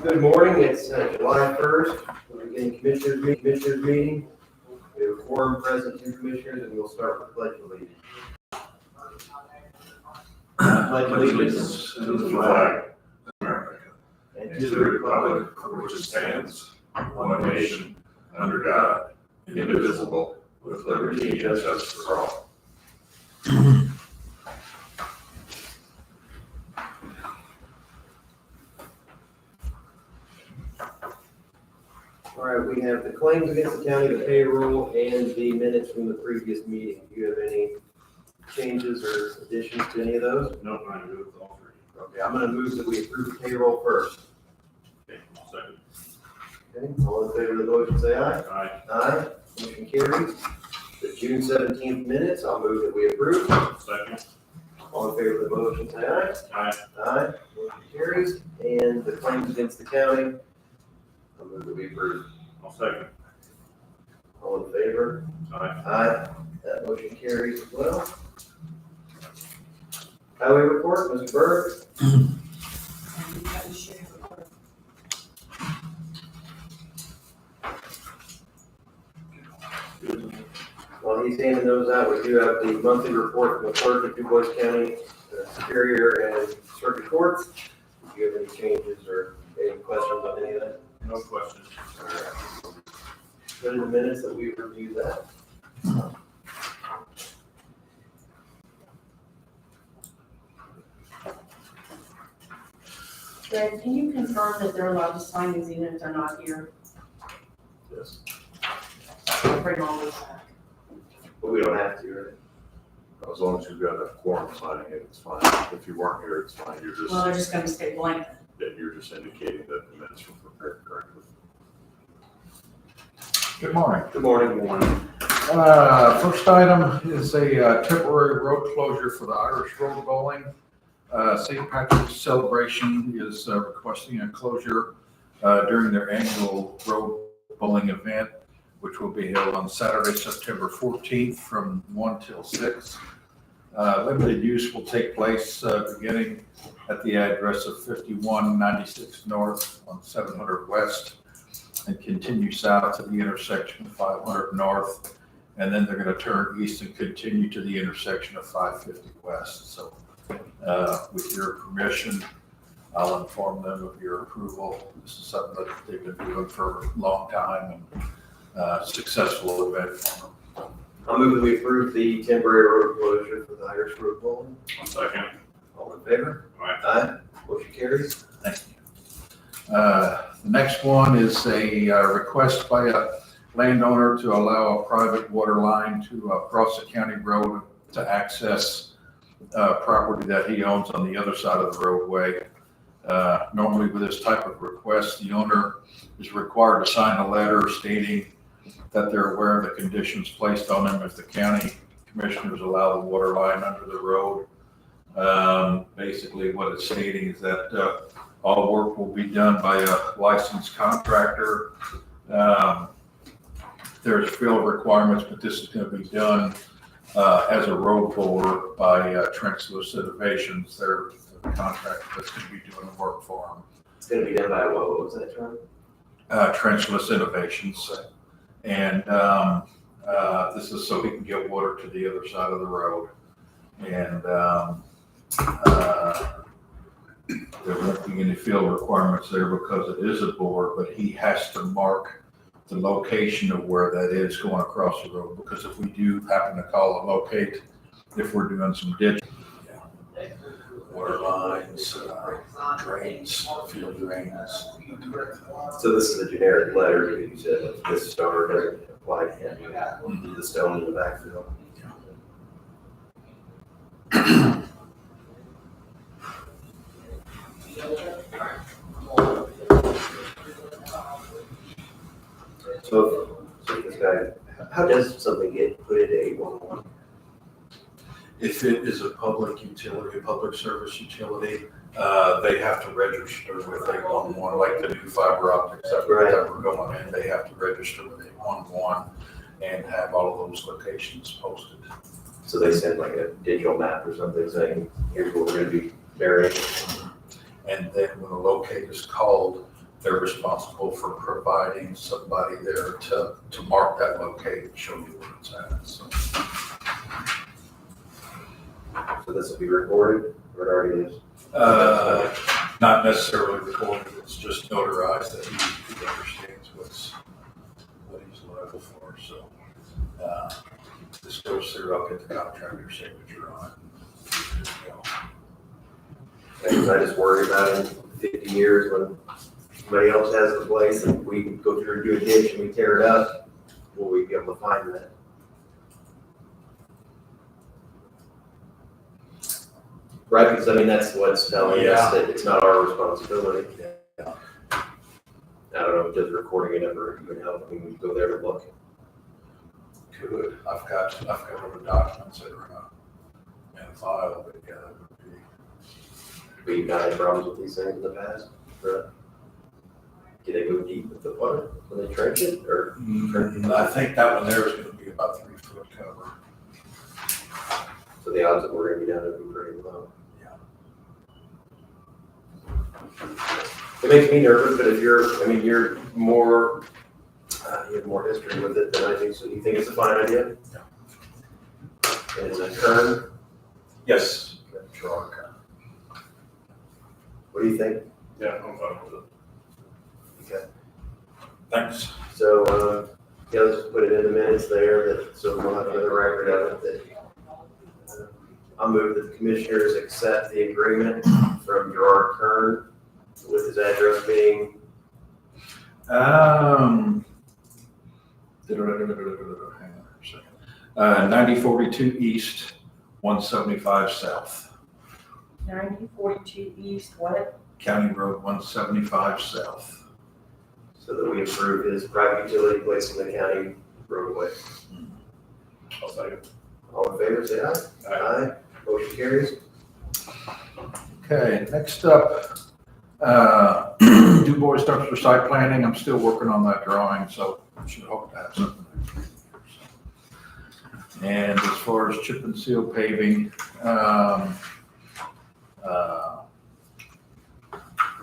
Good morning, it's July 1st, we're beginning commissioners meeting. We have a quorum present, 2 commissioners, and we'll start with pledge allegiance. Pledge allegiance to the flag of America and to the republic for which it stands, one nation, under God, indivisible, with liberty and justice for all. All right, we have the claims against the county, the payroll, and the minutes from the previous meeting. Do you have any changes or additions to any of those? No, I'm good with all three. Okay, I'm gonna move that we approve the payroll first. Okay, second. Okay, all in favor of the motion, say aye. Aye. Aye, motion carries. The June 17th minutes, I'll move that we approve. Second. All in favor of the motion, say aye. Aye. Aye, motion carries. And the claims against the county, I'll move that we approve. I'll second. All in favor? Aye. Aye, that motion carries as well. Highway report, Mr. Berg. While he's handing those out, we do have the monthly report from the clerk of DuBois County Superior and Circuit Courts. Do you have any changes or any questions on any of that? No questions. Good in the minutes that we reviewed that. Greg, can you confirm that they're allowed to sign these even if they're not here? Yes. Bring all this back. But we don't have to, right? As long as you've got a quorum signing it, it's fine. If you weren't here, it's fine. You're Well, they're just gonna stay blank. you're just indicating that the minutes were prepared correctly. Good morning. Good morning. First item is a temporary road closure for the Irish Road Bowling. St. Patrick's Celebration is requesting a closure during their annual road bowling event, which will be held on Saturday, September 14th from 1 till 6. Limited use will take place beginning at the address of 5196 North on 700 West and continue south to the intersection of 500 North. And then they're going to turn east and continue to the intersection of 550 West. So with your permission, I'll inform them of your approval. This is something that they've been doing for a long time and successful event for them. I'll move that we approve the temporary road closure for the Irish Road Bowling. I'll second. All in favor? Aye. Aye, motion carries. Thank you. The next one is a request by a landowner to allow a private water line to cross a county road to access property that he owns on the other side of the roadway. Normally with this type of request, the owner is required to sign a letter stating that they're aware of the conditions placed on them if the county commissioners allow the water line under the road. Basically what it's stating is that all work will be done by a licensed contractor. There's field requirements, but this is going to be done as a road bowler by Trenchless Innovations. They're the contractor that's going to be doing the work for them. It's gonna be done by what was that term? Trenchless Innovations. And this is so he can get water to the other side of the road. And there won't be any field requirements there because it is a bore, but he has to mark the location of where that is going across the road, because if we do happen to call it locate, if we're doing some ditch, water lines, drains, field drains. So this is a generic letter, you said, that this stone doesn't apply to him, the stone in the backfill. So this guy, how does something get put into 811? If it is a public utility, a public service utility, they have to register with 811, like the new fiber optics that we're going in, they have to register with 811 and have all of those locations posted. So they send like a digital map or something saying, here's what we're gonna be burying. And then when a locate is called, they're responsible for providing somebody there to mark that location and show you where it's at, so. So this will be recorded, or it already is? Not necessarily recorded, it's just notarized that he understands what he's liable for, so. This goes through, I'll get the contractor signature on it. Because I just worry about in 50 years when somebody else has the place and we go through and do a ditch and we tear it up, will we be able to find that? Right, because I mean, that's what's telling us that it's not our responsibility. Yeah. I don't know, does recording it ever even help when we go there to look? Good, I've got other documents that are in a file, but yeah, that would be. We've had any problems with these things in the past? Do they go deep with the water when they trench it, or? I think that one there is gonna be about 3 foot cover. So the odds that we're gonna be down there would be pretty low. It makes me nervous, but if you're more, you have more history with it than I do, so you think it's a fine idea? Yeah. And it's a turn, Yes. Sure. what do you think? Yeah, I'm fine with it. Okay, Thanks. so, yeah, let's just put it in the minutes there, that, so we'll have another record of it, that I'll move that the commissioners accept the agreement from Gerard Kern with his address being, Hang on a second. 9042 East, 175 South. 9042 East, what? County Road 175 South. so that we approve his private utility place in the county roadway. I'll second. All in favor, say aye. Aye. Motion carries. Okay, next up, Du Bois dumpster site planning. I'm still working on that drawing, so I should hope to have something next week. And as far as chip and seal paving,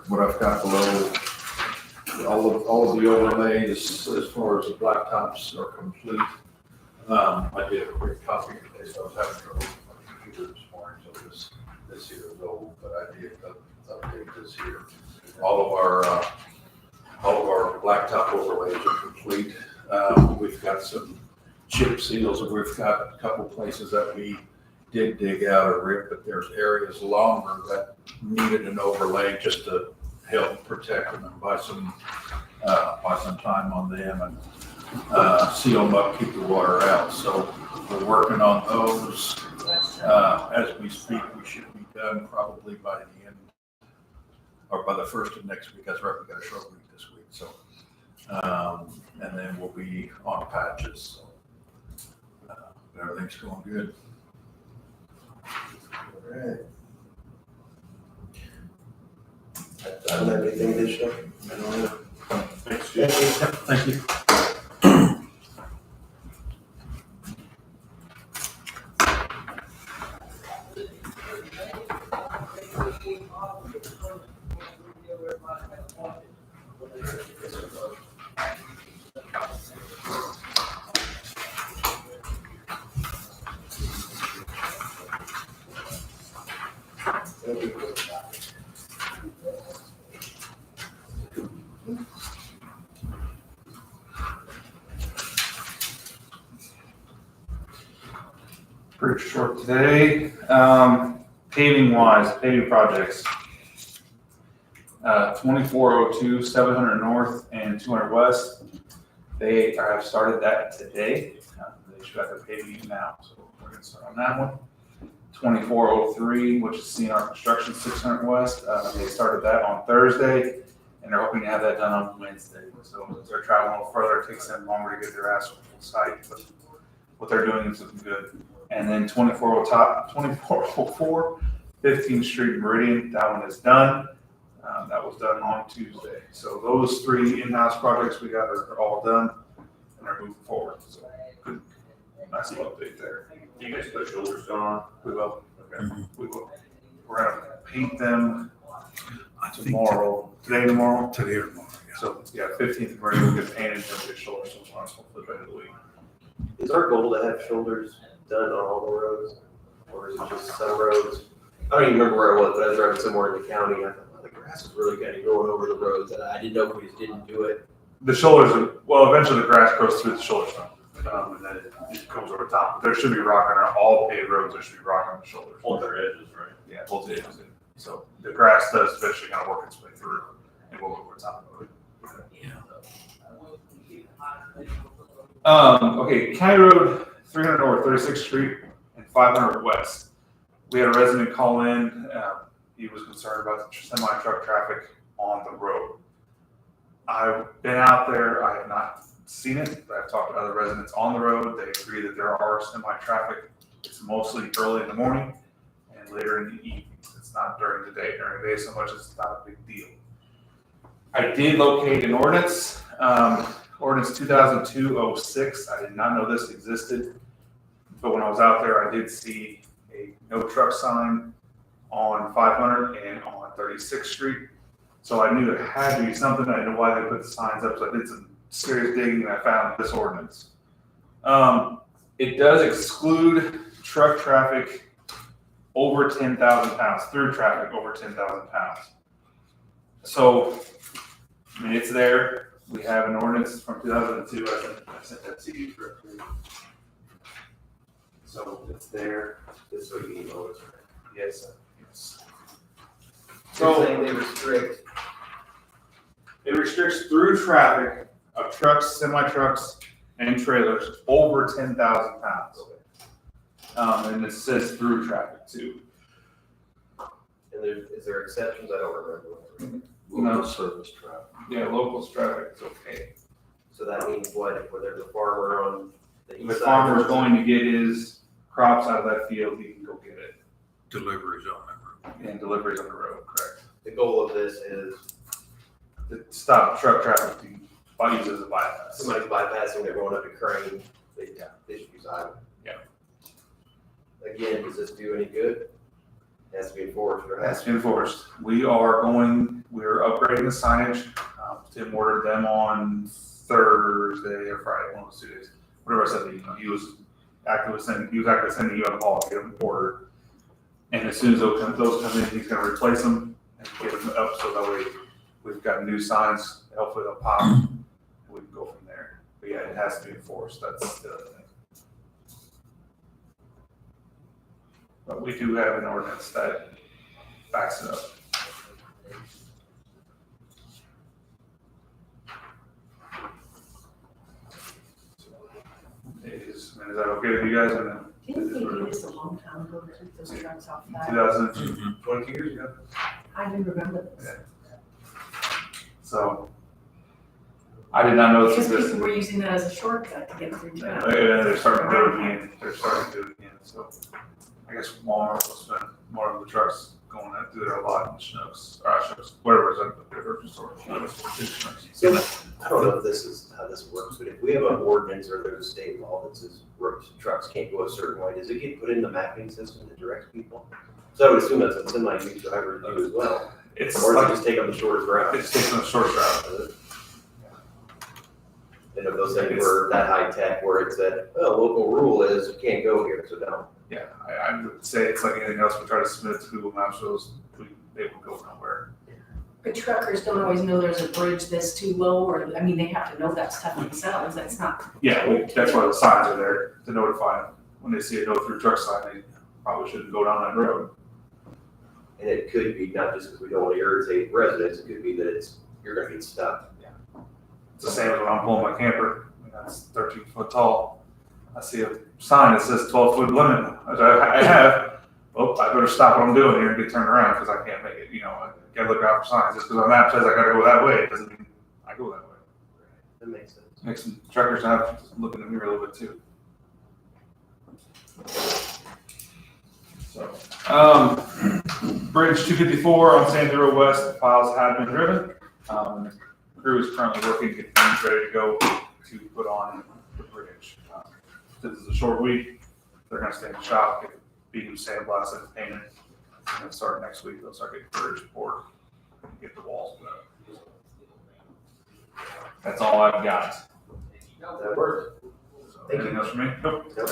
what I've got below, all of the overlays as far as the blacktops are complete. I did a quick copy today, so I was having trouble with my computer this morning, so this here is old, but I did update this here. All of our blacktop overlays are complete. We've got some chip seals, and we've got a couple places that we did dig out or rip, but there's areas longer that needed an overlay just to help protect them and buy some time on them and seal them up, keep the water out. So we're working on those. As we speak, we should be done probably by the end or by the first of next week. That's right, we got a short week this week. So, and then we'll be on patches. So, everything's going good. All right. I don't have anything additional. Thanks, Chief. Thank you. Pretty short today. Paving projects. 2402, 700 North and 200 West. They have started that today. They should have their paving now, so we're gonna start on that one. 2403, which is CNR Construction, 600 West. They started that on Thursday, and they're hoping to have that done on Wednesday. So as they're traveling a little further, it takes them longer to get their asphalt site, but what they're doing is looking good. And then 2404, 15th Street Meridian, that one is done. That was done on Tuesday. So those three in-house projects we got are all done and are moving forward. So good, nice little update there. Do you guys put shoulders on? We will. Okay. We will. We're gonna paint them tomorrow. Today, tomorrow. Today or tomorrow. So, yeah, 15th, we'll get painted and get shoulders sometime, hopefully by the end of the week. Is our goal to have shoulders done on all the roads? Or is it just some roads? I don't even remember where I was, but I was driving somewhere in the county, and I thought, well, the grass is really kind of going over the roads, and I didn't know if we just didn't do it. The shoulders, well, eventually the grass grows through the shoulders, and then it comes over top. There should be rock on all paved roads, there should be rock on the shoulders. On their edges, right? Yeah, both edges. So the grass does eventually kind of work its way through and go over top of it. Okay, County Road 300 North, 36th Street, and 500 West. We had a resident call in. He was concerned about the semi-truck traffic on the road. I've been out there. I have not seen it, but I've talked to other residents on the road. They agree that there are semi-traffic. It's mostly early in the morning and later in the evening. It's not during the day. During the day, so much it's not a big deal. I did locate an ordinance. Ordinance 2002-06. I did not know this existed, but when I was out there, I did see a no truck sign on 500 and on 36th Street. So I knew there had to be something. I didn't know why they put the signs up, so I did some serious digging and I found this ordinance. It does exclude truck traffic over 10,000 pounds, through traffic over 10,000 pounds. So, I mean, it's there. We have an ordinance from 2002. I sent that to you correctly. So it's there. This is what you email us. Yes. Yes. So So saying they restrict, it restricts through traffic of trucks, semi-trucks, and trailers over 10,000 pounds. And it says through traffic too. and is there exceptions? I don't remember. Local service traffic. Yeah, local traffic is okay. So that means what, where there's a farmer on the east The side? farmer's going to get his crops out of that field, he can go get it. Deliveries on that road. And deliveries on the road, correct? The goal of this is To stop truck traffic, to use as a bypass. somebody's bypassing, they're going up to Crane, they should use highway. Yeah. Again, does this do any good? It has to be enforced, or Has has to be enforced. We're upgrading the signage. Tim ordered them on Thursday or Friday, one of those 2 days. Whatever I said, he was actively sending you a call to get them ordered. And as soon as those come in, he's gonna replace them and get them up so that way we've got new signs. Hopefully they'll pop and we can go from there. But yeah, it has to be enforced. That's the other thing. But we do have an ordinance that backs it up. Is that okay with you guys? Didn't they do this a long time ago, took those trucks off that? 2020 years ago. I do remember this. So I did not know this Because people existed. were using that as a shortcut to get through town. And they're starting to do it again. So I guess Walmart will spend more of the trucks going through there a lot in the Schnucks, whatever is up there, grocery store. So, I don't know if this is how this works, but if we have an ordinance or there's a state law that says trucks can't go a certain way, does it get put in the mapping system that directs people? So I would assume that's what semi-use drivers do as well, It's or does it like, just take on the shortest route? it's taking a short route. And if those things were that high tech where it said, well, local rule is you can't go here, so don't. Yeah, I would say it's like anything else. We try to submit it to Google Maps, so they will go nowhere. But truckers don't always know there's a bridge that's too low, or, I mean, they have to know that stuff themselves, that's not. Yeah, that's why the signs are there to notify them. When they see a no through truck sign, they probably shouldn't go down that road. And it could be not just because we don't want to irritate residents, it could be that you're gonna get stuck. It's the same as when I'm pulling my camper, that's 13 foot tall. I see a sign that says 12-foot limit, which I have. Well, I better stop what I'm doing here and get turned around because I can't make it. I gotta look out for signs. Just because my map says I gotta go that way, it doesn't mean I go that way. That makes sense. Makes some truckers have looking at me a little bit too. So, Bridge 254 on San Diego West, piles have been driven. Crew is currently working, getting things ready to go to put on the bridge. This is a short week. They're gonna stay in the shop, get beaten, sandblasted, and painted. And then start next week, they'll start getting bridge poured, get the walls put up. That's all I've got. That works. So, Thank you. anything else from me? Nope. Yep.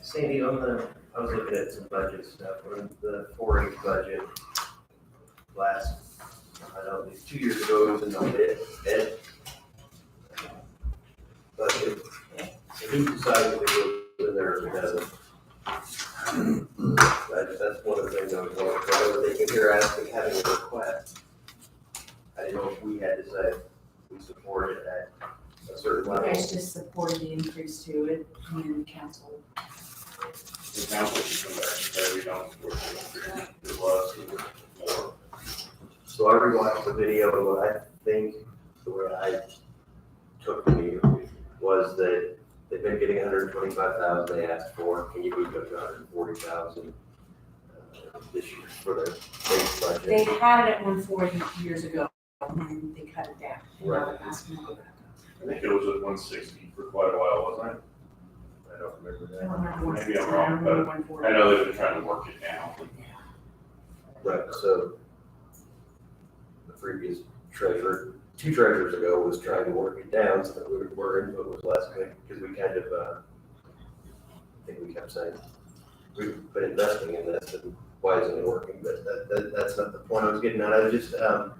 Sandy, I was looking at some budget stuff, on the 4-H budget last, I don't know, at least 2 years ago, it was in the ed budget. So who decided to go in there if it doesn't? That's one of the things I was wondering, I was thinking here asking, having a request. I didn't know if we had to say we supported at a certain You level. guys just supported the increase to it, and council. The council should come back and say we don't support it was more. So I rewatched the video, and what I think, the way I took the meeting was that they've been getting 125,000 they asked for, can you move up to 140,000 this year for their base budget? They had it at 140 years ago, and they cut it down. And now they're asking to go back up. I think it was at 160 for quite a while, wasn't it? I don't remember I that. don't remember what Maybe it's- I'm wrong, I don't remember but 140. I know they've been trying to work it down. Right, so the previous treasurer, 2 treasurers ago, was trying to work it down so that our input was less, because we kind of, I think we kept saying, we've been investing in this, and why isn't it working? But that's not the point I was getting at. I was just, so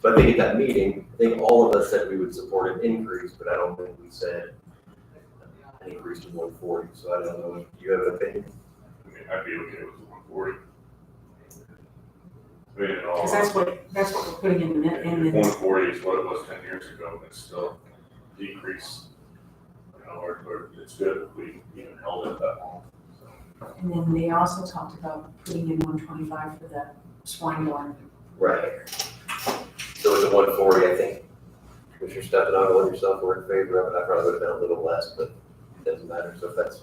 I think at that meeting, I think all of us said we would support an increase, but I don't think we said an increase to 140, so I don't know, do you have an opinion? I mean, I'd be okay with the 140. I mean, in all Because that's what we're putting in the, in the, 140 is what it was 10 years ago, and it's still decreased. You know, or it's good if we even held it that long. So, and then they also talked about putting in 125 for the swine barn. Right. So it's a 140, I think. Commissioner Stefano and yourself were in favor of it. I probably would have been a little less, but it doesn't matter. So if that's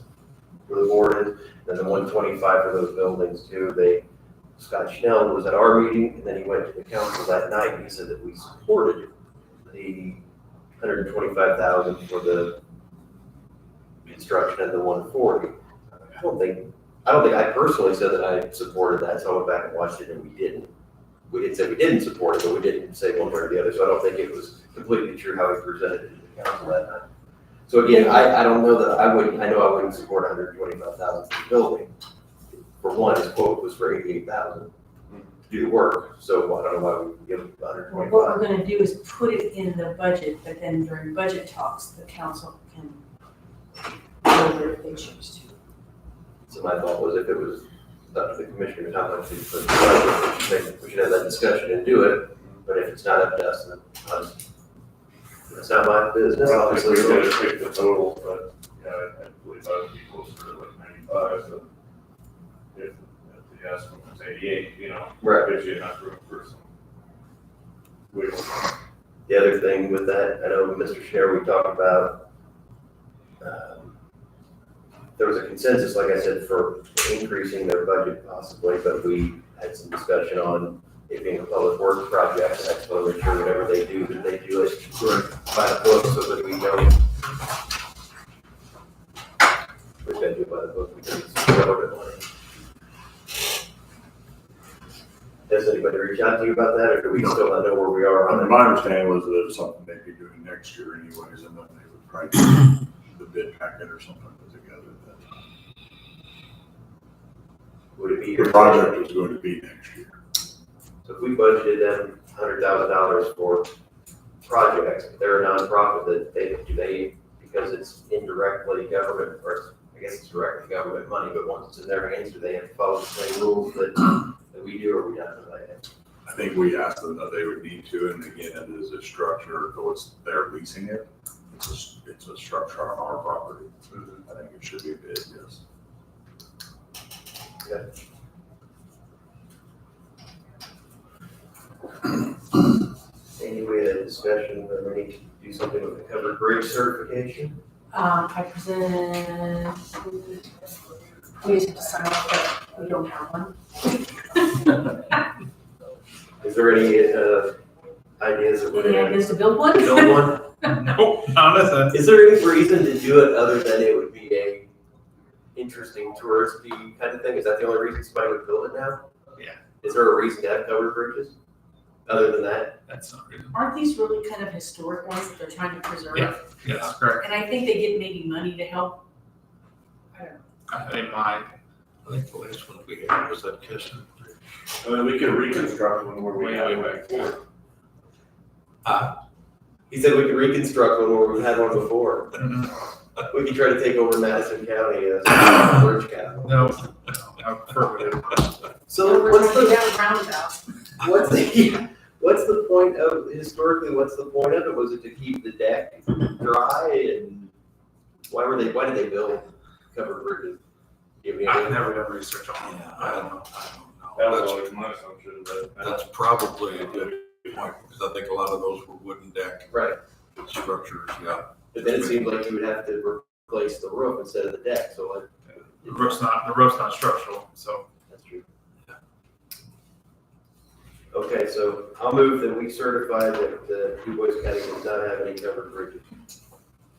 where the board is, then the 125 for those buildings too. Scott Schnell was at our meeting, and then he went to the council that night, and he said that we supported the 125,000 for the construction and the 140. I don't think I personally said that I supported that, so I went back and watched it, and we didn't. We didn't say we didn't support it, but we didn't say one way or the other, so I don't think it was completely true how he presented it to the council that night. So again, I don't know that I know I wouldn't support 125,000 for the building. For one, his quote was for 88,000 to do the work, so I don't know why we would give Well, 125. what we're gonna do is put it in the budget, but then during budget talks, the council can go there if they choose to. So my thought was if it was up to the commissioners how much to put in the budget, we should have that discussion and do it, but if it's not up to us, then it's not my business, well, I think obviously. we gotta pick the total, but yeah, I believe I would be closer to like 95, so if the estimate was 88, you know, Right. gives you enough room for some wiggle room. The other thing with that, I know Mr. Schneider, we talked about, there was a consensus, like I said, for increasing their budget possibly, but we had some discussion on it being a public works project, and I just want to make sure whatever they do, that they do it by the book so that we don't. We gotta do it by the book because it's government money. Has anybody reached out to you about that, or do we still not know where we are on it? My understanding was that it was something they'd be doing next year anyways, and then they would probably do the bid packet or something put together. Would it be? The project was going to be next year. So if we budgeted them $100,000 for projects, they're a nonprofit, that they, because it's indirectly government, or I guess it's directly government money, but once it's in their hands, do they have to follow the same rules that we do, or we not? I think we asked them that they would need to, and again, it is a structure, though they're leasing it, it's a structure on our property. I think it should be a bid, yes. Andy, we had a discussion, that we need to do something with the covered bridge certification. I presented, we just have to sign off, but we don't have one. Is there any ideas of Any ideas to build one? build one? Nope, not nothing. Is there any reason to do it other than it would be a interesting touristy kind of thing? Is that the only reason somebody would build it now? Yeah. Is there a reason to have covered bridges? Other than that? That's not real. Aren't these really kind of historic ones that they're trying to preserve? Yeah. Yes, correct. And I think they get maybe money to help. I don't know. They might. I think the last one we had was that Kissing. I mean, we can reconstruct one where we had one before. He said we could reconstruct one where we had one before. Mm-hmm. We could try to take over Madison County as a bridge capital. No, I prefer we didn't. So We're what's gonna do the, that roundabout. what's the point of, historically, what's the point of it? Was it to keep the deck dry and why did they build covered bridges? Give me I've a, never done research on it. Yeah, I don't know. That was That's, always my assumption, but. that's probably a good point, because I think a lot of those were wooden deck right, structures, yeah. but then it seemed like you would have to replace the roof instead of the deck, so like. The roof's not structural, so. That's true. Okay, so I'll move that we certify that Du Bois County does not have any covered bridges.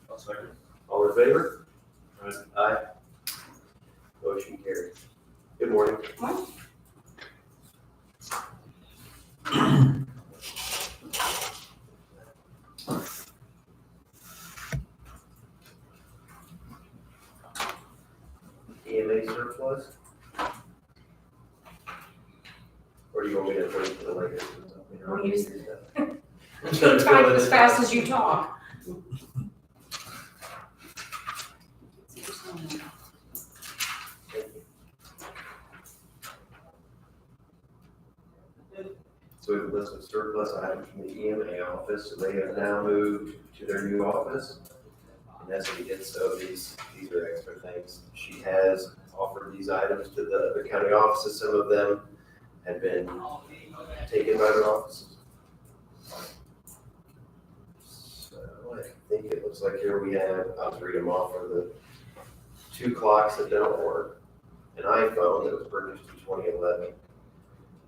I'll second. All in favor? Aye. Aye. Motion carries. Good morning. EMA surplus? Or do you want me to wait for the later? We'll use it. Type Type as fast as you talk. So we have a list of surplus items from the EMA office, and they have now moved to their new office. And as we did so, these are extra things. She has offered these items to the other county offices. Some of them have been taken by their offices. So I think it looks like here we have, I'll just read them off, for the 2 clocks that don't work, an iPhone that was purchased in 2011,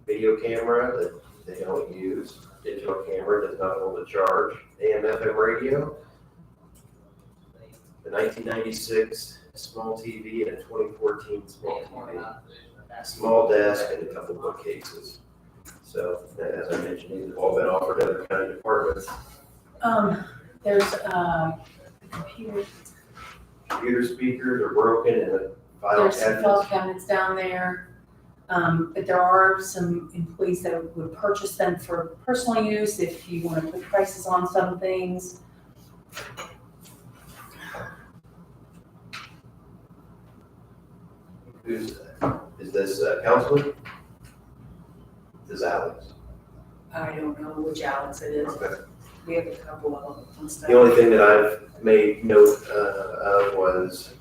video camera that they don't use, digital camera does not hold a charge, AM/FM radio, the 1996 small TV and a 2014 small TV, small desk and a couple bookcases. So as I mentioned, these have all been offered to other county departments. There's a computer, Computer speakers are broken and the file there's some file cabinets. cabinets down there. But there are some employees that would purchase them for personal use if you want to put prices on some things. Is this Councilman? This is Alex. I don't know which Alex it is. Okay. We have a couple of them and stuff. The only thing that I've made note of was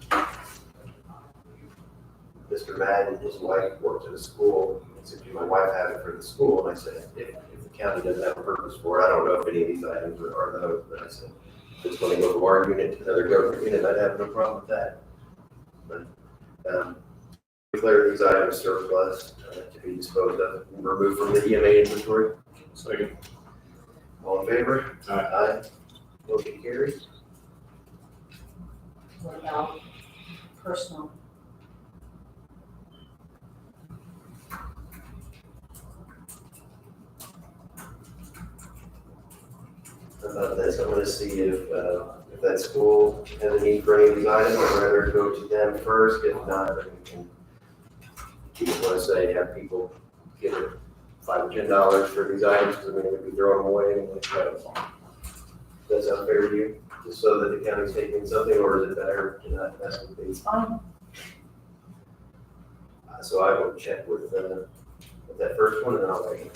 Mr. Madden, his wife works at a school. He said, "Do my wife have it for the school?" And I said, if the county doesn't have a purpose for it, I don't know if any of these items are those, but I said, if it's going to go from our unit to another government unit, I'd have no problem with that. But, declare these items surplus to be disposed of and removed from the EMA inventory. Second. All in favor? Aye. Motion carries. What about personal? About this, I want to see if that school has a need for any of these items. I'd rather go to them first. If not, then we can, if you want to say, have people give it $5 or $10 for these items, because I mean, we'd be throwing them away anyway. Does that sound fair to you? Just so that the county's taking something, or is it better to not mess with these? Fine. So I will check with that first one, and then I'll wait.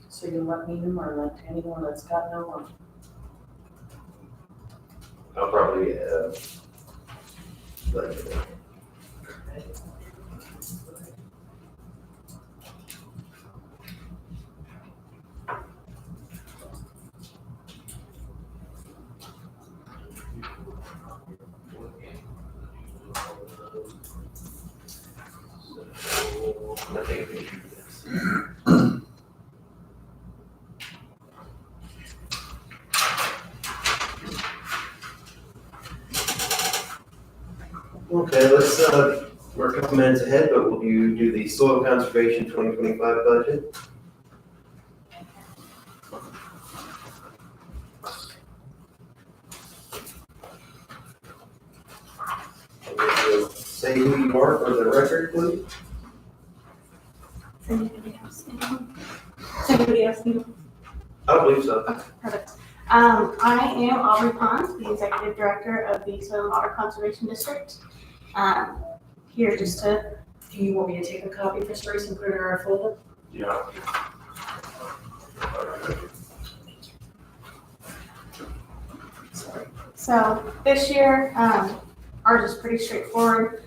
So you let me know or let anyone that's got no one. I'll probably, let you know. I think we should do this. Okay, let's, we're a couple minutes ahead, but will you do the soil conservation 2025 budget? Say who you are for the record, please. Anybody else need? I believe so. Okay, perfect. I am Aubrey Pond, the Executive Director of the Soil and Water Conservation District. Here just to, Do you want me to take a copy for Trace and put it in our folder? Yeah. so this year, ours is pretty straightforward.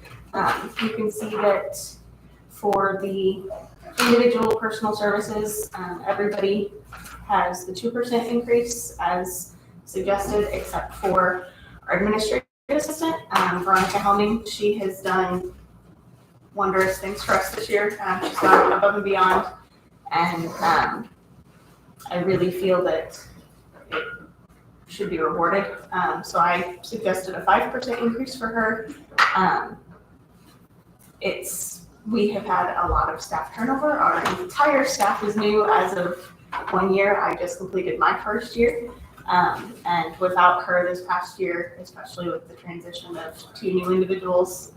You can see that for the individual personal services, everybody has the 2% increase as suggested, except for our administrative assistant, Veronica Helming. She has done wondrous things for us this year. She's gone above and beyond, and I really feel that it should be rewarded. So I suggested a 5% increase for her. We have had a lot of staff turnover. Our entire staff is new as of 1 year. I just completed my first year. And without her this past year, especially with the transition of 2 new individuals,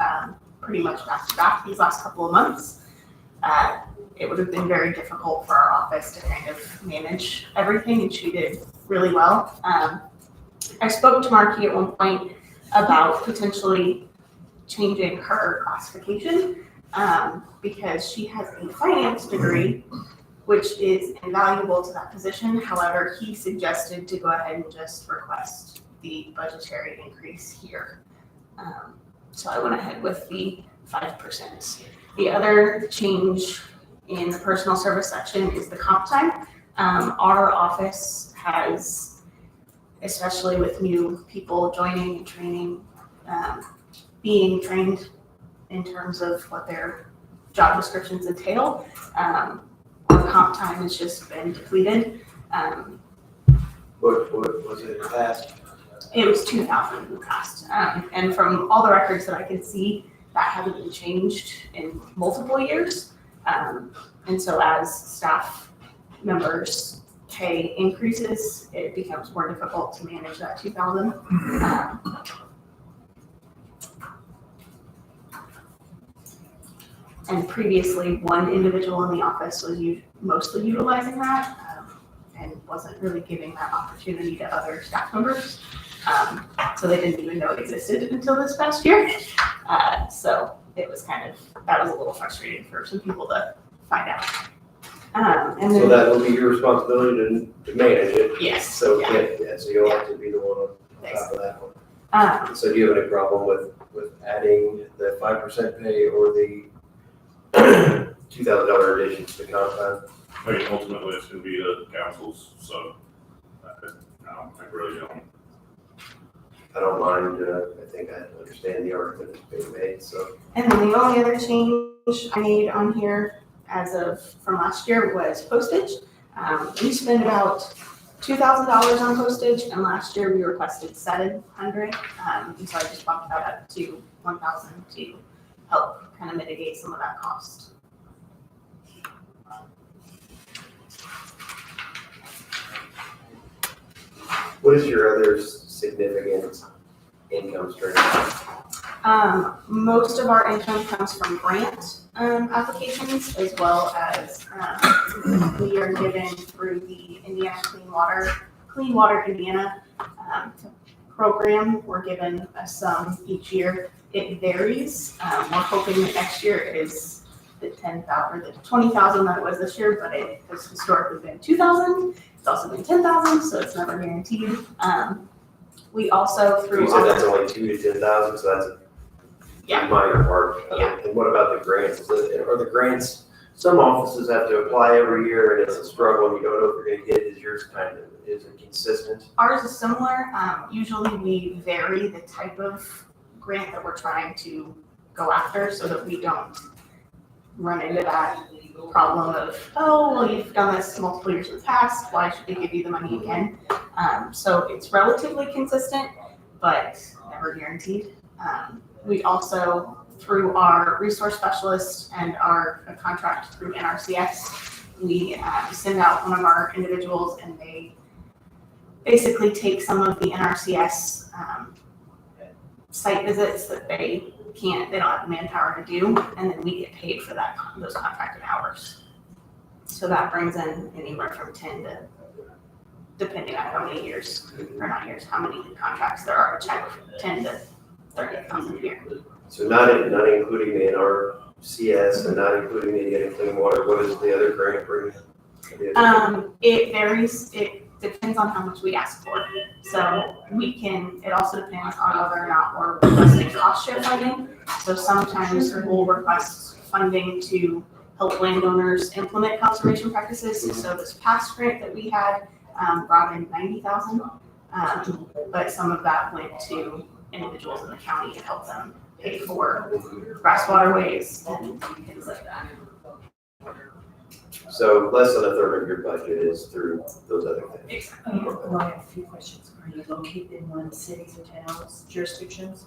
pretty much back to back these last couple of months, it would have been very difficult for our office to kind of manage everything, and she did really well. I spoke to Marky at one point about potentially changing her classification because she has a finance degree, which is invaluable to that position. However, he suggested to go ahead and just request the budgetary increase here. So I went ahead with the 5%. The other change in the personal service section is the comp time. Our office has, especially with new people joining and training, being trained in terms of what their job descriptions entail, our comp time has just been depleted. What was it past? It was 2,000 in the past. And from all the records that I can see, that hasn't been changed in multiple years. And so as staff members' pay increases, it becomes more difficult to manage that 2,000. And previously, one individual in the office was mostly utilizing that and wasn't really giving that opportunity to other staff members. So they didn't even know it existed until this past year. So it was that was a little frustrating for some people to find out. And then, So that will be your responsibility to manage it. yes, So, yeah, yeah, so you'll have to be the one on thanks. top of that one. So do you have any problem with adding the 5% pay or the $2,000 addition to the comp time? I mean, ultimately, it's gonna be the council's, so, I really don't. I don't mind, I think I understand the argument that's being made, so. And then the only other change I made on here as of from last year was postage. We spent about $2,000 on postage, and last year we requested $700. And so I just bumped that up to $1,000 to help kind of mitigate some of that cost. What is your other significant income stream? Most of our income comes from grant applications, as well as we are given through the Indiana Clean Water Indiana program. We're given a sum each year. It varies. We're hoping that next year it is the 10,000 or the 20,000 that it was this year, but it has historically been 2,000. It's also been 10,000, so it's never guaranteed. We also through You said that's only 2,000 to 10,000, so that's Yeah. a minor part. Yeah. And what about the grants? Are the grants, some offices have to apply every year and it's a struggle and you don't know if you're gonna get it. Is yours is it consistent? Ours is similar. Usually we vary the type of grant that we're trying to go after so that we don't run into that problem of, oh, well, you've done this multiple years in the past, why should they give you the money again? So it's relatively consistent, but never guaranteed. We also, through our resource specialist and our contract through NRCS, we send out one of our individuals and they basically take some of the NRCS site visits that they don't have manpower to do, and then we get paid for those contracted hours. So that brings in anywhere from 10 to, depending on how many years, or not years, how many contracts there are, check 10 to 30,000 a year. So not including the NRCS and not including the Indiana Clean Water, what is the other grant bring? It varies, it depends on how much we ask for. So it also depends on whether or not we're requesting cost share funding. So sometimes we'll request funding to help landowners implement conservation practices. So this past grant that we had brought in $90,000, but some of that went to individuals in the county to help them pay for grass waterways and things like that. So less than a third of your budget is through those other things. Well, I have a few questions. Are you located in one of the cities or towns jurisdictions?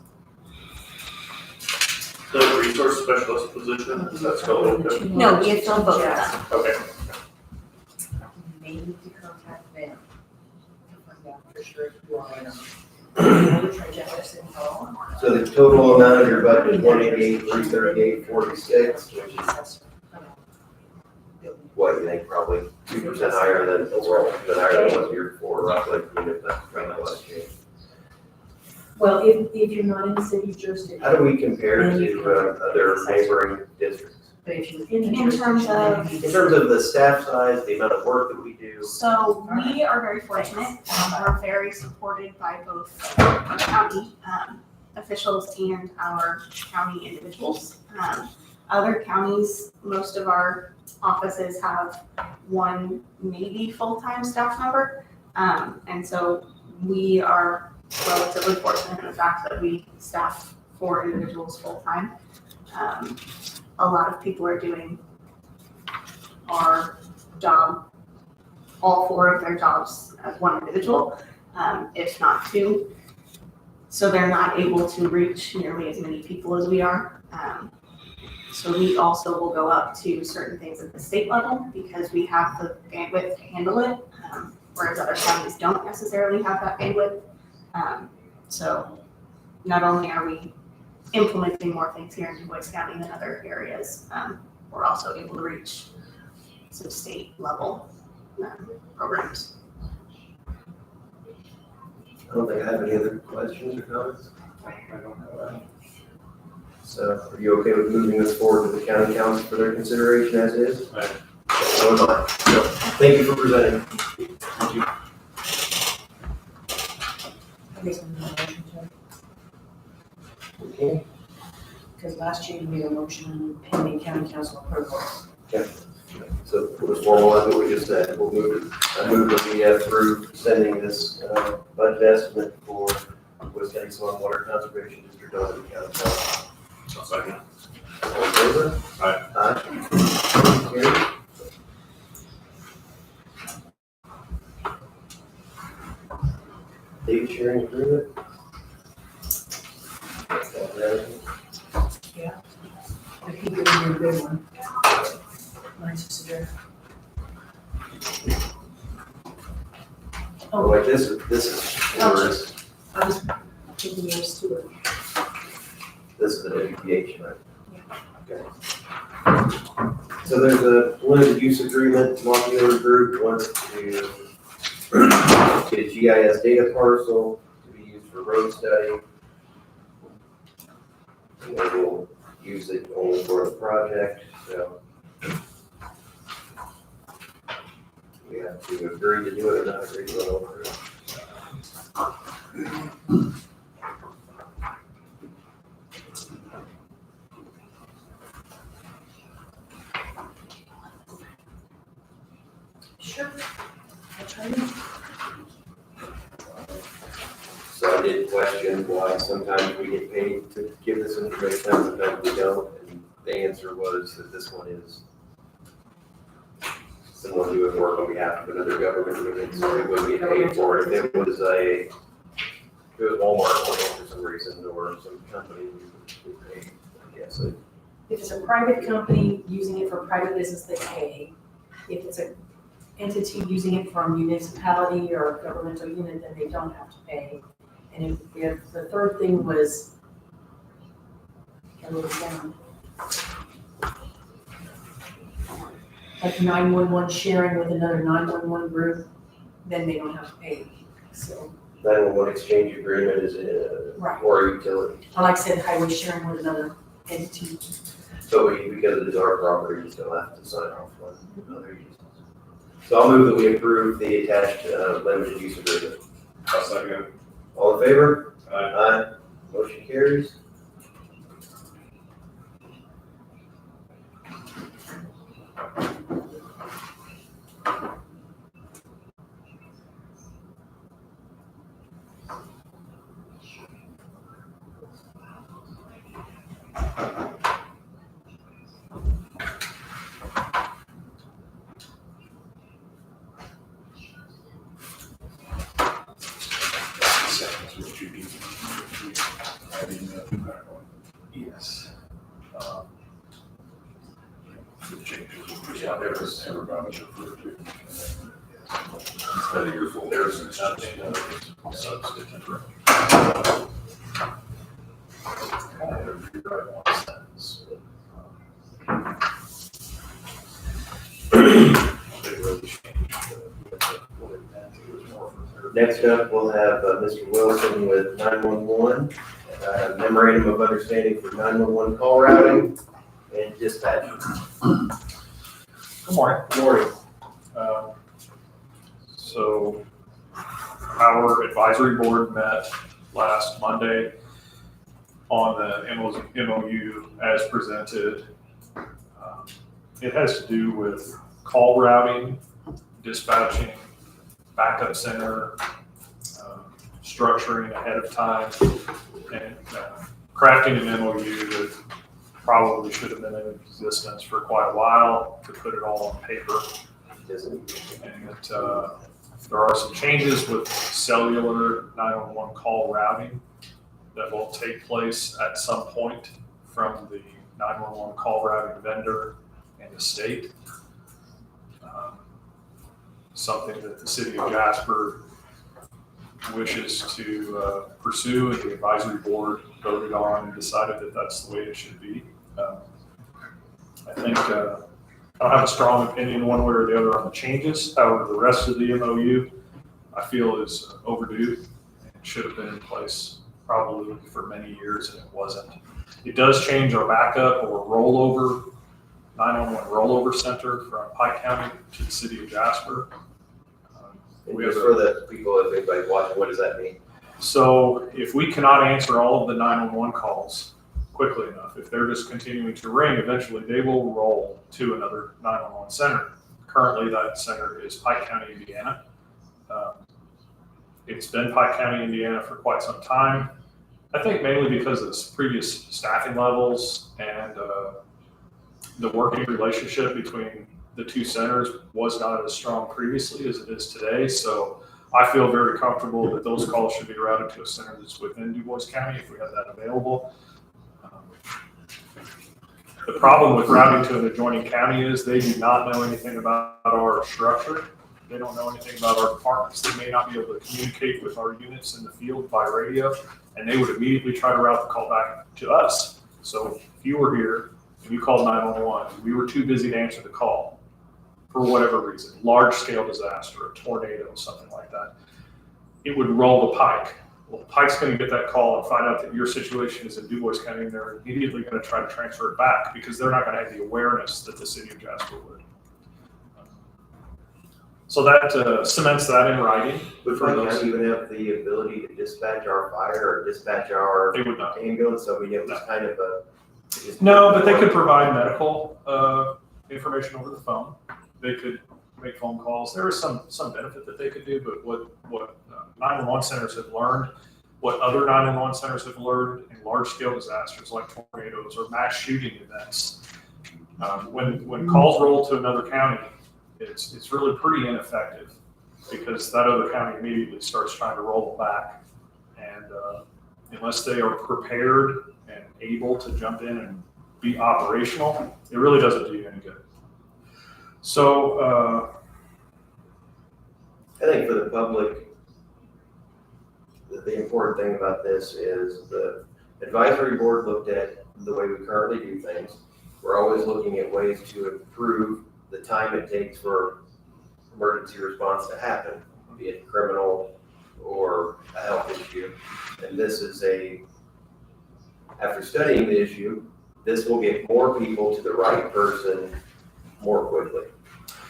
The resource specialist position, is that still open? No, we have filled both of them. Okay. You may need to contact them to find out for sure if you are in Jefferson Hall. So the total amount of your budget is 188,338.46, which is what you think, probably 2% higher than overall, higher than it was the year before, roughly, even if that's kind of last year. Well, if you're not in the city jurisdiction. How do we compare to other neighboring districts? But if you're in the In terms of- In terms of the staff size, the amount of work that we do, So we are very fortunate. We're very supported by both our county officials and our county individuals. Other counties, most of our offices have one, maybe full-time staff member. And so we are relatively fortunate in the fact that we staff 4 individuals full-time. A lot of people are doing our job, all 4 of their jobs as one individual, if not 2. So they're not able to reach nearly as many people as we are. So we also will go up to certain things at the state level because we have the bandwidth to handle it, whereas other counties don't necessarily have that bandwidth. So not only are we implementing more things here in Du Bois County than other areas, we're also able to reach some state level programs. I don't think I have any other questions or comments. So are you okay with moving this forward to the county council for their consideration as is? Right. So am I. So, thank you for presenting. Thank you. I guess I'm not motion to, Okay. because last year you made a motion pending county council approval. So we'll just formalize what we just said. We'll move, I move that we approve sending this budget estimate for West County Soil and Water Conservation District over to the county council. I'll second. All in favor? Aye. Aye. Carried. Data sharing agreement? I think it would be a good one. Mine's just a draft. Oh, wait, this is yours. I was thinking yours too. This is the WPH, right? Okay. So there's a limited use agreement, Modular Group wants to get a GIS data parcel to be used for road study. And they will use it only for the project, so. We have to agree to do it or not agree to it over. Sure. I'll try it. So I did question why sometimes we get paid to give this information, sometimes we don't, and the answer was that this one is someone doing work on behalf of another government, unit, so we wouldn't get paid for it. If it was Walmart for some reason, or some company, we would Yes, If it's a private company using it for private business, they pay. If it's an entity using it for a municipality or a governmental unit, then they don't have to pay. And if the third thing was, I wrote it down. Like 911 sharing with another 911 group, then they don't have to pay. So, 911 exchange agreement is, right. or utility. Like I said, highway sharing with another entity. So because it is our property, you still have to sign off on other uses. So I'll move that we approve the attached limited use agreement. I'll second. All in favor? Aye. Aye. Motion carries. Yes. Yeah, there was everybody should approve it. Instead of your full, there's an substitute. Next up, we'll have Mr. Wilson with 911, memorandum of understanding for 911 call routing and dispatch. Good morning. Good morning. So our advisory board met last Monday on the MOU as presented. It has to do with call routing, dispatching, backup center, structuring ahead of time, and crafting an MOU that probably should have been in existence for quite a while to put it all on paper. And there are some changes with cellular 911 call routing that will take place at some point from the 911 call routing vendor and the state. Something that the city of Jasper wishes to pursue, and the advisory board voted on and decided that that's the way it should be. I think I don't have a strong opinion one way or the other on the changes. However, the rest of the MOU I feel is overdue and should have been in place probably for many years, and it wasn't. It does change our backup or rollover 911 rollover center from Pike County to the city of Jasper. And just for the people, if anybody's watching, what does that mean? So if we cannot answer all of the 911 calls quickly enough, if they're just continuing to ring, eventually they will roll to another 911 center. Currently, that center is Pike County, Indiana. It's been Pike County, Indiana for quite some time. I think mainly because of previous staffing levels and the working relationship between the two centers was not as strong previously as it is today. So I feel very comfortable that those calls should be routed to a center that's within DuBois County if we have that available. The problem with routing to an adjoining county is they do not know anything about our structure. They don't know anything about our departments. They may not be able to communicate with our units in the field by radio, and they would immediately try to route the call back to us. So if you were here and you called 911, we were too busy to answer the call for whatever reason, large scale disaster, a tornado, something like that, it would roll to Pike. Well, Pike's going to get that call and find out that your situation is in DuBois County, and they're immediately going to try to transfer it back because they're not going to have the awareness that the city of Jasper would. So that cements that in writing. Would for Pike those. County even have the ability to dispatch our fire or dispatch our They would not. ambulance? So it was kind of a. No, but they could provide medical information over the phone. They could make phone calls. There is some benefit that they could do, but what 911 centers have learned, what other 911 centers have learned in large-scale disasters like tornadoes or mass shooting events, when calls roll to another county, it's really pretty ineffective because that other county immediately starts trying to roll them back, and unless they are prepared and able to jump in and be operational, it really doesn't do you any good. So, I think for the public, the important thing about this is the advisory board looked at the way we currently do things. We're always looking at ways to improve the time it takes for emergency response to happen, be it criminal or a health issue. And this is after studying the issue, this will get more people to the right person more quickly.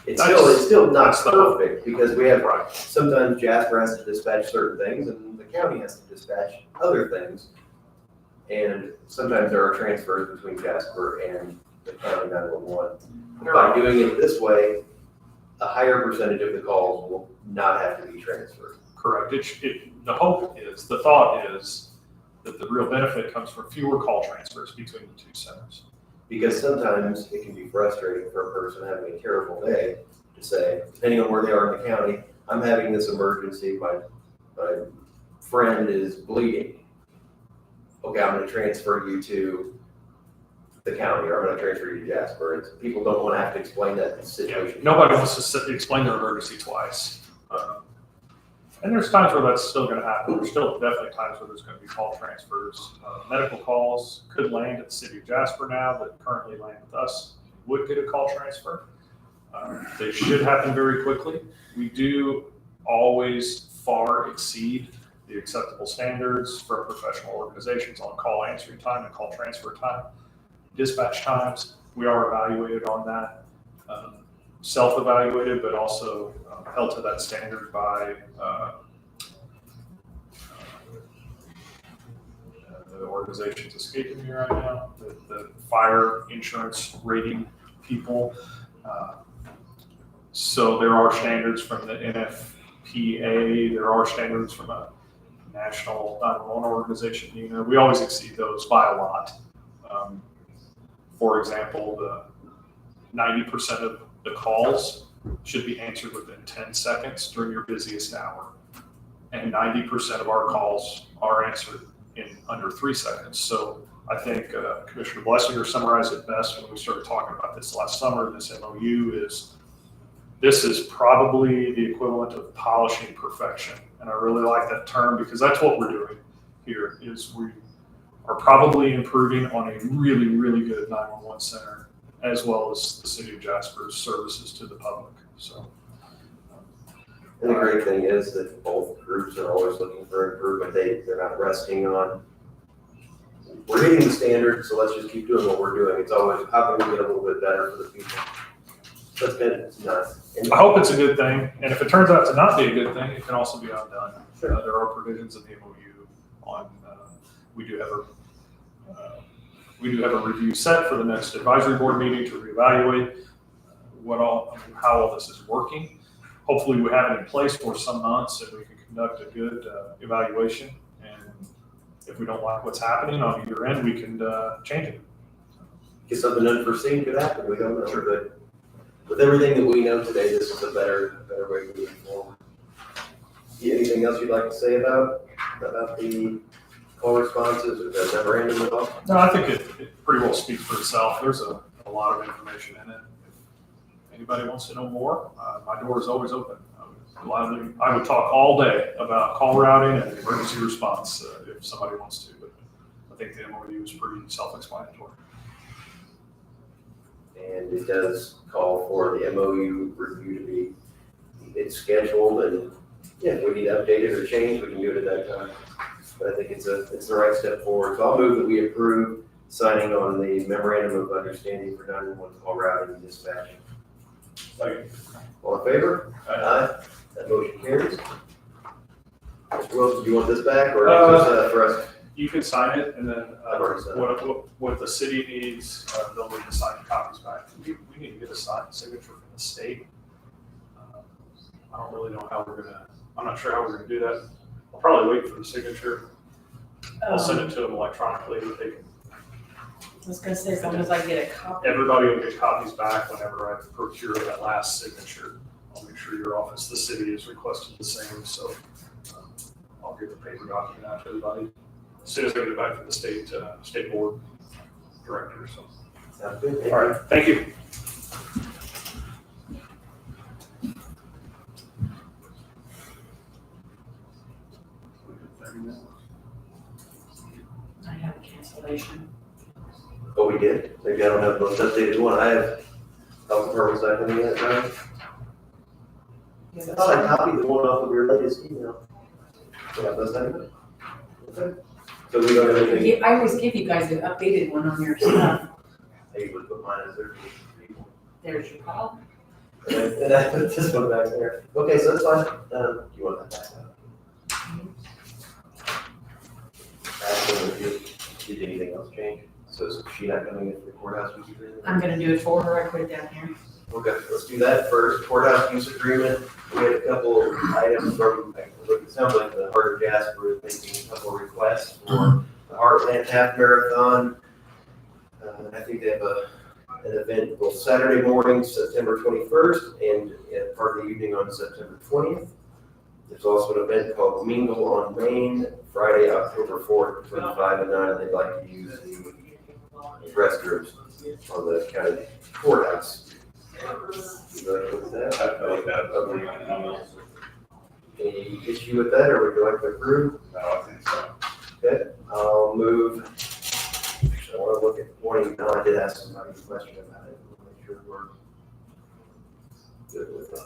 It's still not perfect because we have, sometimes Jasper has to dispatch certain things and the county has to dispatch other things. And sometimes there are transfers between Jasper and the county 911. By doing it this way, a higher percentage of the calls will not have to be transferred. correct. The thought is that the real benefit comes from fewer call transfers between the two centers. Because sometimes it can be frustrating for a person having a terrible day to say, depending on where they are in the county, I'm having this emergency, my friend is bleeding. Okay, I'm gonna transfer you to the county, or I'm gonna transfer you to Jasper. And people don't wanna have to explain that situation. Nobody wants to explain their emergency twice. And there's times where that's still gonna happen. There's still definitely times where there's gonna be call transfers. Medical calls could land at the city of Jasper now, that currently land with us, would get a call transfer. They should happen very quickly. We do always far exceed the acceptable standards for professional organizations on call answering time and call transfer time. Dispatch times, we are evaluated on that, self-evaluated, but also held to that standard by the organization's escaping me right now, the fire insurance rating people. So there are standards from the NFPA, there are standards from a national 911 organization. We always exceed those by a lot. For example, the 90% of the calls should be answered within 10 seconds during your busiest hour. And 90% of our calls are answered in under 3 seconds. So I think Commissioner Blessinger summarized it best when we started talking about this last summer. This MOU this is probably the equivalent of polishing perfection. And I really like that term because that's what we're doing here, is we are probably improving on a really, really good 911 center, as well as the city of Jasper's services to the public. So, And the great thing is that both groups are always looking for improvement. They're not resting on, we're hitting the standard, so let's just keep doing what we're doing. It's always, how can we get a little bit better for the people? That's been nice. I hope it's a good thing, and if it turns out to not be a good thing, it can also be undone. There are provisions in the MOU on, we do have a review set for the next advisory board meeting to reevaluate how all this is working. Hopefully we have it in place for some months and we can conduct a good evaluation. And if we don't like what's happening on either end, we can change it. Because something unforeseen could happen, we don't know, but with everything that we know today, this is a better way to move forward. Anything else you'd like to say about the call responses or the memorandum at all? No, I think it pretty well speaks for itself. There's a lot of information in it. If anybody wants to know more, my door is always open. I would talk all day about call routing and emergency response if somebody wants to, but I think the MOU is pretty self-explanatory. And it does call for the MOU review to be, it's scheduled, and if we need to update it or change, we can do it at that time. But I think it's the right step forward. So I'll move that we approve signing on the memorandum of understanding for 911 call routing and dispatching. All in favor? Aye. That motion carries. Mr. Wilson, do you want this back or is this for us? You can sign it, and then I've already signed it. what the city needs, they'll need to sign copies back. We need to get a signed signature from the state. I don't really know how I'm not sure how we're gonna do that. I'll probably wait for the signature. I'll send it to them electronically, but they can, I was gonna say, as long as I get a copy. everybody will get copies back whenever I procure that last signature. I'll make sure your office, the city, has requested the same, so I'll give a paper document out to everybody. as soon as I get it back from the state board director, so. Sounds good. Thank All you. right, thank you. I have a cancellation. Oh, we did? Maybe I don't have the most updated one. I have health department second yet, right? I thought I copied the one off of your latest email. Yeah, that's not it? Okay. So we don't have anything, I always give you guys an updated one on your stuff. I usually put mine as there. There's your call. And I put this one back there. Okay, so that's fine. You want that back up? Actually, did anything else change? So is she not coming into the courthouse use agreement? I'm gonna do it for her. I put it down here. Okay, let's do that first. Courthouse use agreement. We had a couple of items from, it sounds like the Heart of Jasper is making a couple of requests for the Heartland Half Marathon. I think they have an event both Saturday morning, September 21st, and part of the evening on September 20th. There's also an event called Mingle on Main, Friday, October 4th, between 5 and 9, and they'd like to use the restrooms on the county courthouse. You like with that? I feel like that. Any issue with that, or would you like to approve? No, I think so. Okay, I'll move. I want to look at warning. No, I did ask somebody a question about it. I'll make sure we're good with it.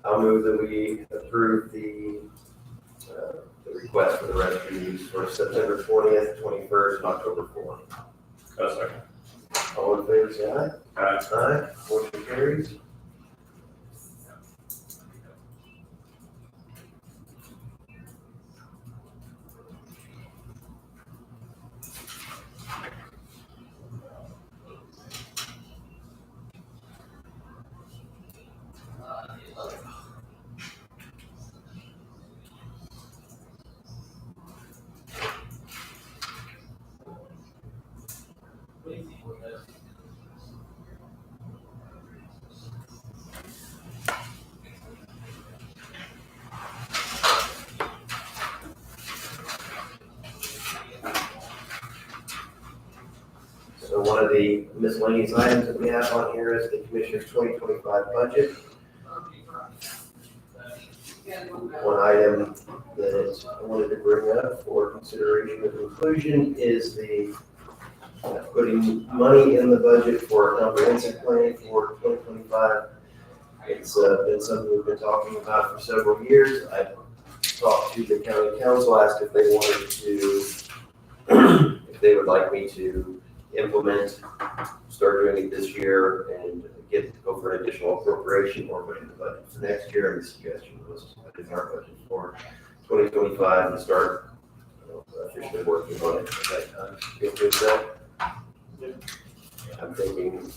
I'll move that we approve the request for the restroom use for September 20th, 21st, and October 4th. A second. All in favor, say aye. Aye. Aye, motion carries. So one of the miscellaneous items that we have on here is the Commissioner's 2025 budget. One item that I wanted to bring up for consideration of inclusion is the putting money in the budget for a comprehensive plan for 2025. It's been something we've been talking about for several years. I talked to the county council, asked if they wanted to, if they would like me to implement, start doing it this year and go for an additional appropriation or put in the budget for next year. And the suggestion was to put in our budget for 2025 and start officially working on it at that time. Feel good with that? I'm thinking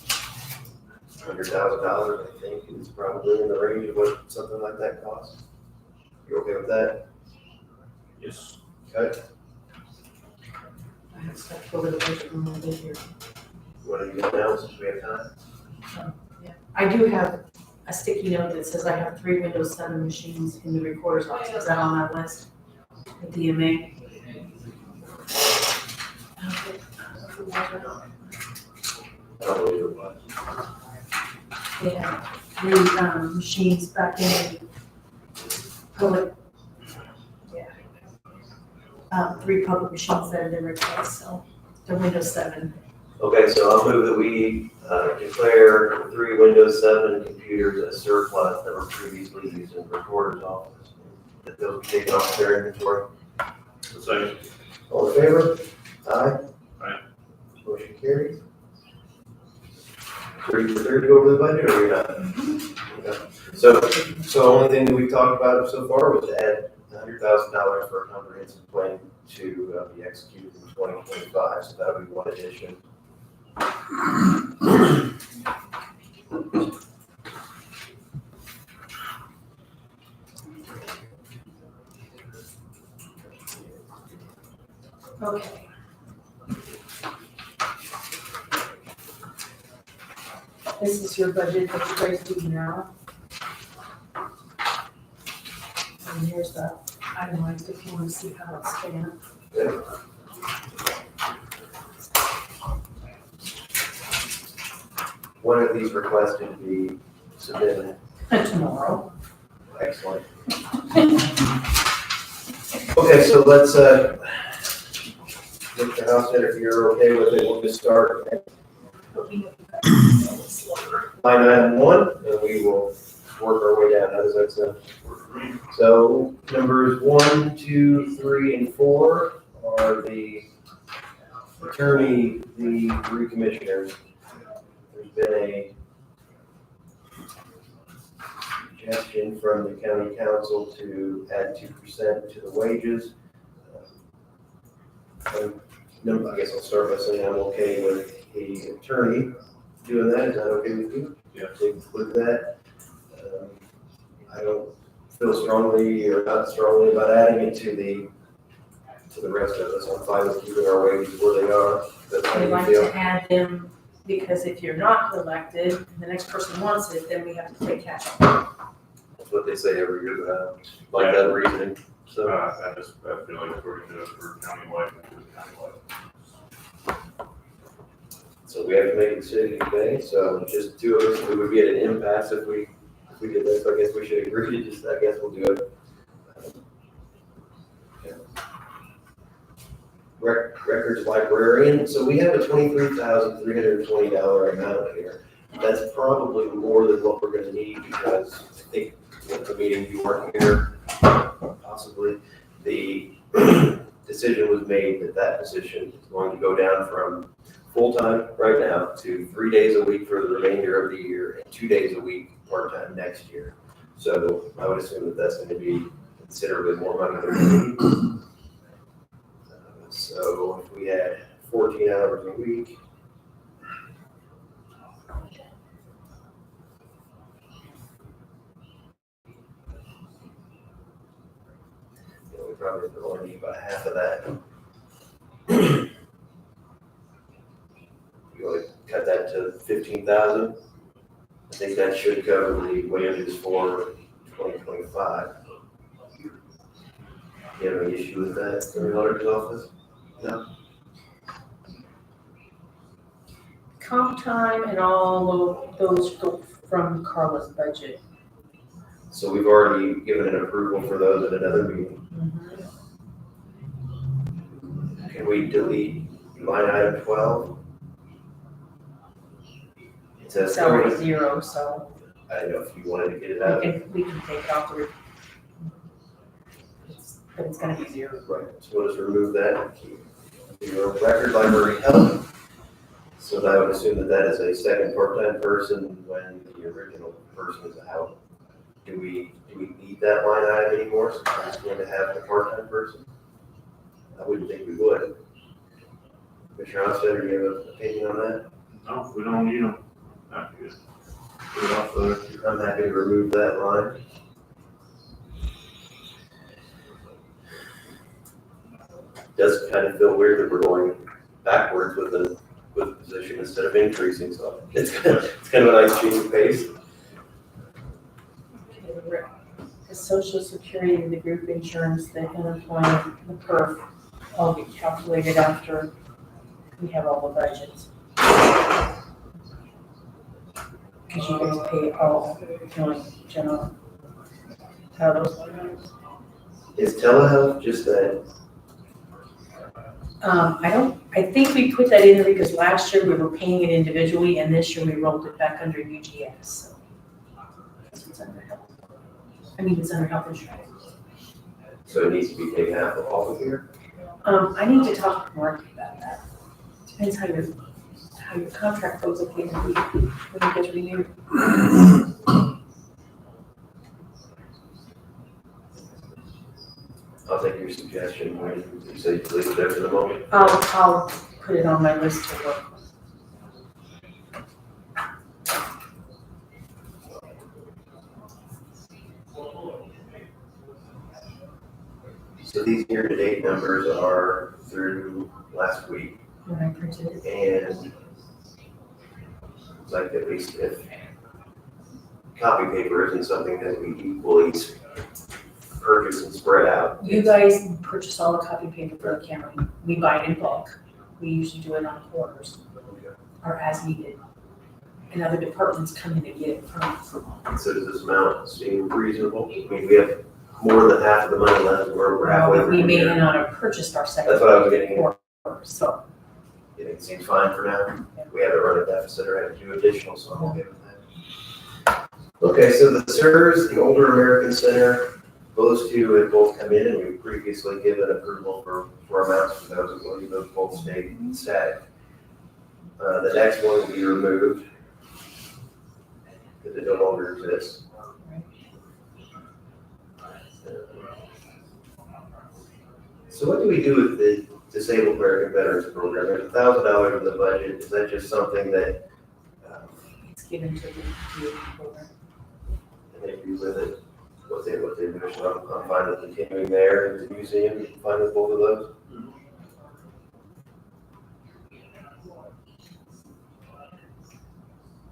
$100,000, I think, is probably in the range of what something like that costs. You okay with that? Yes. Okay. I have stuff over the budget room over here. What are you gonna announce if we have time? I do have a sticky note that says I have 3 Windows 7 machines in the recorder's office. Is that on that list? The DMA? I don't believe it was. They have 3 machines back in public. Yeah. 3 public machines that have been replaced, so they're Windows 7. Okay, so I'll move that we declare 3 Windows 7 computers as surplus that were previously used in the recorder's office. That they'll be taken off their inventory. Second. All in favor? Aye. Aye. Motion carries. So are you prepared to go over the budget or you're not? Okay. So the only thing that we talked about so far was to add $100,000 for a comprehensive plan to be executed in 2025. So that would be one addition. Okay. This is your budget that you guys do now. And here's the itemized if you want to see how it's spent. When are these requested to be submitted? Tomorrow. Excellent. Okay, so let's, Mr. Houston, if you're okay with it, we'll just start line item 1, and we will work our way down. How does that sound? So numbers 1, 2, 3, and 4 are the attorney, the 3 commissioners. There's been a suggestion from the county council to add 2% to the wages. I guess I'll start by saying I'm okay with the attorney doing that. Is that okay with you? Yeah. To include that. I don't feel strongly or not strongly about adding it to the rest of us. I'm fine with keeping our wages where they are. That's how We you like feel. to add them because if you're not elected, and the next person wants it, then we have to take cash. That's what they say every year, but I like that reasoning. So, I feel like we're gonna do it for countywide, so we have to make a decision today. So just 2 of us, we would be at an impasse if we did this. So I guess we should agree to just, I guess we'll do it. Records librarian, so we have a $23,320 amount here. That's probably more than what we're gonna need because I think at the meeting you weren't here, possibly, the decision was made that that position is going to go down from full-time right now to 3 days a week for the remainder of the year and 2 days a week part-time next year. So I would assume that that's gonna be considerably more money than we need. So if we had 14 hours a week, we probably only need about half of that. You want to cut that to 15,000? I think that should cover the wages for 2025. You have any issue with that in the auditor's office? No? Comp time and all of those go from Carla's budget. So we've already given an approval for those at another meeting. Can we delete line item 12? It says, Salary 0, so I don't know if you wanted to get it out. we can take it off the. But it's gonna be 0. Right, so we'll just remove that and keep your record library help. So I would assume that that is a second part-time person when the original person is out. Do we need that line item anymore? So we're just going to have the part-time person? I wouldn't think we would. Commissioner Hostetter, do you have an opinion on that? No, we don't need them. Not good. Put it off the, I'm happy to remove that line. Does kind of feel weird that we're going backwards with the position instead of increasing, so it's kind of a nice change of pace. The social security, the group insurance, the unemployment, the perf, all get calculated after we have all the budgets. Because you guys pay all joint general. How those lines. Is telehealth just that? I think we put that in there because last year we were paying it individually and this year we rolled it back under UGS, so. It's under health. It's under health insurance. So it needs to be taken out off of here? I need to talk to Mark about that. Depends how your contract goes at the end of the week when it gets renewed. I'll take your suggestion when you say to leave it there for the moment. I'll put it on my list to work. So these year-to-date numbers are through last week, When I printed it. and It's like at least if copy paper isn't something that we equally purchase and spread out. You guys purchase all the copy paper for the county. We buy it in bulk. We usually do it on orders or as needed. And other departments come in and get it from us. So does this amount seem reasonable? I mean, we have more than half of the money left, we're halfway through We the may year. not have purchased our second. That's what I was getting at. quarter, so. You think it seems fine for now? We haven't run a deficit or had to do additional, so I'm okay with that. Okay, so the CSRS, the Older American Center, those two have both come in and we've previously given approval for amounts for those, I believe those both stay static. The next one will be removed because it no longer exists. So what do we do with the Disabled American Veterans Program? There's $1,000 in the budget. Is that just something that It's given to the DoD program. and they do with it? What they do? So I'm fine with continuing there in the museum. You fine with both of those?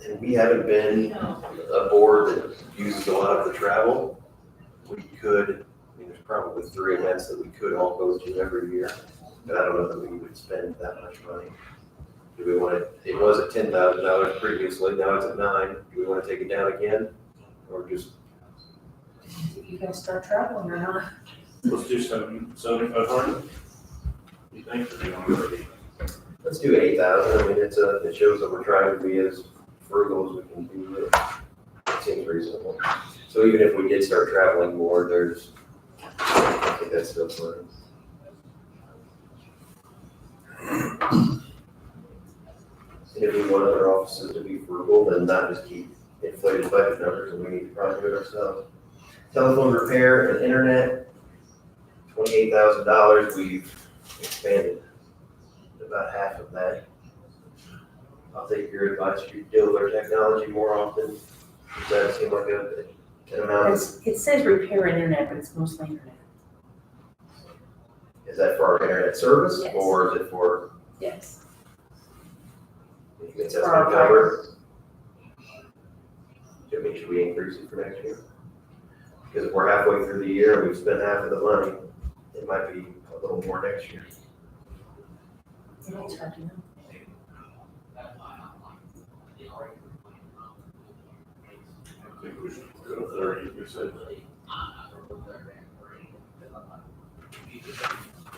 And we haven't been a board that uses a lot of the travel. We could, I mean, there's probably 3 events that we could all go to every year, but I don't know that we would spend that much money. Do we want to, it was at $10,000 previously, now it's at $9,000. Do we want to take it down again? Or just, If you guys start traveling or not. Let's do 7,500. You think, or do you want to be? let's do 8,000. I mean, it shows that we're trying to be as frugal as we can be. It seems reasonable. So even if we did start traveling more, I think that's still fine. And if we want other offices to be frugal, then not just keep inflated budget numbers, and we need to probably do it ourselves. Telephone repair and internet, $28,000. We've expanded about half of that. I'll take your advice. You deal with our technology more often. Does that seem like an amount? It says repair internet, but it's mostly internet. Is that for our internet service Yes. or is it for? Yes. You think that's gonna cover? Should we increase it for next year? Because if we're halfway through the year and we've spent half of the money, it might be a little more next year. It's hard to know. I think we should go 30, you said.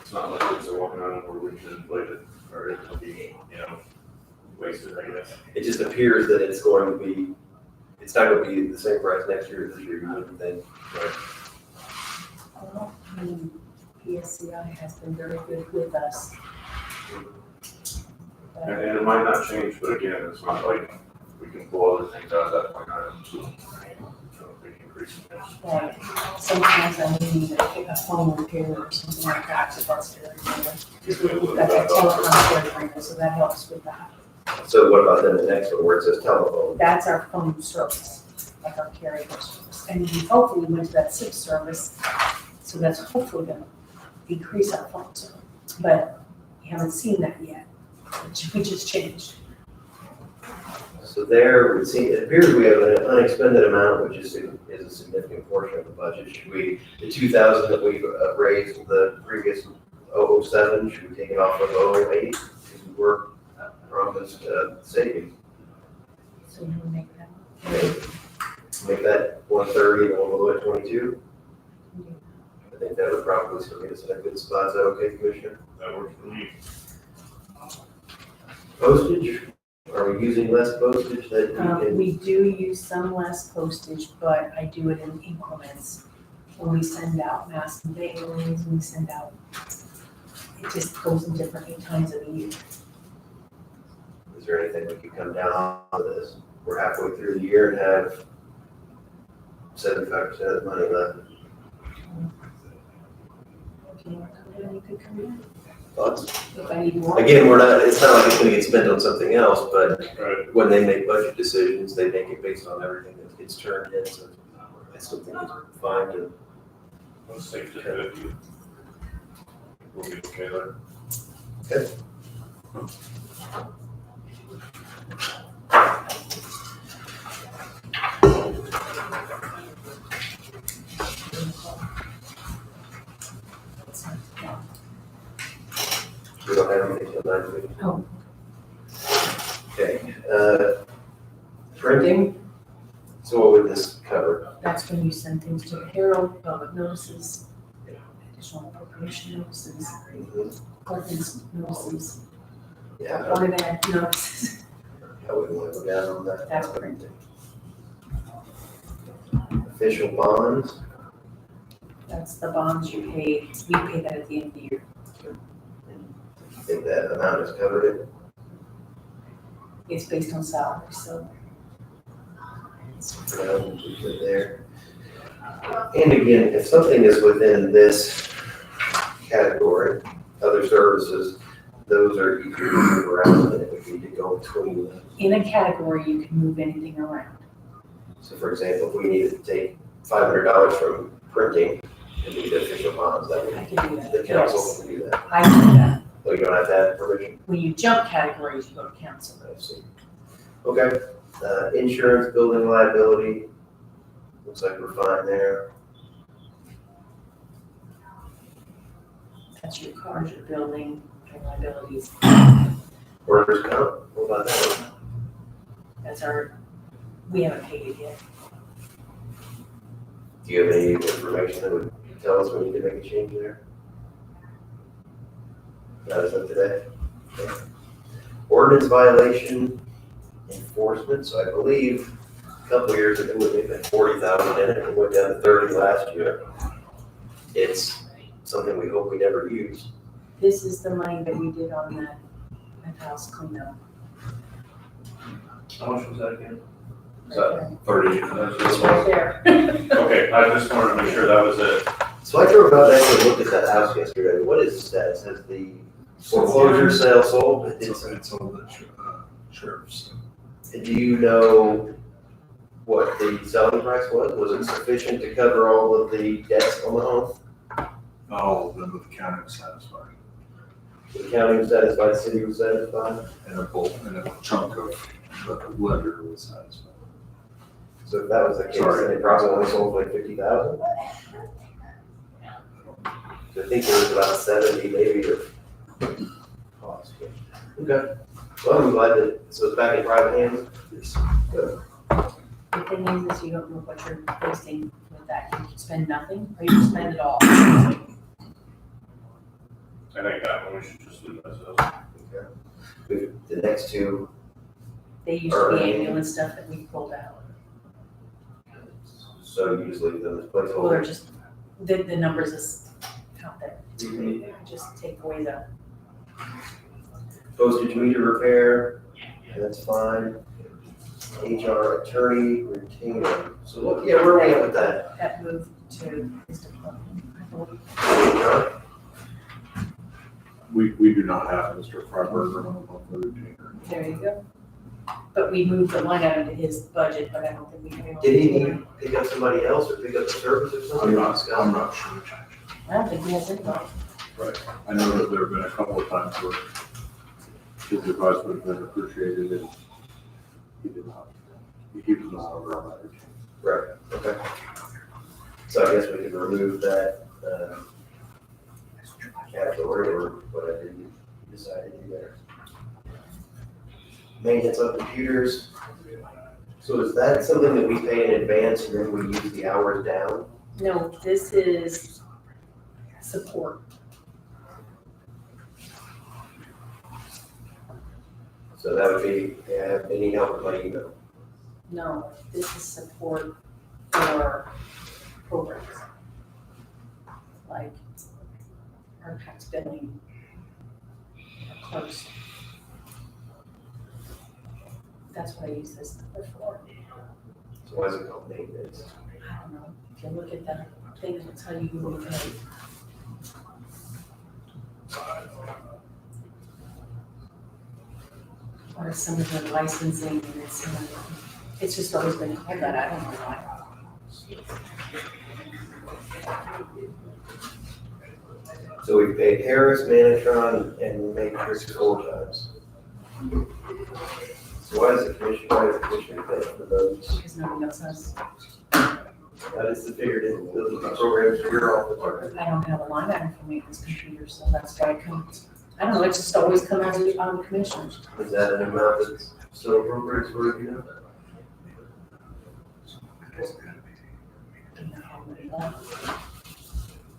It's not like it's a walking around where we can inflate it, or it'll be, wasted, I guess. It just appears that it's going to be, it's not going to be the same price next year as this year, you wouldn't think. Well, I mean, PSCI has been very good with us. And it might not change, but again, it's not like we can pull other things out of that point item, so. We can increase it. Like, sometimes I need a phone repair or something like that, so that's very good. Just wait a little That's a bit. telecom agreement, so that helps with that. So what about then the next one where it says telephone? That's our phone service, like our carrier service. And we hopefully went to that SIP service, so that's hopefully gonna decrease our phone service. But we haven't seen that yet, we just changed. So there, it appears we have an unexpended amount, which is a significant portion of the budget. Should we, the 2,000 that we raised with the previous 007, should we take it off of 008? Because we were promised savings. So you will make that. Make that 130 and we'll go at 22. I think that would probably still get us in a good spot. Is that okay, Commissioner? That works for me. Postage? Are we using less postage that we can? We do use some less postage, but I do it in increments. When we send out mass mailings, we send out, it just goes in different times of the year. Is there anything we could come down on this? We're halfway through the year and have 75% of the money left. If you want to come in, you could come in. Thoughts? If I need more. Again, it's not like it's gonna get spent on something else, but Right. when they make budget decisions, they make it based on everything that gets turned in, so I still think it's fine to. Let's take the 50. We'll be okay there. Okay. Printing, so what would this cover? That's when you send things to the Herald, public notices, additional appropriation notices, ordinance notices, Yeah, board of ed notices. I wouldn't want to go down on that. That's printing. Official bonds, That's the bonds you pay, we pay that at the end of the year. I think that amount has covered it. It's based on salary, so. We put there. And again, if something is within this category, other services, those are easier to move around than it would be to go between them. In a category, you can move anything around. So for example, if we needed to take $500 from printing and do the official bonds, that I would, can do that. the council Yes, can do that. I can do that. So you don't have to have permission. When you jump categories, you go to council. I see. Okay, insurance, building liability, looks like we're fine there. That's your cars, your building, your liabilities. Workers' comp, what about that one? That's our, we haven't paid it yet. Do you have any information that would tell us we need to make a change there? Not as of today. Okay. Ordinance violation enforcement, so I believe a couple of years ago, we had 40,000 in it, it went down to 30 last year. It's something we hope we never use. This is the money that we did on that house cleanup. How much was that again? Right 30. there. It's right there. Okay, I just wanted to make sure that was it. So I drove out there and looked at that house yesterday, what is the status, has the foreclosure sale sold? It's on the sheriff's. Do you know what the selling price was? Was it sufficient to cover all of the debts on the home? Not all of them, but the county was satisfied. The county was satisfied, the city was satisfied? And a chunk of the lender was satisfied. So if that was the case, Sorry. then they probably only sold for like 50,000? So I think there was about 70 maybe of cost. Okay, well, I'm glad that, so it's back in private hands? Yes. Good. The thing is you don't know what you're facing with that. You can spend nothing or you can spend it all. I think that one we should just leave as is. Okay. The next two, They used to be ambulance stuff that we pulled out. so you just leave them as Well, they're placeholders? just, the numbers is out there. Just take away the, Postage meter repair, that's fine. HR attorney retainer, so what, yeah, where are we at with that? that moved to his department, I believe. HR? We do not have Mr. Freiberger on the monthly retainer. There you go. But we moved the line item to his budget, but I don't think we can. Did he need to pick up somebody else or pick up the service or something? I'm not sure. I don't think he has anybody. Right. I know that there have been a couple of times where his advice would have been appreciated and he did not. He was not around that retainer. Right, okay. So I guess we could remove that, category or whatever you decide to do there. Maintenance of computers. So is that something that we pay in advance and then we use the hours down? No, this is support. So that would be, any help with my email? No, this is support for programs. Like our tax billing, our close. That's what I use this number for. So why is it called maintenance? I don't know, if you look at the thing, it'll tell you who we pay. Or some of the licensing, and it's just always been called that, I don't know why. So we paid Harris, Manatron, and Matrix 4 times. So why is the commissioner paying for those? Because nobody else has, That is the figure, those are the programs for your office. I don't have a line item for maintenance computers, so that's why I couldn't I don't know, it just always comes out of the commissioners. Is that an amount that's still appropriate for you?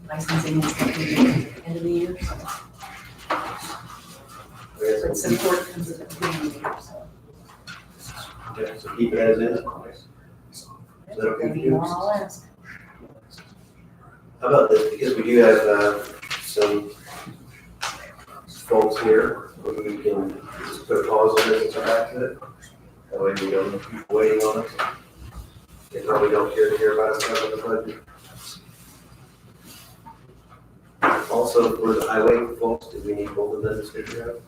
Licensing is at the end of the year, so. But support comes at the beginning of the year, so. Okay, so keep it as is. Is that okay with Maybe you? more, I'll ask. How about this, because we do have, some folks here, maybe we can just put a pause on this and come back to it. That way we don't keep waiting on it. They probably don't care to hear about us having the budget. Also, for the highway folks, do we need both of them to stick around?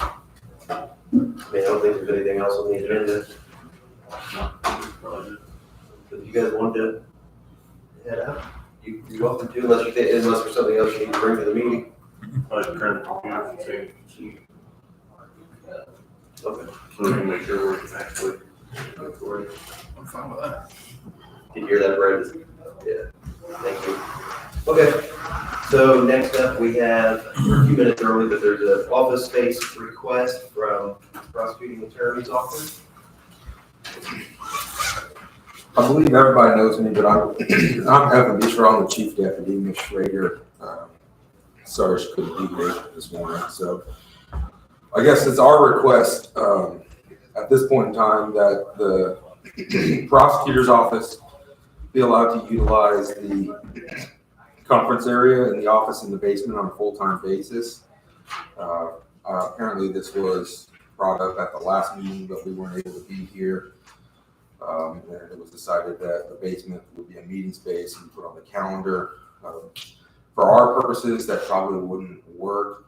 I mean, I don't think there's anything else on the agenda. But if you guys want to head out, you're welcome to, unless there's something else you need to bring to the meeting. Like turn the computer thing, Okay. so we can make sure we're actually recording. I'm fine with that. Did you hear that, Brandon? Yeah, thank you. Okay, so next up, we have, we're a few minutes early, but there's an office space request from prosecuting attorney's office. I believe everybody knows me, but I'm Evan Bishra, I'm the chief deputy. Ms. Schrader, sorry she couldn't be here this morning. So I guess it's our request at this point in time that the prosecutor's office be allowed to utilize the conference area and the office in the basement on a full-time basis. Apparently this was brought up at the last meeting, but we weren't able to be here. And it was decided that the basement would be a meeting space and put on the calendar. For our purposes, that probably wouldn't work.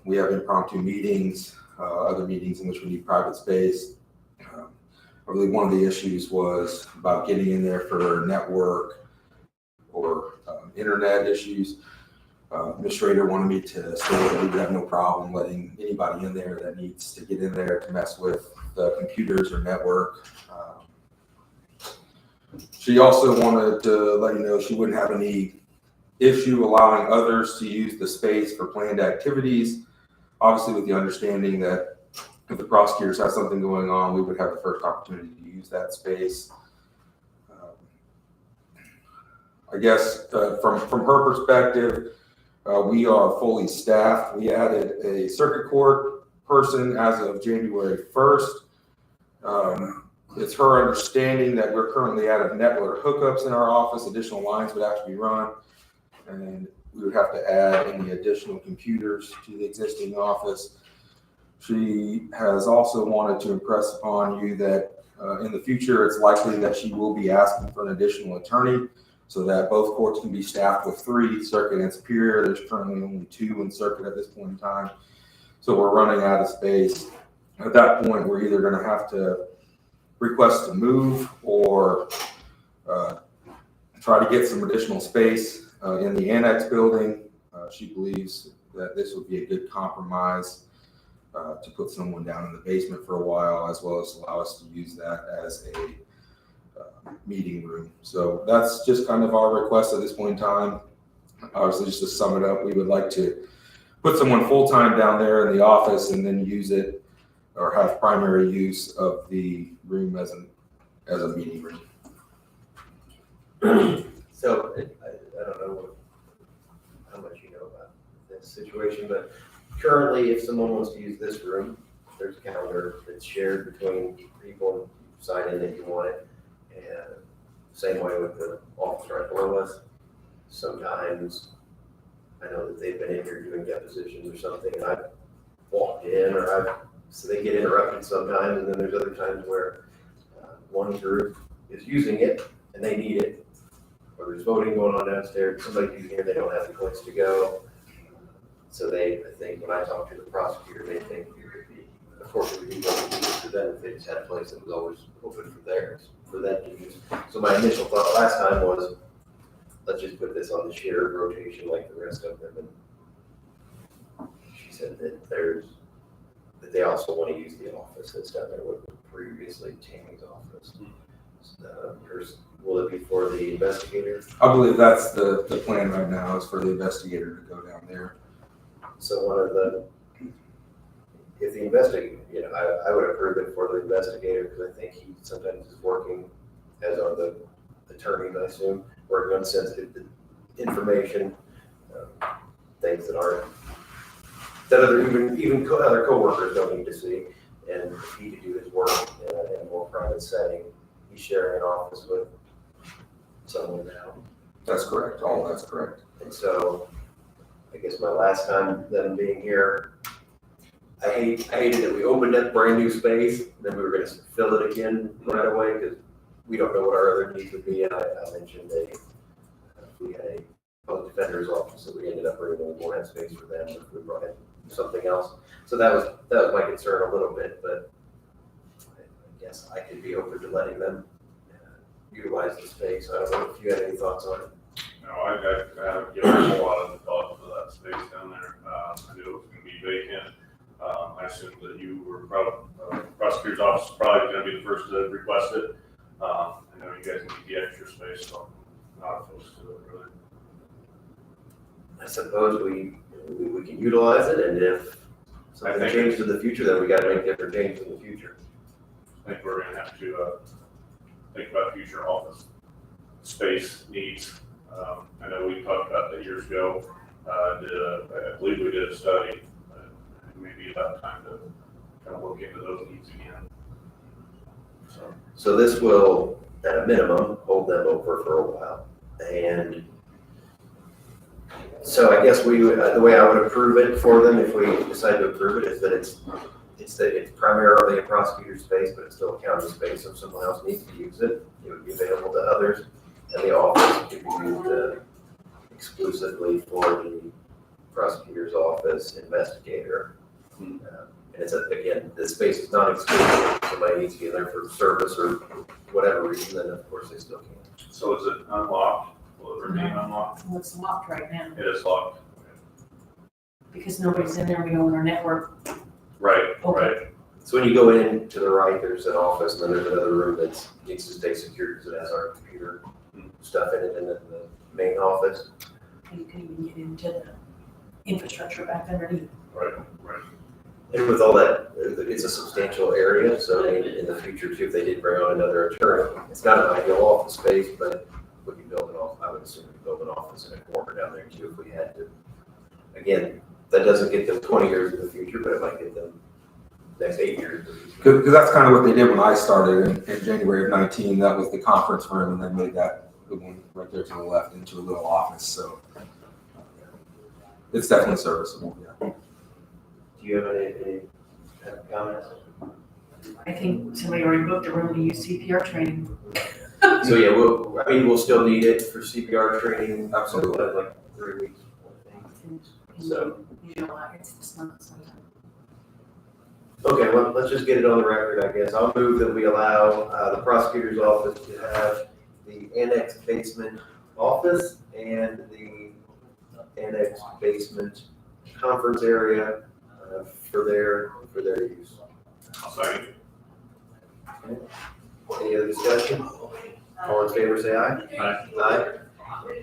We have impromptu meetings, other meetings in which we need private space. I believe one of the issues was about getting in there for network or internet issues. Ms. Schrader wanted me to say that we would have no problem letting anybody in there that needs to get in there to mess with the computers or network. She also wanted to let you know she wouldn't have any issue allowing others to use the space for planned activities, obviously with the understanding that if the prosecutors have something going on, we would have the first opportunity to use that space. I guess from her perspective, we are fully staffed. We added a circuit court person as of January 1st. It's her understanding that we're currently out of network hookups in our office. Additional lines would have to be run, and we would have to add any additional computers to the existing office. She has also wanted to impress upon you that in the future, it's likely that she will be asking for an additional attorney so that both courts can be staffed with 3, circuit and superior. There's currently only 2 in circuit at this point in time. So we're running out of space. At that point, we're either going to have to request to move or try to get some additional space in the annex building. She believes that this would be a good compromise to put someone down in the basement for a while, as well as allow us to use that as a meeting room. So that's just kind of our request at this point in time. Obviously, just to sum it up, we would like to put someone full-time down there in the office and then use it or have primary use of the room as a meeting room. So I don't know how much you know about this situation, but currently, if someone wants to use this room, there's a calendar that's shared between people, and you sign in if you want it. And same way with the office right below us. Sometimes I know that they've been in here doing depositions or something, and I've walked in, so they get interrupted sometimes, and then there's other times where one group is using it and they need it, or there's voting going on downstairs, somebody's using it, they don't have the place to go. So I think when I talk to the prosecutor, they think it would be, of course, it would be more convenient for them if they just had a place that was always open for theirs, for them to use. So my initial thought last time was, let's just put this on the shared rotation like the rest of them. And she said that that they also want to use the office that's down there with previously Tammy's office. Will it be for the investigator? I believe that's the plan right now, is for the investigator to go down there. So one of the if the investigator, I would approve it for the investigator, because I think he sometimes is working, as are the attorneys, I assume, working on sensitive information, things that aren't, that even other coworkers don't need to see, and he could do his work in a more private setting. He's sharing an office with someone now. That's correct, all that's correct. And so, I guess my last time them being here, I hated that we opened up brand new space, then we were gonna fill it again right away, because we don't know what our other needs would be. And I mentioned we had a public defender's office that we ended up bringing in, more space for them, if we brought in something else. So that was my concern a little bit, but I guess I could be open to letting them utilize the space. I don't know if you had any thoughts on it. No, I haven't given a whole lot of thought to that space down there. I knew it was gonna be vacant. I assumed that you were prosecutor's office is probably gonna be the first to request it. I know you guys need the extra space, so I'm not opposed to it really. I suppose we can utilize it, and if something changes in the future, then we gotta make different changes in the future. I think we're gonna have to think about future office space needs. I know we talked about that years ago. I believe we did a study. Maybe about time to kind of look into those needs again. So this will, at a minimum, hold them over for a while. And so I guess the way I would approve it for them, if we decide to approve it, is that it's primarily a prosecutor's space, but it's still a county space. So if someone else needs to use it, it would be available to others. And the office could be used exclusively for the prosecutor's office investigator. And it's, again, the space is not exclusive. If somebody needs to be there for service or whatever reason, then of course they still can. So is it unlocked? Will it remain unlocked? Well, it's locked right now, It is locked. because nobody's in there, we know our network. Right, Okay. right. So when you go in to the right, there's an office, and then there's another room that needs to stay secure because it has our computer stuff in it, and then the main office. And you can even get into the infrastructure back underneath. Right, right. And with all that, it's a substantial area, so in the future too, if they did bring on another attorney, it's not an ideal office space, but we could build an office, I would assume we'd build an office in a corner down there too if we had to. Again, that doesn't get them 20 years in the future, but it might get them next 8 years. Because that's kind of what they did when I started in January of 19. That was the conference room, and they made that the one right there to the left into a little office. So it's definitely serviceable. Yeah. Do you have any comments? I think somebody already booked a room to use CPR training. So yeah, we'll still need it for CPR training. Absolutely. Like 3 weeks. So. It's not sometime. Okay, well, let's just get it on the record, I guess. I'll move that we allow the prosecutor's office to have the annex basement office and the annex basement conference area for their use. I'll second. Any other discussion? All in favor, say aye. Aye. Aye.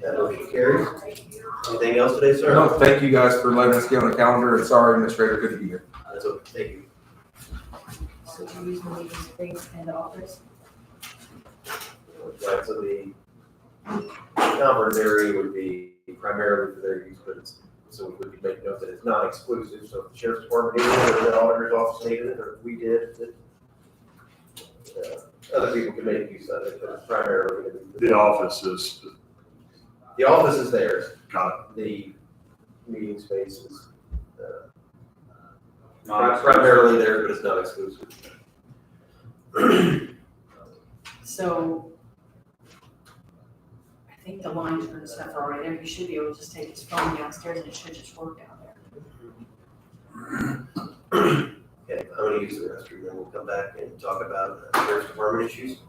That motion carries. Anything else today, sir? No, thank you guys for letting us get on the calendar, and sorry, Administrator, couldn't be here. That's okay, thank you. So you use the meeting space and the office. Right, so the conference area would be primarily for their use, but so we could make note that it's not exclusive, so if the sheriff's department needed it, or the auditor's office needed it, or if we did, that other people could make use of it, but it's primarily going to be. The office is, The office is theirs, got the meeting space is it. primarily theirs, but it's not exclusive. So I think the lines and stuff are already there. He should be able to just take his phone downstairs and it should just work down there. Okay, I'm gonna use the restroom, then we'll come back and talk about sheriff's department issues.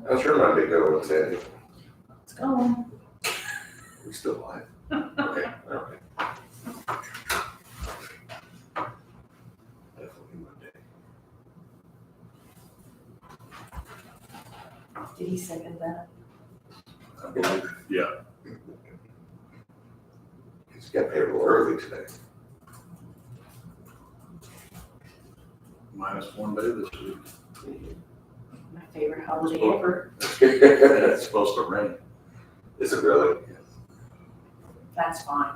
I'm sure my big go was Sandy. Let's go. We still alive? Okay, all right. Definitely Monday. Did he second that? I believe, yeah. He's got paid a little early today. Minus one day this week. My favorite holiday ever. It's supposed to rain. Is it really? That's fine.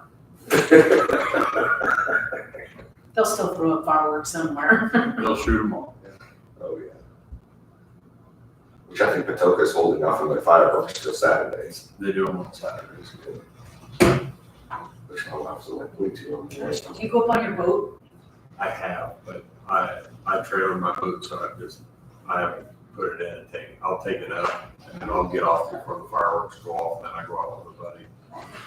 They'll still throw up fireworks somewhere. They'll shoot them all. Oh, yeah. Which I think Patoka's holding off on their fireworks till Saturdays. They do them on Saturdays. Which I'm absolutely way too Do you go up on your boat? I have, but I trailer my boat, so I haven't put it in and I'll take it up and then I'll get off before the fireworks go off, and then I go out with a buddy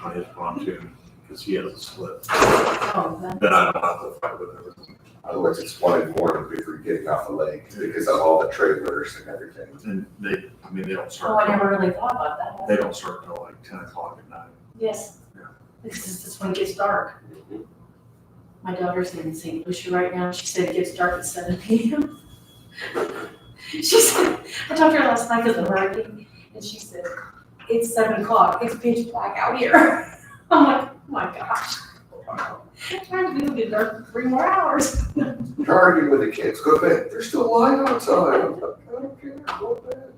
on his pontoon, because he has a slip. Oh, that, Then I don't have to fight with it. Otherwise, it's 1 in the morning before getting off the lake because of all the trailers and everything. And they don't oh, start. I never really thought about that. They don't start till like 10 o'clock at night. Yes. Yeah. This is when it gets dark. My daughter's in St. Lucia right now. She said it gets dark at 7 p.m. She said, I talked to her last night because of the hurricane, and she said, it's 7 o'clock. It's pitch black out here. I'm like, oh my gosh. I'm trying to do it dark for 3 more hours. You're arguing with the kids, go to bed. They're still lying outside. I'm like, I don't care, go to bed.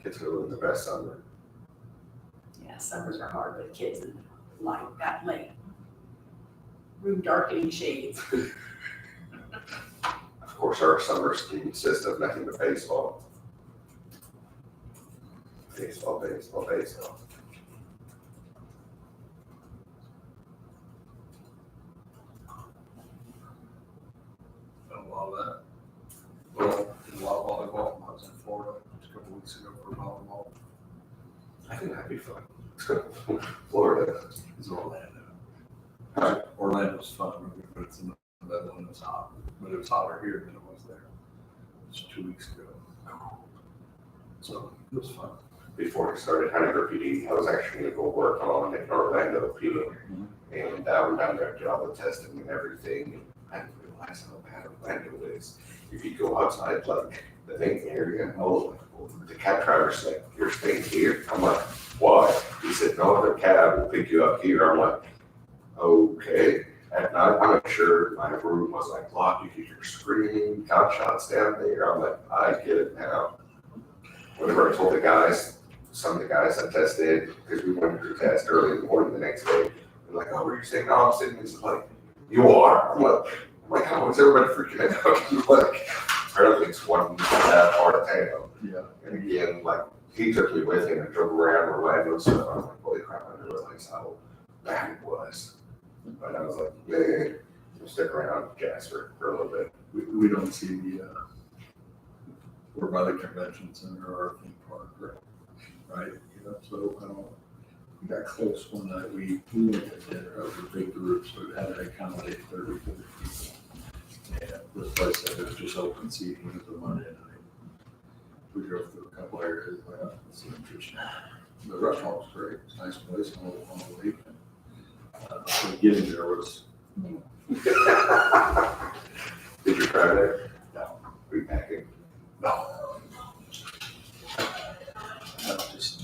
Kids are living the best summer. Yeah, summers are hard with kids and light that late. Room darkening shades. Of course, our summers consist of nothing but baseball. Baseball, baseball, baseball. Done a lot of that. Well, did a lot of volleyball. I was in Florida just a couple weeks ago for volleyball. I think that'd be fun. Let's go to Florida. It's Orlando. Huh? Orlando's fun, but it's in the middle and it's hot. But it was hotter here than it was there. It was 2 weeks ago. So it was fun. Before I started Hunter PD, I was actually gonna go work on an Orlando PD. And we're down there doing all the testing and everything. I didn't realize how bad Orlando is. If you go outside, like the main area, the cab driver's like, you're staying here. I'm like, why? He said, no other cab will pick you up here. I'm like, okay. At night, I make sure my room was like locked. You could hear screaming, gunshots down there. I'm like, I get it now. Whenever I told the guys, some of the guys I tested, because we went to test early in the morning the next day, they're like, oh, were you saying, no, I'm sitting. He's like, you are? I'm like, how is everybody freaking out? Like, apparently it's one part of town. Yeah. And again, like, he took me with him and drove around Orlando and stuff. I was like, holy crap, I didn't realize how bad it was. But I was like, yeah, we'll stick around Jasper for a little bit. We don't see the, we're by the convention center or theme park, right? You know, so I don't, we got close one night. We went to dinner over a big group, so it had to accommodate 30 people. And this place said it was just open seating. It was a Monday night. We drove through a couple areas, like, it's interesting. The restaurant was great. It's a nice place on the weekend. So getting there was, Did you try that? No. Repacking? no. That's just,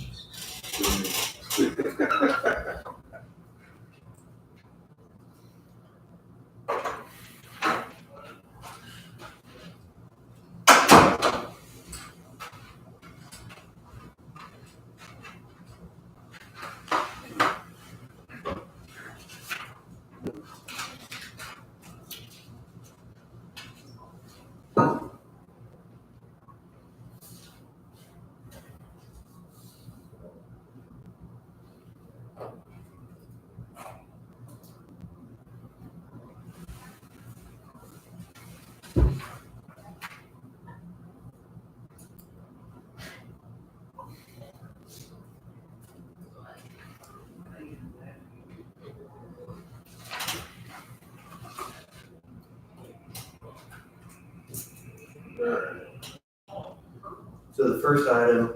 So the first item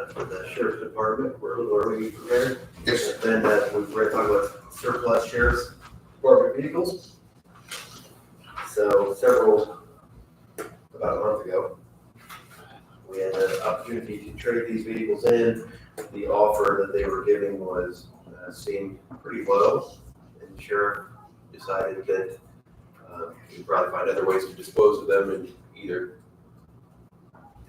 for the sheriff's department, were we prepared? Yes, sir. Then we're talking about surplus sheriff's department vehicles. So about a month ago, we had opportunity to trade these vehicles in. The offer that they were giving was, seemed pretty low, and the sheriff decided that we'd probably find other ways to dispose of them and either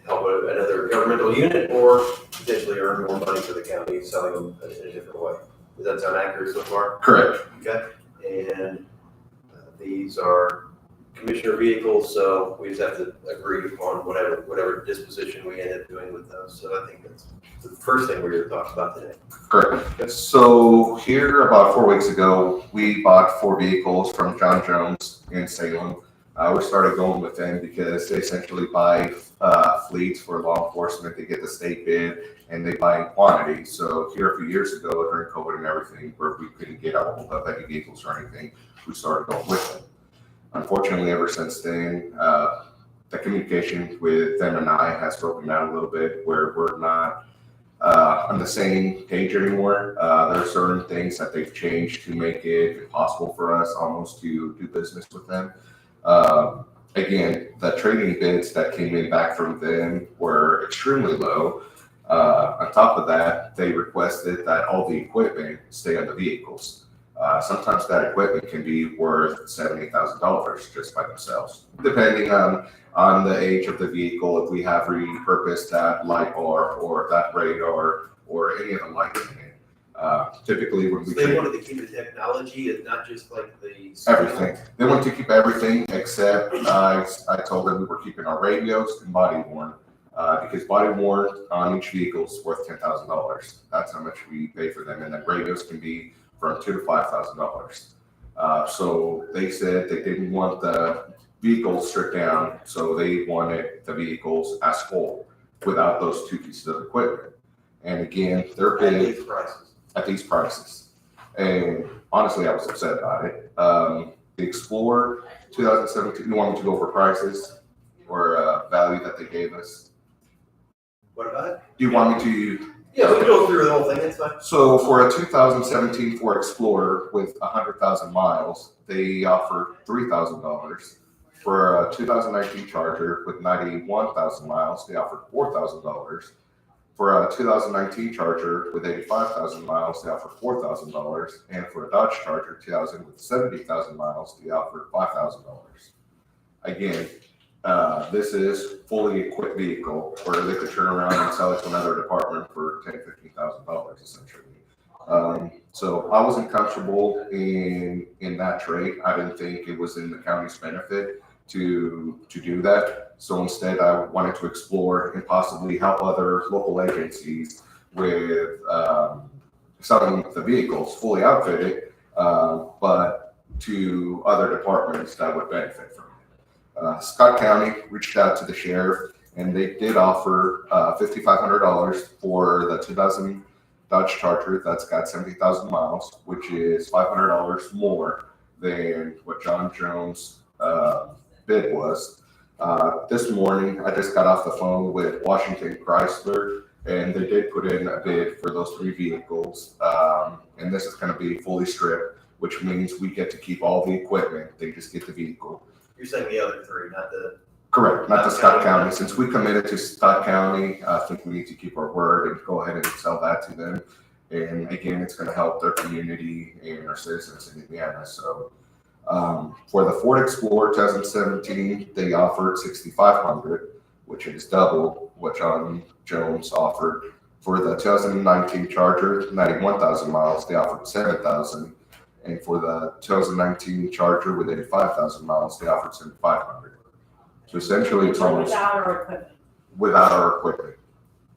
help another governmental unit or potentially earn more money for the county selling them in a different way. Does that sound accurate so far? Correct. Okay, and these are commissioner vehicles, so we just have to agree upon whatever disposition we end up doing with those. So I think that's the first thing we're going to talk about today. Correct. So here, about 4 weeks ago, we bought 4 vehicles from John Jones in Salem. We started going with them because they essentially buy fleets for law enforcement. They get the state bid and they buy in quantity. So here a few years ago, during COVID and everything, where we couldn't get out of heavy vehicles or anything, we started going with them. Unfortunately, ever since then, the communication with them and I has broken down a little bit, where we're not on the same page anymore. There are certain things that they've changed to make it impossible for us almost to do business with them. Again, the trading bids that came in back from them were extremely low. On top of that, they requested that all the equipment stay on the vehicles. Sometimes that equipment can be worth $70,000 just by themselves, depending on the age of the vehicle. If we have repurposed that light bar or that radar or any of the lights in it, typically when we So they wanted to keep the technology and not just like the everything, they want to keep everything except I told them we were keeping our radios and body worn. Because body worn on each vehicle is worth $10,000. That's how much we pay for them, and then radios can be from $2,000 to $5,000. So they said they didn't want the vehicles stripped down, so they wanted the vehicles as whole without those 2 pieces of equipment. And again, they're bidding at these prices. And honestly, I was upset about it. The Explorer 2017, you want me to go over prices or value that they gave us? What about it? Do you want me to? Yeah, we can go through the whole thing, it's fine. So for a 2017 Ford Explorer with 100,000 miles, they offered $3,000. For a 2019 Charger with 91,000 miles, they offered $4,000. For a 2019 Charger with 85,000 miles, they offered $4,000. And for a Dodge Charger 2000 with 70,000 miles, they offered $5,000. Again, this is fully equipped vehicle where they could turn around and sell it to another department for $10,000, $15,000 essentially. So I wasn't comfortable in that trade. I didn't think it was in the county's benefit to do that. So instead, I wanted to explore and possibly help other local agencies with selling the vehicles fully outfitted, but to other departments that would benefit from it. Scott County reached out to the sheriff, and they did offer $5,500 for the 2000 Dodge Charger that's got 70,000 miles, which is $500 more than what John Jones' bid was. This morning, I just got off the phone with Washington Chrysler, and they did put in a bid for those 3 vehicles. And this is going to be fully stripped, which means we get to keep all the equipment. They just get the vehicle. You're saying the other 3, not the. Correct, not to Scott County. Since we committed to Scott County, I think we need to keep our word and go ahead and sell that to them. And again, it's going to help their community and our citizens in Indiana. So for the Ford Explorer 2017, they offered $6,500, which is double what John Jones offered. For the 2019 Charger, 91,000 miles, they offered $7,000. And for the 2019 Charger with 85,000 miles, they offered $7,500. So essentially, it's almost Without our equipment. without our equipment.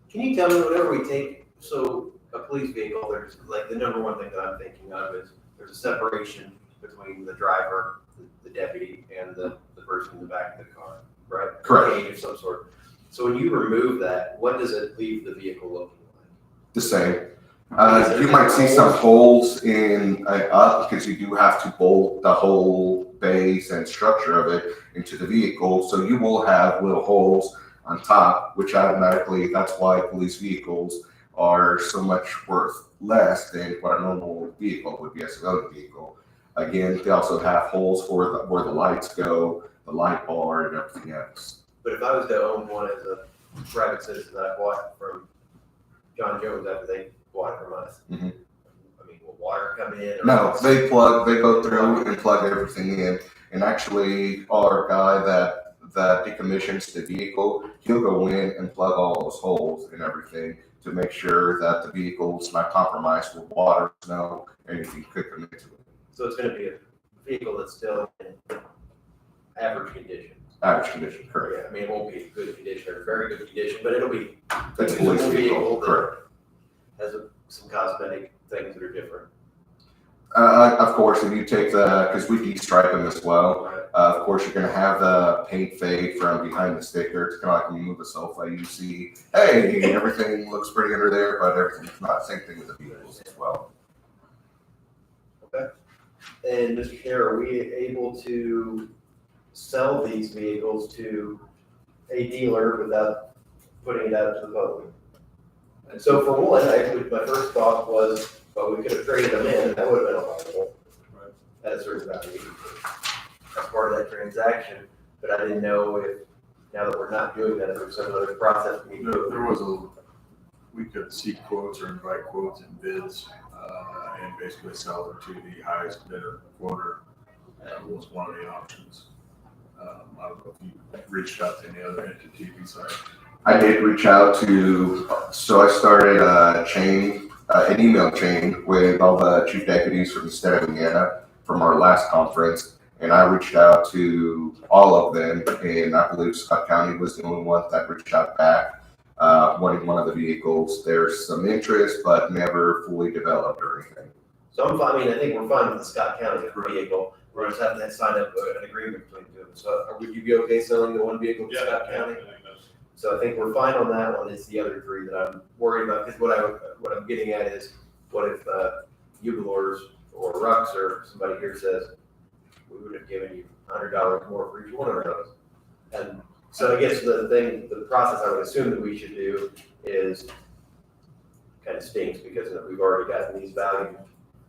Can you tell me whenever we take, so a police vehicle, there's like the number one thing that I'm thinking of is there's a separation between the driver, the deputy, and the person in the back of the car, right? Correct. Cage of some sort. So when you remove that, what does it leave the vehicle looking like? The same. You might see some holes in up because you do have to bolt the whole base and structure of it into the vehicle. So you will have little holes on top, which automatically, that's why police vehicles are so much worth less than what a normal vehicle would be, a civilian vehicle. Again, they also have holes for where the lights go, the light bar, and everything else. But if I was to own one as a private citizen that I bought from John Jones after they bought it from us. Mhm. I mean, will water come in? or- No, they go through and plug everything in. And actually, our guy that decommissions the vehicle, he'll go in and plug all those holes and everything to make sure that the vehicle's not compromised with water, snow, anything could come into it. So it's gonna be a vehicle that's still in average condition. Average condition, correct. Yeah, I mean, it won't be good condition or very good condition, but it'll be It's a usable police vehicle, that correct. has some cosmetic things that are different. Of course, if you take because we de-stripe them as well. Of course, you're gonna have the paint fade from behind the sticker. It's kind of like when you move a sofa, you see, hey, everything looks pretty under there, but everything's not. Same thing with the vehicles as well. And Mr. Chair, are we able to sell these vehicles to a dealer without putting it out to the public? And so for one, my first thought was, well, we could have traded them in, that would have been allowable at a certain value as part of that transaction. But I didn't know if, now that we're not doing that, if there's some other process we need to go There through. we could seek quotes or invite quotes and bids, and basically sell it to the highest bidder, quoter, was one of the options. I don't know if you reached out to any other entity besides. I did reach out so I started an email chain with all the chief deputies from the state of Indiana from our last conference. And I reached out to all of them, and I believe Scott County was the only one that reached out back, wanting one of the vehicles. There's some interest, but never fully developed or anything. So I mean, I think we're fine with the Scott County vehicle. We just have to sign up an agreement between the two of them. So would you be okay selling the one vehicle to Scott County? So I think we're fine on that one. It's the other three that I'm worried about, because what I'm getting at is, what if Ublors or Rux or somebody here says, we would have given you $100 more for each one of those. And so I guess the process I would assume that we should do is kind of stinks, because we've already gotten these values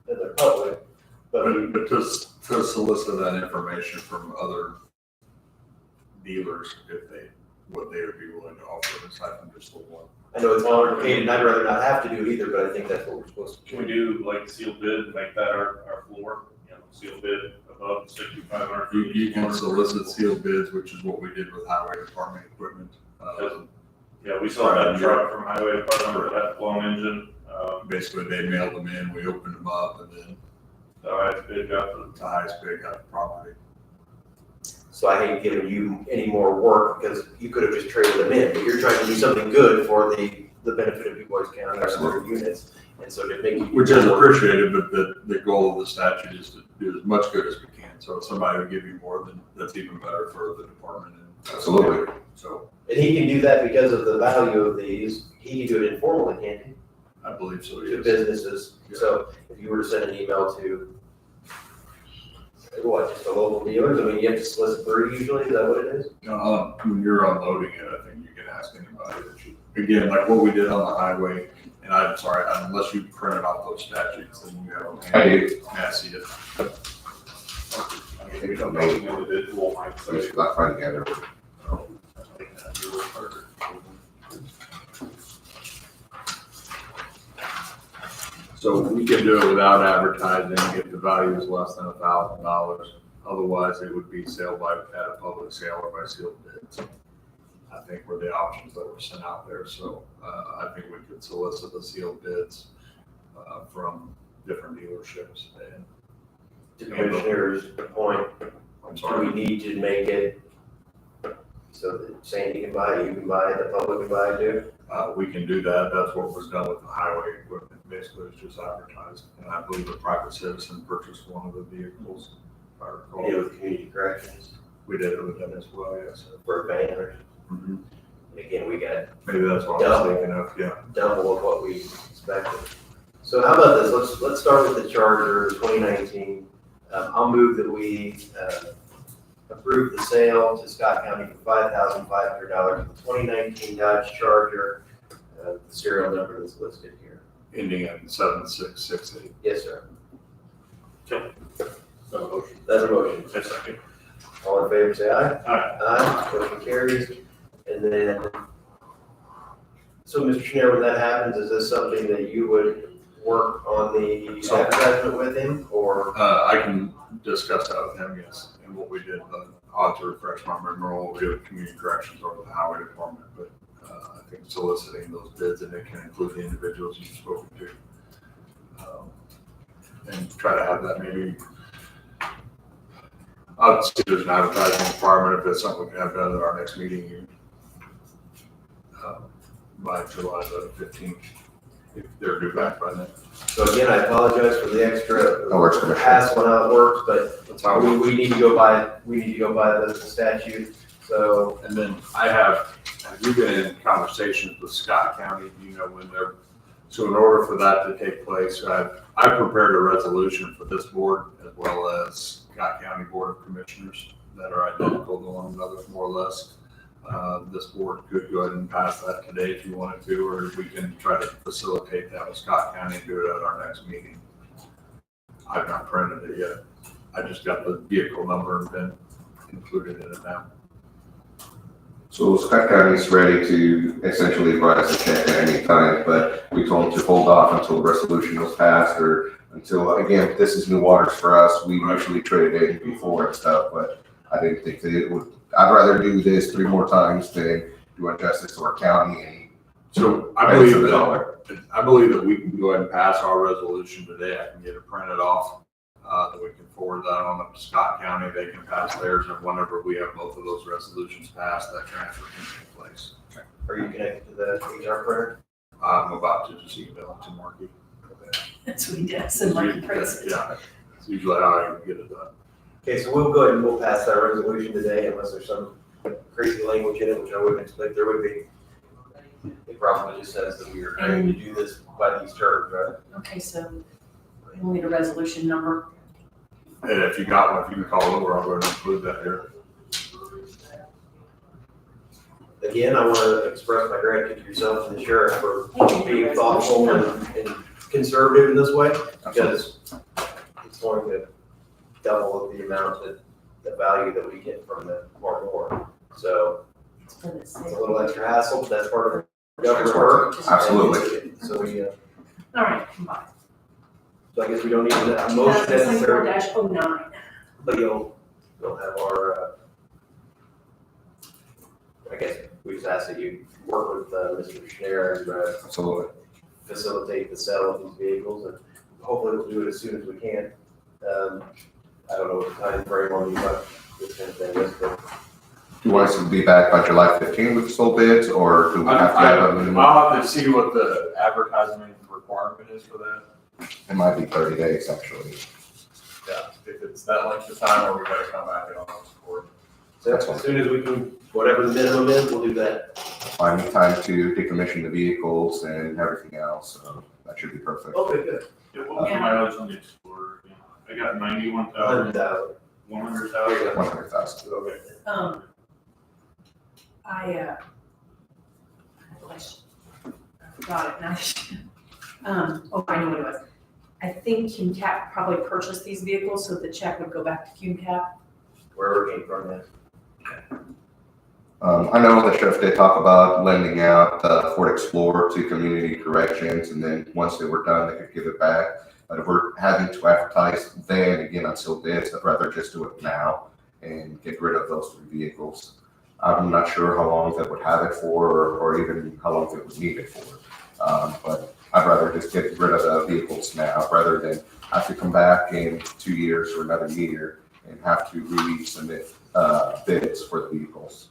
in the public. But But to solicit that information from other dealers, what they would be willing to offer aside from just the one. I know it's complicated, and I'd rather not have to do it either, but I think that's what we're supposed to Can we do. do like sealed bid, make that our floor, sealed bid above 6,500? You can solicit sealed bids, which is what we did with highway department equipment. Yeah, we saw that truck from highway department with that blown engine. Basically, they mailed them in, we opened them up, and then The highest bid got the highest bid got the property. So I hate giving you any more work, because you could have just traded them in, but you're trying to do something good for the benefit of Du Bois County or other units. And so to make you. Which is appreciated, but the goal of the statute is to do as much good as we can. So if somebody would give you more, then that's even better for the department. And Absolutely. So And he can do that because of the value of these. He can do it informally, can't he? I believe so, To yes. businesses. So if you were to send an email to, just the local dealers, I mean, you have to solicit 3 usually, is that what it is? When you're unloading it, I think you can ask anybody that you, again, like what we did on the highway, and I'm sorry, unless you printed off those statutes, then you have them. I do. Yeah, I see it. We don't know. individual. We just got find together. So we can do it without advertising if the value is less than $1,000. Otherwise, it would be sale at a public sale or by sealed bids. I think were the options that were sent out there. So I think we could solicit the sealed bids from different dealerships. And To Commissioner's point, I'm do sorry. we need to make it so that Sandy can buy it, you can buy it, the public can buy it too? We can do that. That's what was done with the highway equipment. Basically, it's just advertised. And I believe a private citizen purchased one of the vehicles. If I recall. We did with community corrections We did it with them as well, yes. for a van, or, Mhm. again, we got Maybe that's what I was thinking of, yeah. double of what we expected. So how about this, let's start with the Charger 2019. I'll move that we approve the sale to Scott County for $5,500 of the 2019 Dodge Charger, the serial number that's listed here. Ending in 7668. Yes, sir. Motion. That's a motion. A second. All in favor, say aye. Aye. Aye, motion carries. And then So, Mr. Schneider, when that happens, is this something that you would work on the So- advertisement with him, or? I can discuss that with him, yes, and what we did, but I'll have to refresh my memory, we have community corrections over the highway department, but, I think soliciting those bids, and it can include the individuals you've spoken to. And try to have that maybe, I'll see if there's an advertising requirement, if it's something we can have done at our next meeting, by July the 15th, if they're due back by then. So again, I apologize for the extra No worries, Commissioner. pass on how it works, but That's how we need to go by the statute, so. And then have you been in conversations with Scott County, do you know when they're, so in order for that to take place, I've prepared a resolution for this board as well as Scott County Board of Commissioners that are identical to one another, more or less. This board could go ahead and pass that today if you wanted to, or we can try to facilitate that with Scott County and do it at our next meeting. I've not printed it yet. I just got the vehicle number and been included in it now. So Scott County is ready to essentially write us a check at any time, but we told them to hold off until the resolution was passed or until, again, this is new waters for us. We usually traded it before and stuff, but I didn't think that it would, I'd rather do this 3 more times than do injustice to our county and So I Right, believe for the that, dollar. we can go ahead and pass our resolution today. I can get it printed off. Then we can forward that on up to Scott County. They can pass theirs, and whenever we have both of those resolutions passed, that transfer can take place. Are you connected to the HR printer? I'm about to just email it to Marky. That's what he does, and like prints it. Yeah, it's usually how I get it done. Okay, so we'll go ahead and we'll pass that resolution today unless there's some crazy language in it, which I wouldn't expect there would be. It probably just says that we are trying to do this by these terms, right? Okay, so we'll need a resolution number. And if you got one, if you can call over, I'll go ahead and include that here. Again, I want to express my gratitude to yourself and the sheriff for being thoughtful and conservative in this way, because it's going to double the amount of the value that we get from the more. So it's a little extra hassle, but that's part of government work. Absolutely. So we, All right, combine. so I guess we don't need a motion necessarily, -09. but you'll have our, I guess we just ask that you work with Mr. Schneider and absolutely. facilitate the sale of these vehicles, and hopefully we'll do it as soon as we can. I don't know what the time frame on this kind of thing is, but Do you want us to be back by July 15th with sold bids, or do we have to have a minimum? I'll have to see what the advertisement requirement is for that. It might be 30 days, actually. Yeah, if it's that length of time, or we gotta come back and on support. so as soon as we can, whatever the minimum is, we'll do that. I need time to decommission the vehicles and everything else, so that should be perfect. Okay, good. Yeah, was the mileage on the Explorer? I got 91,000, 100,000. 100,000. 100,000. Okay. I have a question. I forgot it now. Oh, I know what it was. I think CUNCAP probably purchased these vehicles, so the check would go back to CUNCAP. Wherever it came from, then. I know the sheriff did talk about lending out the Ford Explorer to community corrections, and then once they were done, they could give it back. But if we're having to advertise then again on sealed bids, I'd rather just do it now and get rid of those 3 vehicles. I'm not sure how long they would have it for, or even how long they would need it for. But I'd rather just get rid of the vehicles now, rather than have to come back in 2 years or another year and have to resubmit bids for the vehicles.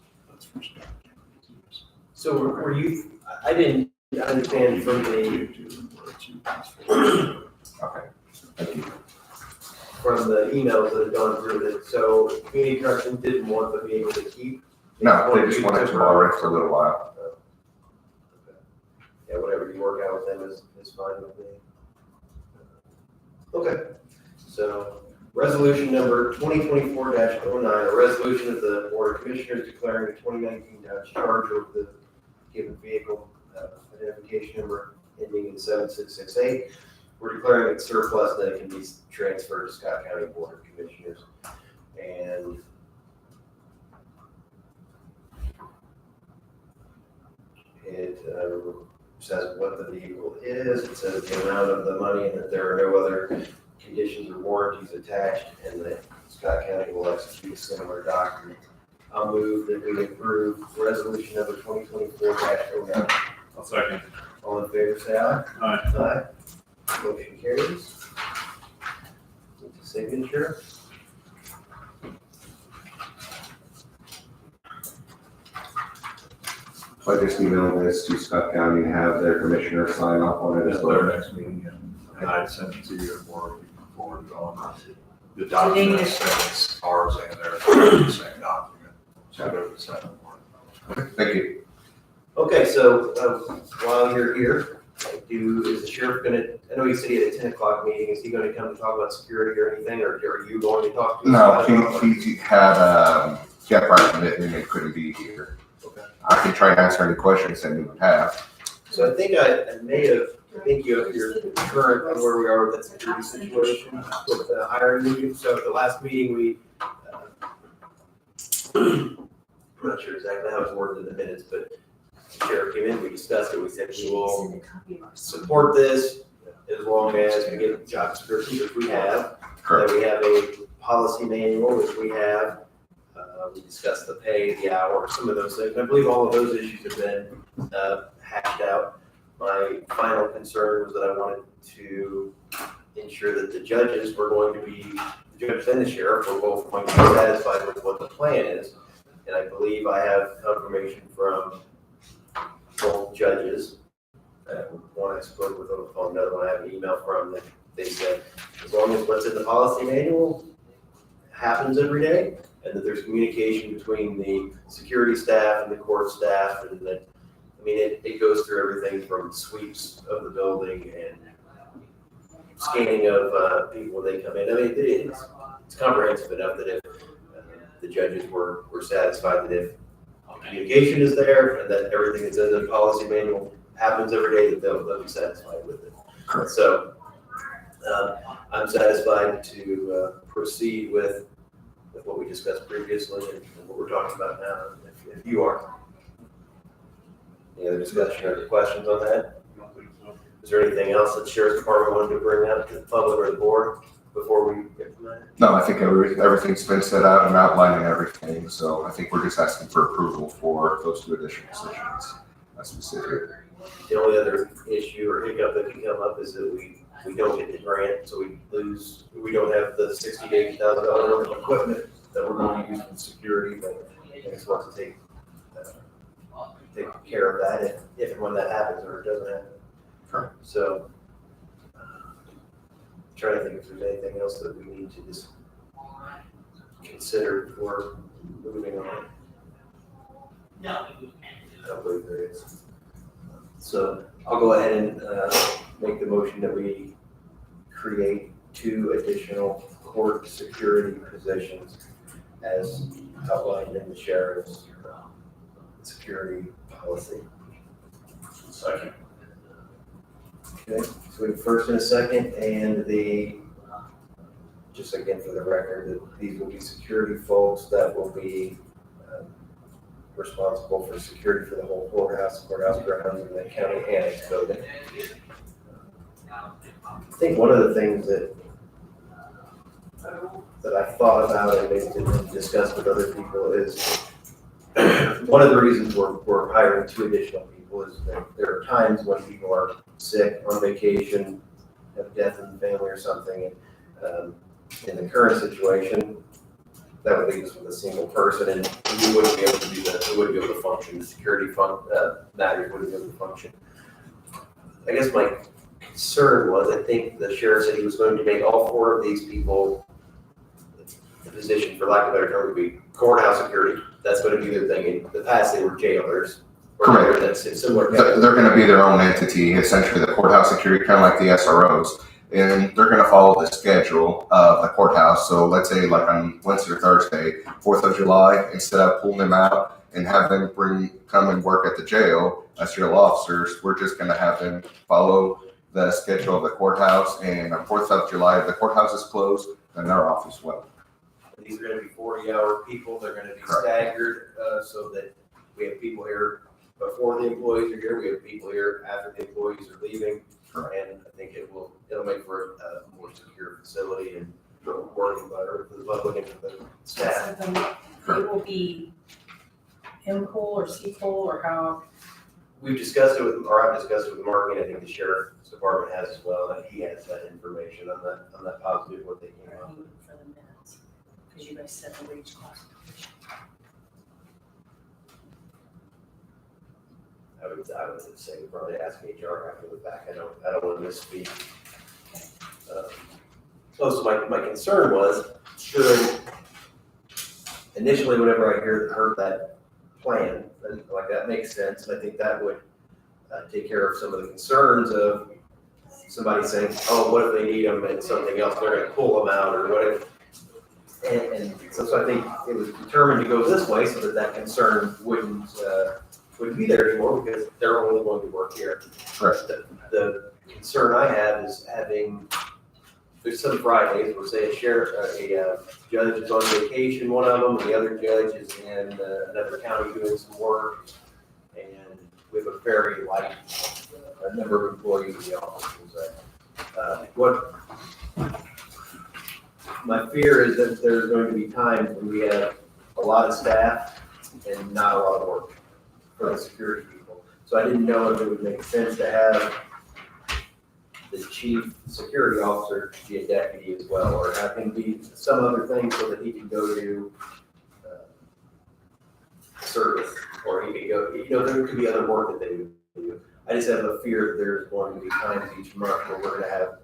So were you, I didn't understand from the, Okay, thank you. from the emails that have gone through it, so community corrections didn't want the vehicle to keep? No, they just wanted to borrow it for a little while. Yeah, whatever you work out with them is fine with me. Okay, so resolution number 2024-09, a resolution of the Board of Commissioners declaring the 2019 Dodge Charger with the given vehicle identification number ending in 7668. We're declaring it surplus, that it can be transferred to Scott County Board of Commissioners. It says what the vehicle is, it says the amount of the money, and that there are no other conditions or warranties attached, and that Scott County will execute a similar document. I'll move that we approve resolution number 2024-09. I'll second. All in favor, say aye. Aye. Aye. Motion carries. Need a signature. So I just emailed this to Scott County to have their commissioner sign off on it as That's their well. next meeting, and I'd send it to you or we can forward it on. The they document need- says ours and theirs are the same document. So go to the second one. Thank you. Okay, so while you're here, is the sheriff gonna, I know he said he had a 10 o'clock meeting, is he gonna come to talk about security or anything, or are you going to talk to us? No, about it? he had, Jeff Barton and he couldn't be here. Okay. I can try to answer any questions that you would have. So I think you're current on where we are with the security situation with the hiring meeting. So at the last meeting, we, I'm not sure exactly how it's worded in the minutes, but the sheriff came in, we discussed it, we said we will support this as long as we get job descriptions, which we have. Correct. That we have a policy manual, which we have. We discussed the pay, the hour, some of those things. I believe all of those issues have been hashed out. My final concern was that I wanted to ensure that the judges were going to be, the judge and the sheriff were both going to be satisfied with what the plan is. And I believe I have confirmation from both judges. One I spoke with on the phone, another one I have an email from that they said, as long as what's in the policy manual happens every day, and that there's communication between the security staff and the court staff, and that, I mean, it goes through everything from sweeps of the building and scanning of people when they come in. I mean, it's comprehensive enough that if the judges were satisfied that if communication is there and that everything that's in the policy manual happens every day, that they'll be satisfied with it. Correct. So I'm satisfied to proceed with what we discussed previously and what we're talking about now, if you are. Any other discussion or questions on that? Is there anything else that the Sheriff's Department wanted to bring up to the public or the board before we get from that? No, I think everything's been set out and outlined and everything, so I think we're just asking for approval for those two additional positions. That's specific. The only other issue or hiccup that can come up is that we don't get the grant, so we don't have the $60,000 to $80,000 worth of equipment that we're going to use for security, but I guess we'll have to take care of that if and when that happens or it doesn't happen. Sure. So, trying to think if there's anything else that we need to just consider before moving on. I don't believe there is. So I'll go ahead and make the motion that we create 2 additional court security positions as outlined in the sheriff's security policy. Second. Okay, so we have first and a second, and just again for the record, that these will be security folks that will be responsible for security for the whole courthouse grounds, and the county annex building. I think one of the things that I thought about and maybe discussed with other people is one of the reasons we're hiring 2 additional people is that there are times when people are sick, on vacation, have death in the family or something. And in the current situation, that would leave us with a single person, and we wouldn't be able to do that. We wouldn't be able to function. The security matters wouldn't be able to function. I guess my concern was, I think the sheriff said he was going to make all 4 of these people, the position, for lack of a better term, would be courthouse security. That's going to be their thing. In the past, they were jailers. Correct. That's similar. They're gonna be their own entity, essentially the courthouse security, kind of like the SROs. And they're gonna follow the schedule of the courthouse. So let's say like on Wednesday or Thursday, 4th of July, instead of pulling them out and have them come and work at the jail as jail officers, we're just gonna have them follow the schedule of the courthouse. And on 4th of July, if the courthouse is closed, then they're off as well. These are going to be 40-hour people. They're going to be Correct. staggered so that we have people here before the employees are here, we have people here after the employees are leaving. Correct. And I think it'll make for a more secure facility and working better for the public and for the staff. So then it will be M-Pool or C-Pool or how, We've discussed it with, or I've discussed it with marketing, I think the sheriff's department has as well, and he has that information on that positive, what they came or up with. for the minutes? Because you guys said the wage classification. I would say probably ask HR after the fact, I don't want to misspeak. So my concern was, should, initially whenever I heard that plan, and like that makes sense, and I think that would take care of some of the concerns of somebody saying, oh, what if they need them and something else, they're gonna pull them out, or what if, and so I think it was determined to go this way so that concern wouldn't be there anymore, because they're only going to work here. Correct. The concern I have is having, there's some Fridays where say a judge is on vacation, one of them, and the other judge is in another county doing some work. And we have a very light number of employees in the office. What my fear is that there's going to be times when we have a lot of staff and not a lot of work for the security people. So I didn't know if it would make sense to have the chief security officer be a deputy as well, or have him be some other thing so that he can go to service, or he could go, there could be other work that they would do. I just have a fear that there's going to be times each month where we're gonna have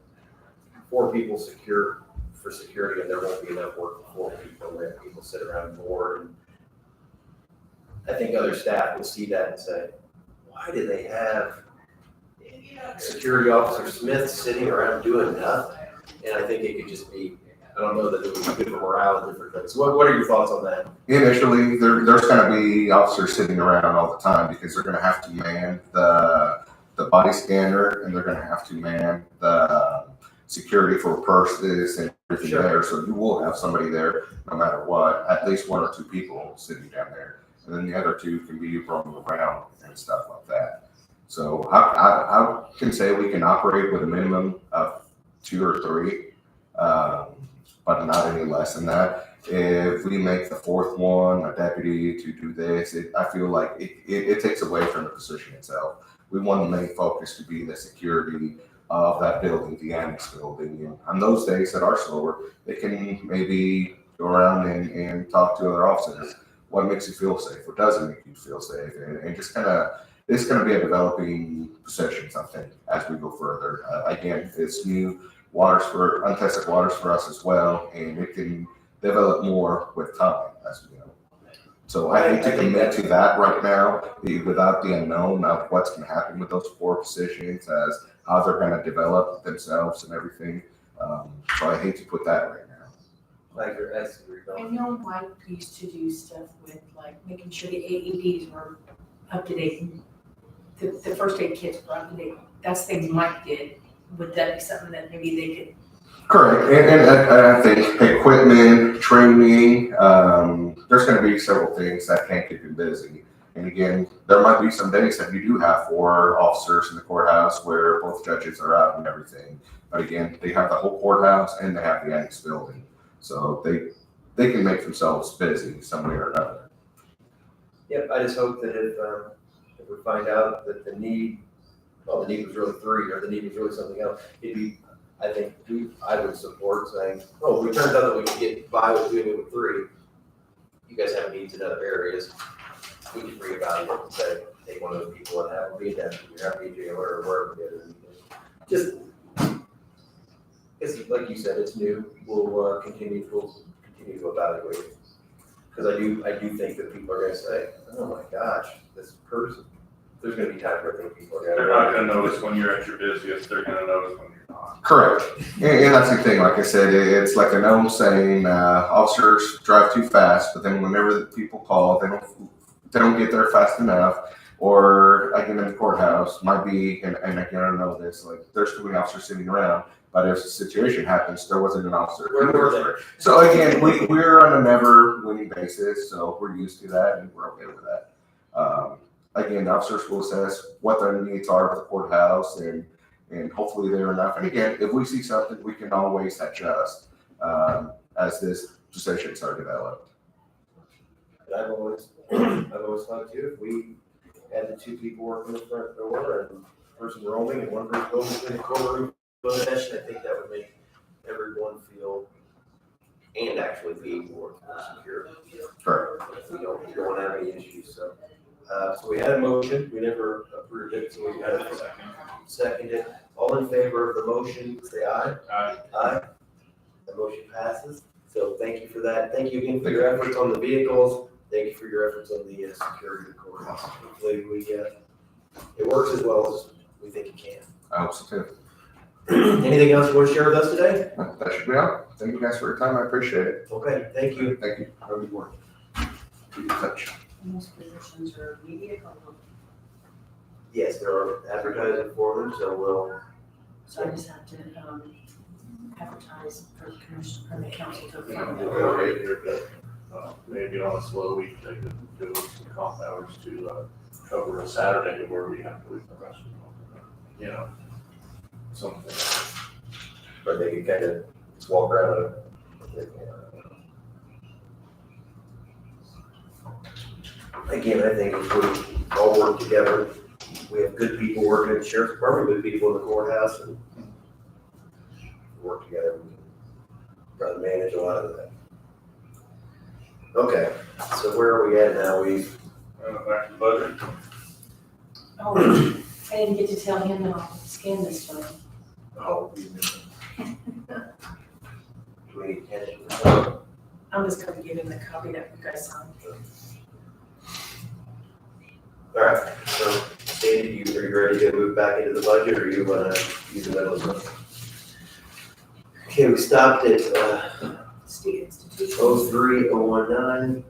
4 people secure for security, and there won't be enough work for 4 people. We have people sit around board, and I think other staff will see that and say, why do they have Security Officer Smith sitting around doing nothing? And I think it could just be, I don't know that it would be good for morale and different things. What are your thoughts on that? Initially, there's going to be officers sitting around all the time because they're going to have to man the body scanner, and they're going to have to man the security for purses and everything Sure. there. So you will have somebody there no matter what, at least 1 or 2 people sitting down there. And then the other 2 can be roaming around and stuff like that. So I can say we can operate with a minimum of 2 or 3, but not any less than that. If we make the 4th one a deputy to do this, I feel like it takes away from the position itself. We want the main focus to be the security of that building, the annex building. And on those days that are slower, they can maybe go around and talk to other officers. What makes you feel safe? What doesn't make you feel safe? And just kind of, it's going to be a developing position, I think, as we go further. Again, it's new untested waters for us as well, and it can develop more with time, as we know. So I hate to commit to that right now without the unknown of what's going to happen with those 4 positions, as how they're going to develop themselves and everything. So I hate to put that right now. I know Mike used to do stuff with like making sure the AEDs were up to date. The first aid kits were up to date. That's things Mike did. Would that be something that maybe they could? Correct, and I think equipment, training, there's going to be several things that can keep you busy. And again, there might be some days that you do have 4 officers in the courthouse where both judges are out and everything. But again, they have the whole courthouse and they have the annex building. So they can make themselves busy some way or another. Yep, I just hope that if we find out that the need was really 3, or the need was really something else, I would support saying, oh, if it turns out that we can get by with doing it with 3, you guys have needs in other areas, we can reevaluate and say, take one of those people and have them be a deputy, or have them be a jailer, or wherever it is. Just, it's like you said, it's new. We'll continue to evaluate it. Because I do think that people are going to say, oh my gosh, this person. There's going to be times where I think people are going to. They're not going to notice when you're at your busiest. They're going to notice when you're not. Correct, and that's the thing. Like I said, it's like a known saying: officers drive too fast, but then whenever the people call, they don't get there fast enough. Or again, in the courthouse, might be, and again, I don't know this. Like, there's too many officers sitting around. But if a situation happens, there wasn't an officer. Where were they? So again, we're on a never winning basis, so we're used to that and we're okay with that. again, the officers will assess what their needs are at the courthouse and hopefully they're enough. And again, if we see something, we can always adjust, as this positions are developed. And I've always thought too, if we had the 2 people working the front door and person roaming and one person going in the courtroom, I think that would make everyone feel and actually be more secure. Correct. We don't have any issues, so. So we had a motion, we never approved it, so we had a second it. All in favor of the motion, say aye. Aye. Aye. The motion passes, so thank you for that. Thank you again for your efforts on the vehicles. Thank you for your efforts on the security of the courthouse. Hopefully it works as well as we think it can. I hope so too. Anything else you want to share with us today? That should be all. Thank you guys for your time. I appreciate it. Okay, thank you. Thank you. Have a good morning. Keep in touch. Most positions are immediate or Yes, there are advertising for them, so we'll. so I just have to, advertise for the commission, for the council to approve. Maybe on a slow week, they could do some comp hours to cover a Saturday where we have to leave the rest of them. You know, something. But they can kind of just walk around. Again, I think if we all work together, we have good people working at the sheriff's department, good people in the courthouse, and work together, we can try to manage a lot of that. Okay, so where are we at now? Back to the budget. Oh, I didn't get to tell him that I'll scan this one. Oh, do we need to? I'm just gonna give him the copy that you guys signed. All right, so Sandy, are you ready to move back into the budget, or you wanna use the middle of the? Okay, we stopped at, State institution. 03019.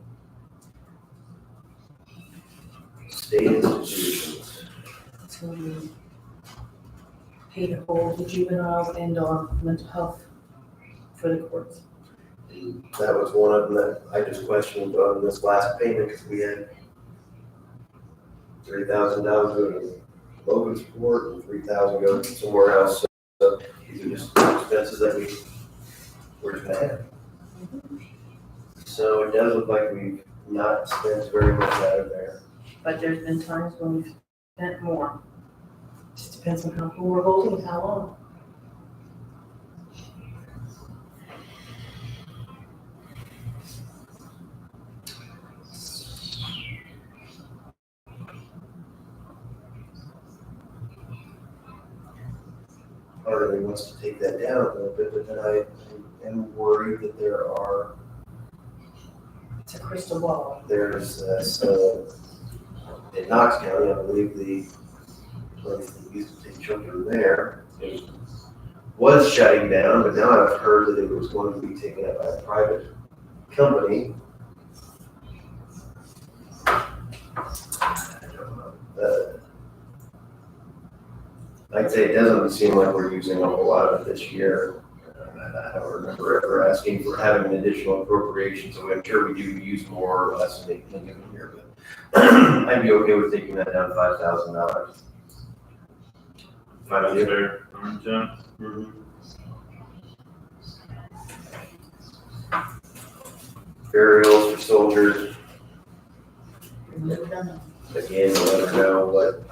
State institutions. To pay to hold the juveniles and our mental health for the courts. That was one of them that I just questioned on this last payment, because we had $3,000 go to Logan's Court and $3,000 go somewhere else. So these are just expenses that we're just gonna have. So it does look like we've not spent very much out of there. But there's been times when we've spent more. Just depends on how, who we're holding and how long. Part of me wants to take that down a little bit, but then I am worried that It's a crystal ball. there's so in Knox County, I believe the place that used to take children there was shutting down, but now I've heard that it was going to be taken up by a private company. I don't know. I'd say it doesn't seem like we're using a whole lot of it this year. I don't remember ever asking for having an additional appropriation, so I'm sure we do use more or less than a given year, but I'd be okay with taking that down $5,000. That's fair. Burials for soldiers, Remove them. again, let her know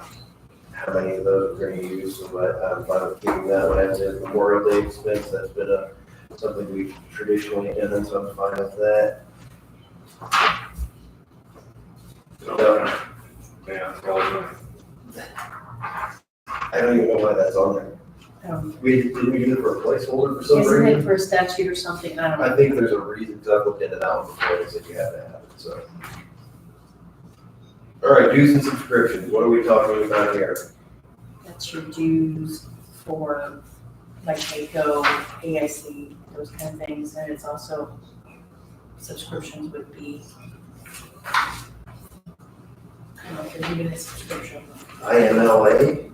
how many of those we're gonna use, but I'm fine with keeping that one as a Memorial Day expense. That's been something we've traditionally done, so I'm fine with that. I don't even know why that's on there. Didn't we use it for a placeholder for some Isn't reason? it for a statute or something? I don't know. I think there's a reason, because I've looked into that one before, they said you have to have it, so. All right, dues and subscriptions, what are we talking about here? That's your dues for like ACO, AIC, those kind of things, and it's also subscriptions would be. I don't know if you're giving a subscription, IMLA,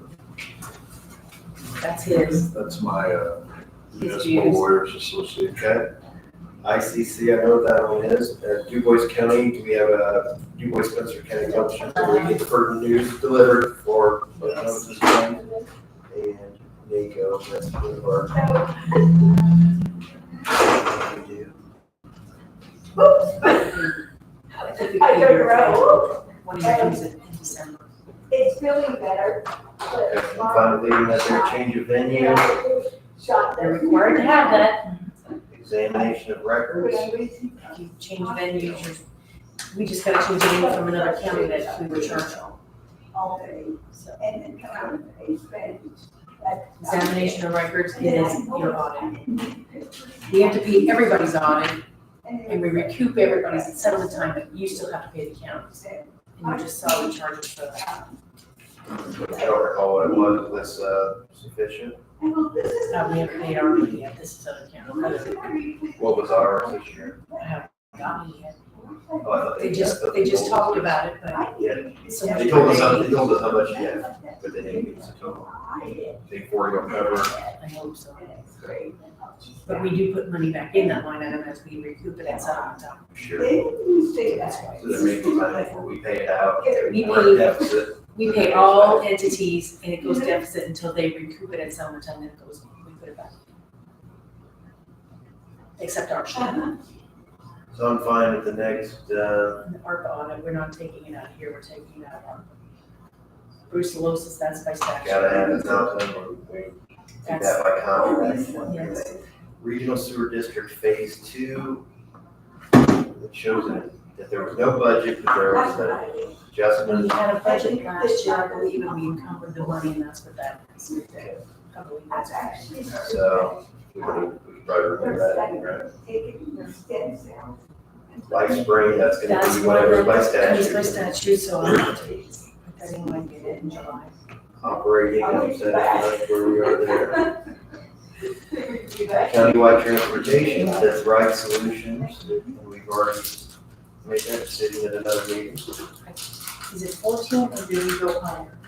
that's his, That's my his Municipal dues. Lawyers Association. okay, ICC, I know what that one is. DuBois County, do we have a DuBois Spencer County Publishing, where we get certain news delivered for notices and NACO, that's one of our. We do. I think we pay your, what do you use it in December? It's feeling better. Okay, I'm fine with leaving that there, change of venue, They're required to have that. examination of records. If you change venues, we just gotta change the name from another county that we were charged on. So, And then come out and pay Spanish. examination of records is your audit. We have to pay everybody's audit, and we recoup everybody's at settlement time, but you still have to pay the counties. And you just saw the charges for that. I don't recall what it was, was sufficient. We haven't paid our money yet, this is other county. What was ours this year? I haven't gotten it yet. Oh, I thought They just talked about it, but Yeah, so they much. told us how much, yeah, but they didn't give us a total. They for you cover. I hope so. But we do put money back in that line item as we recoup it at settlement time. Sure. That's why. So there may be time before we pay it out. We We're in deficit. We pay all entities and it goes deficit until they recoup it at settlement time, then it goes, we put it back. Except our share. So I'm fine with the next, The ARPA audit, we're not taking it out here, we're taking it out of ARPA. Brucellosis, that's by statute. gotta have it now, we do That's, that by contract. yes. Regional Sewer District Phase 2. It shows that there was no budget, but there was an We adjustment. had a budget last year, I believe, and we encumbered the money, and that's what that is. I believe that's right. So we could probably remove that, right? By spring, that's gonna That's be one of whatever by the, it's by statute. statute, so I'll have to put that in when I get it in July. Operating, and that's where we are there. Countywide transportation, that's Right Solutions, and we've already made that decision at another meeting. Is it 14 or do we go higher?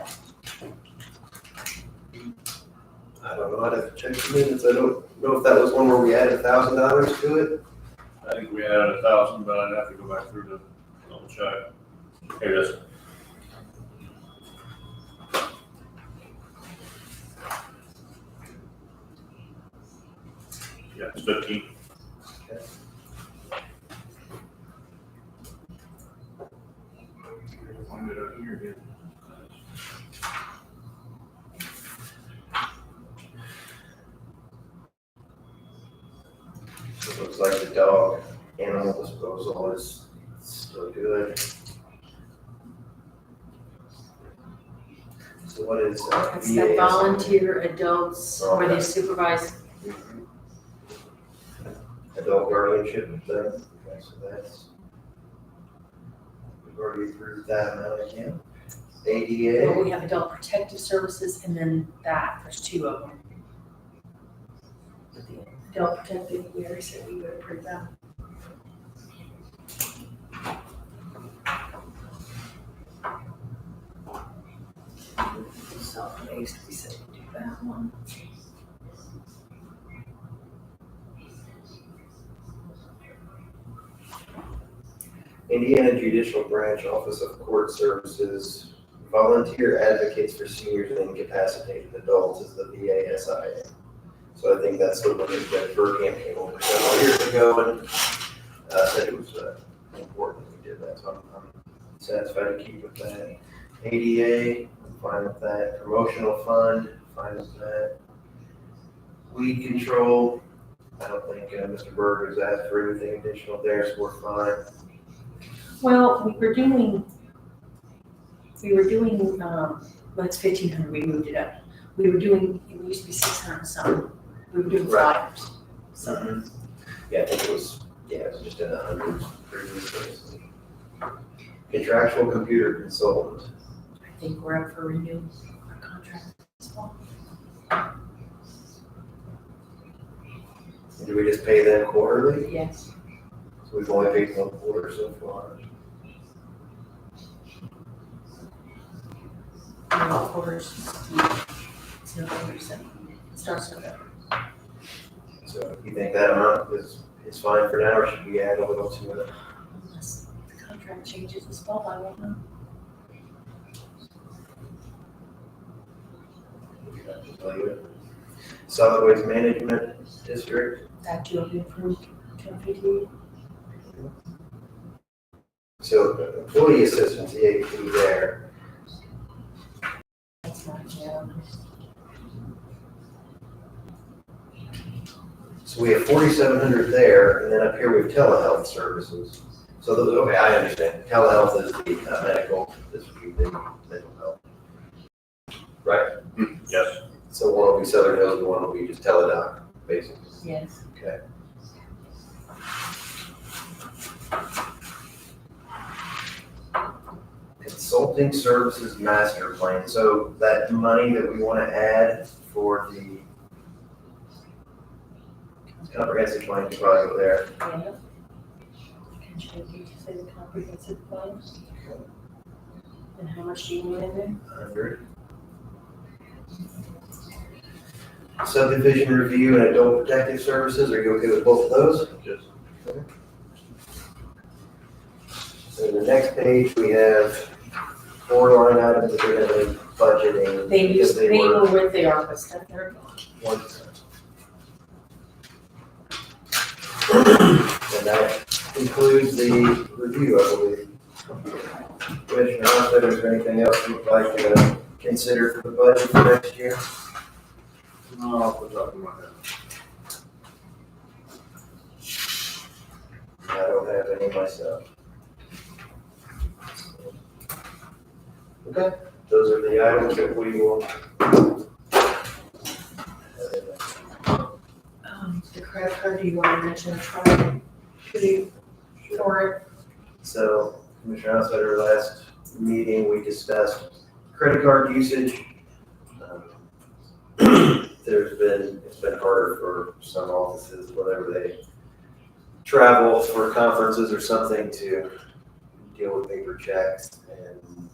I don't know, I'd have to check the minutes, I don't know if that was one where we added $1,000 to it. I think we added 1,000, but I'd have to go back through to double check. Here it is. Yeah, it's 15. Find it out here, dude. It looks like the dog animal disposal is still good. So what is? It's the volunteer adults where they supervise. Adult guardianship thing, okay, so that's. We've already approved that amount again. Well, ADA, we have adult protective services and then that, there's two of them. The adult protective, we already said we would approve that. Solid-based, we said we do that one. Indiana Judicial Branch Office of Court Services, volunteer advocates for seniors and incapacitated adults is the VASIA. So I think that's the one that Judge Burkham came over several years ago and said it was important that we did that, so I'm satisfied to keep with that. ADA, I'm fine with that. Promotional fund, fine with that. Weed control, I don't think Mr. Berg has asked for anything additional there, so we're fine. Well, we were doing, well, it's 1,500, we moved it up. We were doing, it used to be 600 and something. We were doing flyers. So, Yeah, I think it was just in the hundreds previously. Contractual computer consultant. I think we're up for renewal, our contract as well. Do we just pay them quarterly? Yes. So we've only paid 1 quarter so far. All quarters, it's November 7th. It starts November. So you think that amount is is fine for now, or should we add a little to it? Unless the contract changes as well, I don't know. Solid Waste Management District, That will be approved, 1050. so employee assistance, EAP there. That's not, yeah. So we have 4,700 there, and then up here we have telehealth services. So those, okay, I understand. Telehealth is the medical, this would be the mental health. Right? Yes. So one will be Southern Hills, and one will be just teledoc, basically. Yes. Okay. Consulting Services Master Plan. So that money that we want to add for the comprehensive plan, you probably go there. Yeah. Can you say the comprehensive plan? And how much do you want in there? 100. Subdivision review and adult protective services, are you okay with both of those? Yes. So the next page, we have 4 line items that we're going to be budgeting. They because were with the ARPA stuff, they're gone. 1%. And that includes the review, I believe. Commissioner Hoffman, is there anything else you'd like to consider for the budget for next year? No, off the top of my head. I don't have any myself. Okay, those are the items that we will. The credit card, do you want to mention, try to, for it? So, Commissioner House, at our last meeting, we discussed credit card usage. It's been harder for some offices, whenever they travel for conferences or something, to deal with paper checks and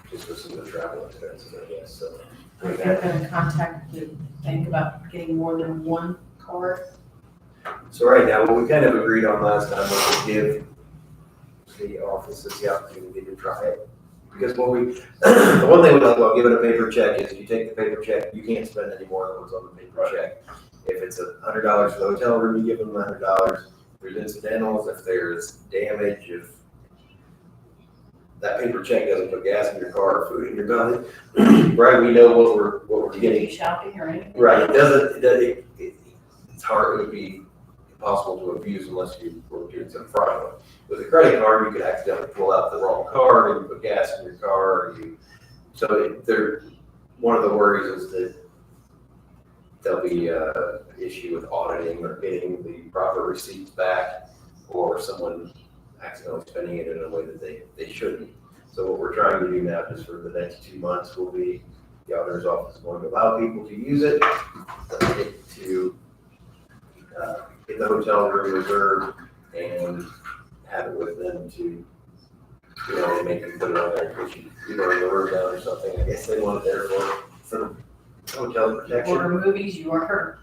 just with some of the travel expenses, I guess, so. Are you gonna contact the bank about getting more than one card? So right now, what we kind of agreed on last time was to give the offices the opportunity to try it. Because what we, the one thing we like about giving a paper check is you take the paper check, you can't spend any more than what's on the paper check. If it's $100 for the hotel room, you give them $100. If there's incidentals, if there's damage, if that paper check doesn't put gas in your car or food in your belly, right, we know what we're getting. Shopping or anything? Right, it's hard, it would be impossible to abuse unless you were doing some fraud. With a credit card, you could accidentally pull out the wrong card and you put gas in your car, one of the worries is that there'll be an issue with auditing or getting the proper receipts back, or someone accidentally spending it in a way that they shouldn't. So what we're trying to do now, just for the next 2 months, will be the auditor's office is going to allow people to use it, to get the hotel room reserved and have it with them to, make them put it on there, because you know, the word down or something. I guess they want it there for hotel protection. Order movies, you are hurt.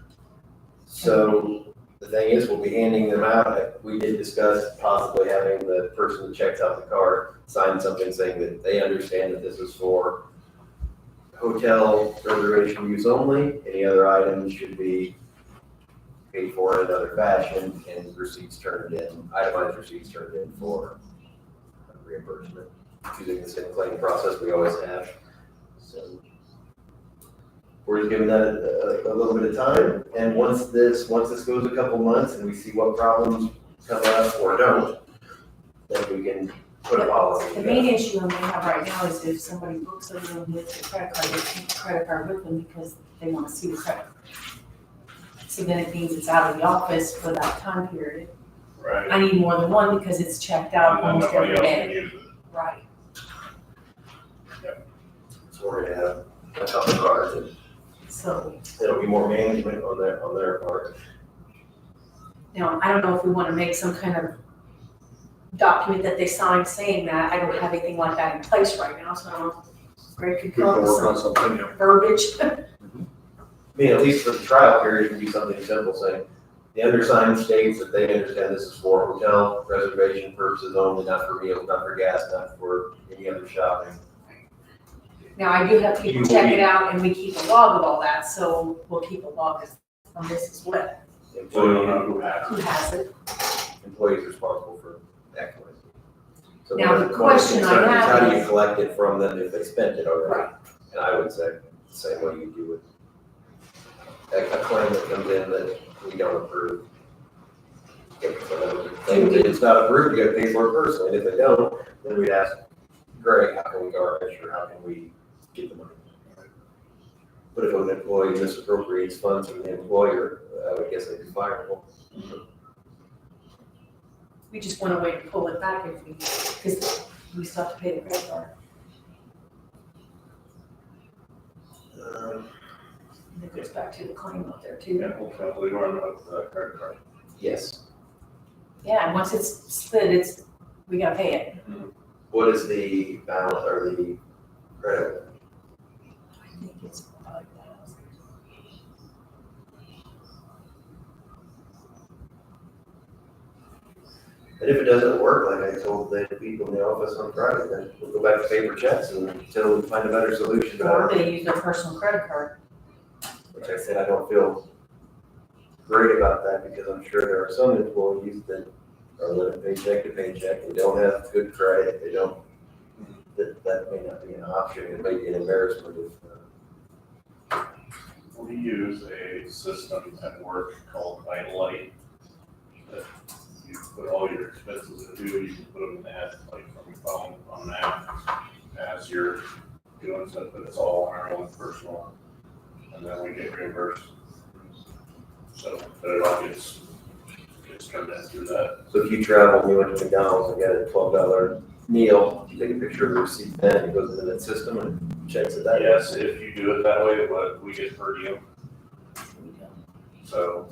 So the thing is, we'll be handing them out. We did discuss possibly having the person who checks out the card sign something saying that they understand that this is for hotel reservation use only. Any other items should be paid for in another fashion, and receipts turned in, itemized receipts turned in for reimbursement using the same claim process we always have. So we're just giving that a little bit of time, and once this goes a couple months and we see what problems come up or don't, then we can put a policy. The main issue I may have right now is if somebody books a room with a credit card, they keep the credit card with them because they want to see the credit card. So then it means it's out of the office for that time period. Right. I need more than one because it's checked out And then almost nobody every else can day. use it. Right. So we're gonna have a couple cards, and So it'll be more management on their part. now, I don't know if we want to make some kind of document that they sign saying that. I don't have anything like that in place right now, so I don't know. Greg could We can come up with work on some something. verbiage. I mean, at least for the trial period, it can be something simple saying, The undersigned states that they understand this is for hotel reservation purposes only, not for meals, not for gas, not for any other shopping. Now, I do have people check it out and we keep a log of all that, so we'll keep a log on this as well. So we don't know who has Who has it? Employees responsible for that kind of thing. So Now, the one question I concern is have how do you is- collect it from them if they spent it already? Right. And I would say the same way you do with a claim that comes in that we don't approve. If it's not approved, you gotta pay for it personally, and if they don't, then we'd ask Greg, how can we garnish, or how can we get the money? But if an employee misappropriates funds from the employer, I would guess they'd be fireable. We just want a way to pull it back if we, because we still have to pay the credit card. And it goes back to the claim up there too. and ultimately run up the credit card. Yes. Yeah, and once it's split, we gotta pay it. What is the balance or the credit? I think it's 5,000. And if it doesn't work, like I told the people in the office on Friday, then we'll go back to paper checks until we find a better solution. Or they use their personal credit card. Which I said, I don't feel great about that because I'm sure there are some employees that are living paycheck to paycheck and don't have good credit. They don't, that may not be an option. It may be an embarrassment if, We use a system at work called Idlite. That you put all your expenses into, you can put them in that, like from your phone on an app as you're doing stuff, but it's all on our own personal. And then we get reimbursed. So, but it all gets turned in through that. so if you travel and you went to McDonald's and got a $12 meal, you take a picture of the receipt then, it goes into that system and checks it that. Yes, if you do it that way, but we get per diem. So,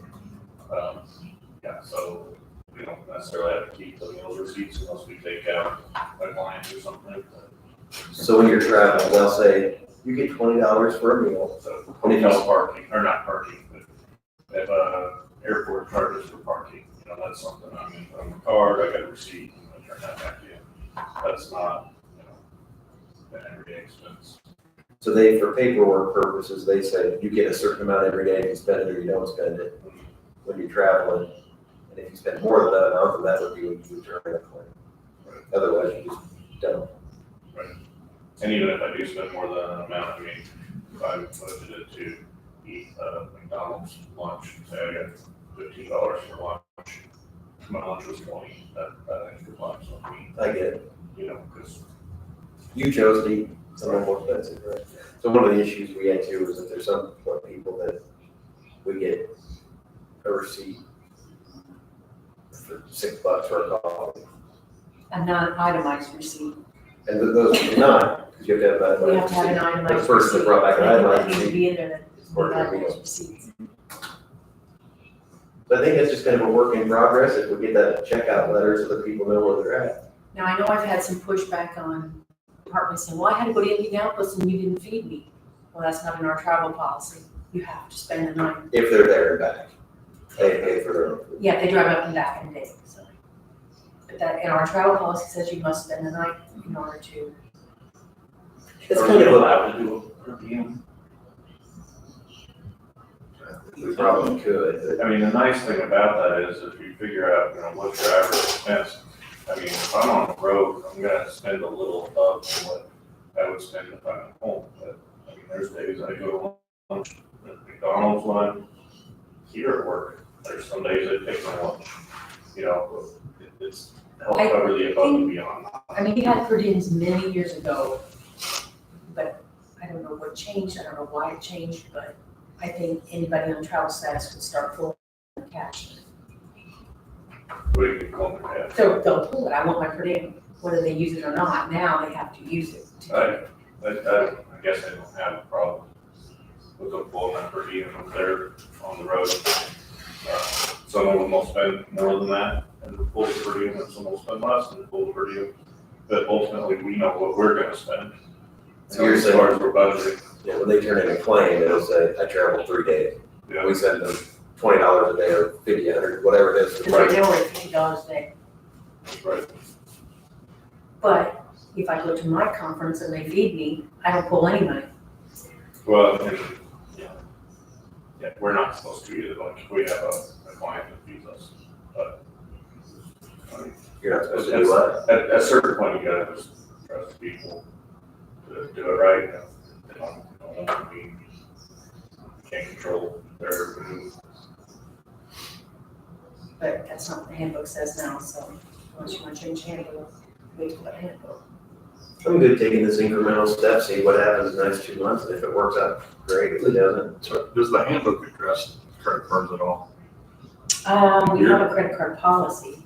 yeah, so we don't necessarily have to keep the meal receipts unless we take out a client or something. So when you're traveling, they'll say, you get $20 for a meal. So hotel parking, or not parking, but if airport charges for parking, that's something I'm in on the card, I got a receipt, I'm gonna turn that back in. That's not, an everyday expense. So they, for paperwork purposes, they say you get a certain amount every day, you spend it or you don't spend it when you're traveling. And if you spend more than that amount, then that would be when you return a claim. Otherwise, you just don't. And even if I do spend more than an amount, if I budgeted to eat McDonald's lunch, say I got $15 for lunch, my lunch was 20, that extra lunch on me, I get it. because You chose to eat somewhere more expensive, right? So one of the issues we had too is that there's some people that we get a receipt for $6 for a coffee. A non-itemized receipt. And those are not, because you have to have that. We have to have an itemized receipt. The person that brought back an itemized That needs to receipt. be in there, that Or we their have those meals. receipts. So I think that's just kind of a work in progress. If we get that checkout letter so that people know where they're at. Now, I know I've had some pushback on departments saying, well, I had to go to Indianapolis and you didn't feed me. Well, that's not in our travel policy. You have to spend the night. If they're there and back. They pay for their own food. Yeah, they drive up and back in a day, so. But that, in our travel policy says you must spend the night in order to. It's kind of a, allowed to do a per diem. we probably could, but I mean, the nice thing about that is if you figure out, what's your average expense, if I'm on the road, I'm gonna spend a little above what I would spend if I'm at home, but, there's days I go to lunch at McDonald's when I'm here at work, there's some days I take my lunch, it's help I cover the above and beyond. I mean, we had per diems many years ago, but I don't know what changed, I don't know why it changed, but I think anybody on travel status would start pulling cash. We can call it that. So they'll pull it, I want my per diem, whether they use it or not, now they have to use it. I guess I don't have a problem with them pulling that per diem if they're on the road. Some of them will spend more than that and pull the per diem, and some will spend less and pull the per diem. But ultimately, we know what we're gonna spend. So you're As saying- far as we're budgeting, when they turn in a claim, it'll say, I traveled 3 days. yeah, We send them $20 a day or 50, 100, whatever it is. Because right now we're at $50 a day. Right. But if I go to my conference and they feed me, I don't pull any money. Well, and, yeah, we're not supposed to either, like, we have a client that feeds us, but. I mean, You're not supposed to do what? At a certain point, you gotta just trust people to do it right. They don't, we can't control their moves. But that's not what the handbook says now, so unless you want to change handbook, wait till the handbook. I'm good taking this incremental step, see what happens in the next 2 months, and if it works out, great, if it doesn't. So does the handbook address credit cards at all? We have a credit card policy.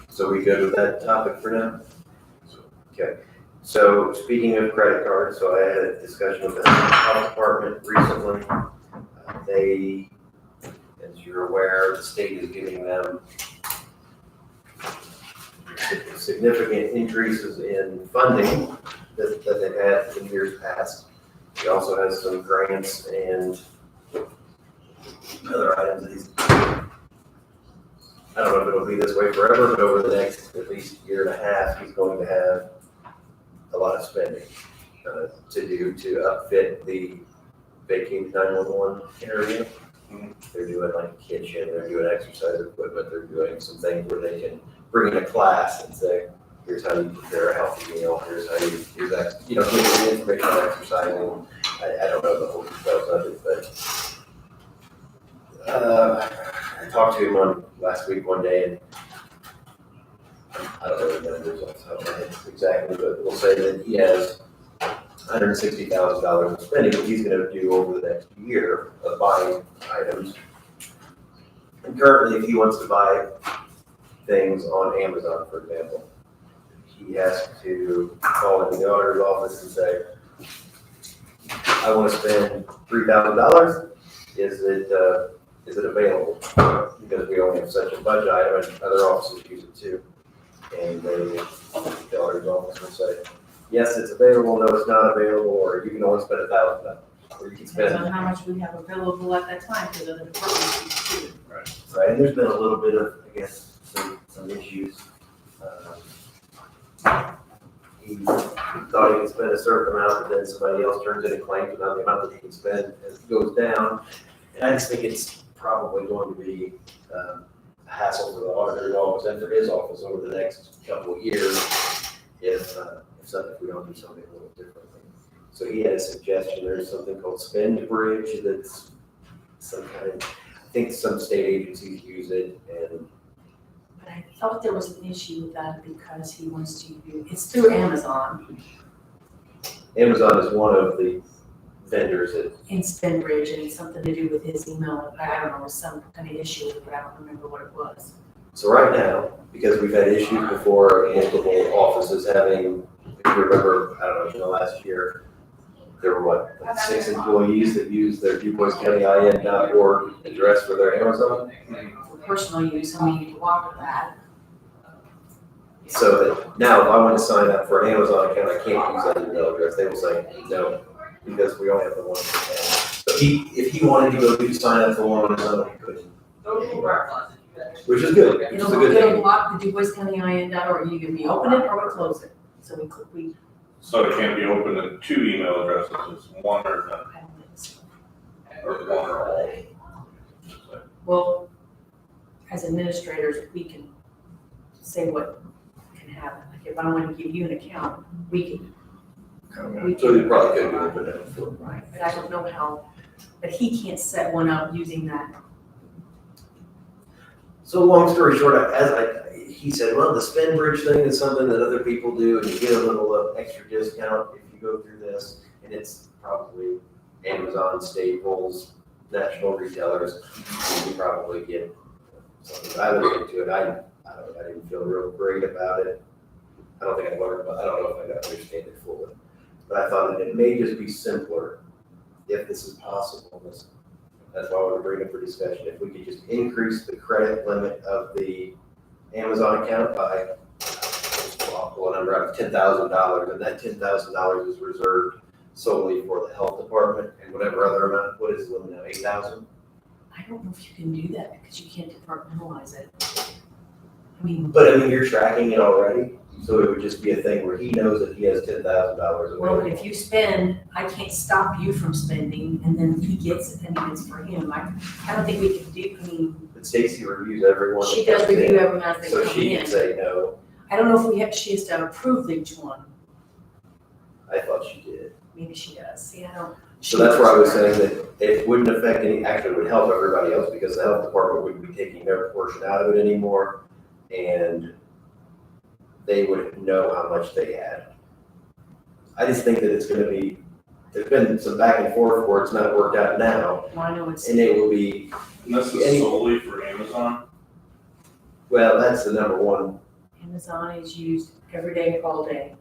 So we good with that topic for now? Okay, so speaking of credit cards, so I had a discussion with the health department recently. They, as you're aware, the state is giving them significant increases in funding that they've had in years past. He also has some grants and other items that he's, I don't know if it'll be this way forever, but over the next at least year and a half, he's going to have a lot of spending to do to upfit the vacated 911 area. They're doing like a kitchen, they're doing exercise equipment, they're doing some things where they can bring in a class and say, here's how you prepare a healthy meal, here's how you, here's that, you know, give you the information on exercising. I don't know the whole details of it, but I talked to him on last week one day, and I don't know the numbers off the top of my head exactly, but we'll say that he has $160,000 in spending that he's gonna do over the next year of buying items. And currently, if he wants to buy things on Amazon, for example, he has to call in the auditor's office and say, I wanna spend $3,000, is it available? Because we only have such a budget item, and other offices use it too. And the auditor's office will say, yes, it's available, no, it's not available, or you can only spend $1,000, or you can Depends spend. on how much we have available at that time, because other departments use too. Right, and there's been a little bit of, I guess, some issues. He thought he could spend a certain amount, but then somebody else turns in and claims about the amount that he can spend as it goes down. And I just think it's probably going to be a hassle for the auditor's office and for his office over the next couple of years if we don't do something a little differently. So he had a suggestion, there's something called Spend Bridge that's some kind of, I think some state agencies use it, and But I thought there was an issue with that because he wants to use, it's through Amazon Amazon is one of the vendors that, in SpendBridge, and it's something to do with his email. I don't know, some kind of issue, but I don't remember what it was. so right now, because we've had issues before, multiple offices having, if you remember, I don't know, in the last year, there were like 6 employees that used their DuBoisCountyIN.org address for their Amazon. For personal use, I mean, you can walk with that. So that now if I want to sign up for an Amazon account, I can't use that email address. They will say no, because we only have the one account. So if he wanted to go do sign up for one on his own, he couldn't. Which is good. Which is a good It'll thing. block the DuBoisCountyIN.org, you can open it or we close it. So we So it can't be open to 2 email addresses, it's one or none, or one or all. well, as administrators, we can say what can happen. Like if I want to give you an account, we can. So you probably could open it for. Right, but I don't know how, but he can't set one up using that. So long story short, he said, well, the Spend Bridge thing is something that other people do, and you get a little extra discount if you go through this, and it's probably Amazon, Staples, national retailers, and you probably get something. I looked into it, I didn't feel real great about it. I don't think I learned, but I don't know if I got to understand it fully. But I thought that it may just be simpler if this is possible. That's why I want to bring it for discussion. If we could just increase the credit limit of the Amazon account by pull a number out of $10,000, and that $10,000 is reserved solely for the health department and whatever other amount, what is the limit now, 8,000? I don't know if you can do that because you can't departmentalize it. I mean, But I mean, you're tracking it already, so it would just be a thing where he knows that he has $10,000 well, but available. if you spend, I can't stop you from spending, and then he gets it, and then it's for him. I don't think we can do, I mean, But Stacy reviews everyone. she that does comes in, review everyone as they So come she in. can say no. I don't know if she has to approve each one. I thought she did. Maybe she does. See, I don't. So that's where I was saying that it wouldn't affect any, actually it would help everybody else because the health department wouldn't be taking their portion out of it anymore. And they would know how much they had. I just think that it's gonna be, there's been some back and forth where it's not worked out now. Well, I know it's, And it will be, And this is solely for Amazon? well, that's the number one. Amazon is used every day, all day.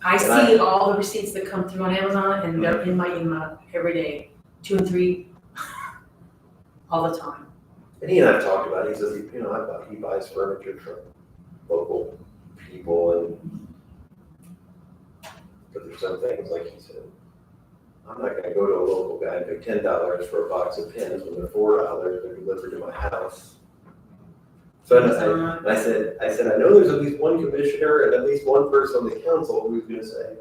I And see all the receipts that come through on Amazon and they're in my email every day, 2 and 3, all the time. And he and I've talked about it. He says, you know, he buys furniture from local people and, but there's some things, like he said, I'm not gonna go to a local guy and pay $10 for a box of pens when they're $4, they're delivered to my house. So I said, I know there's at least one commissioner and at least one person on the council who's gonna say,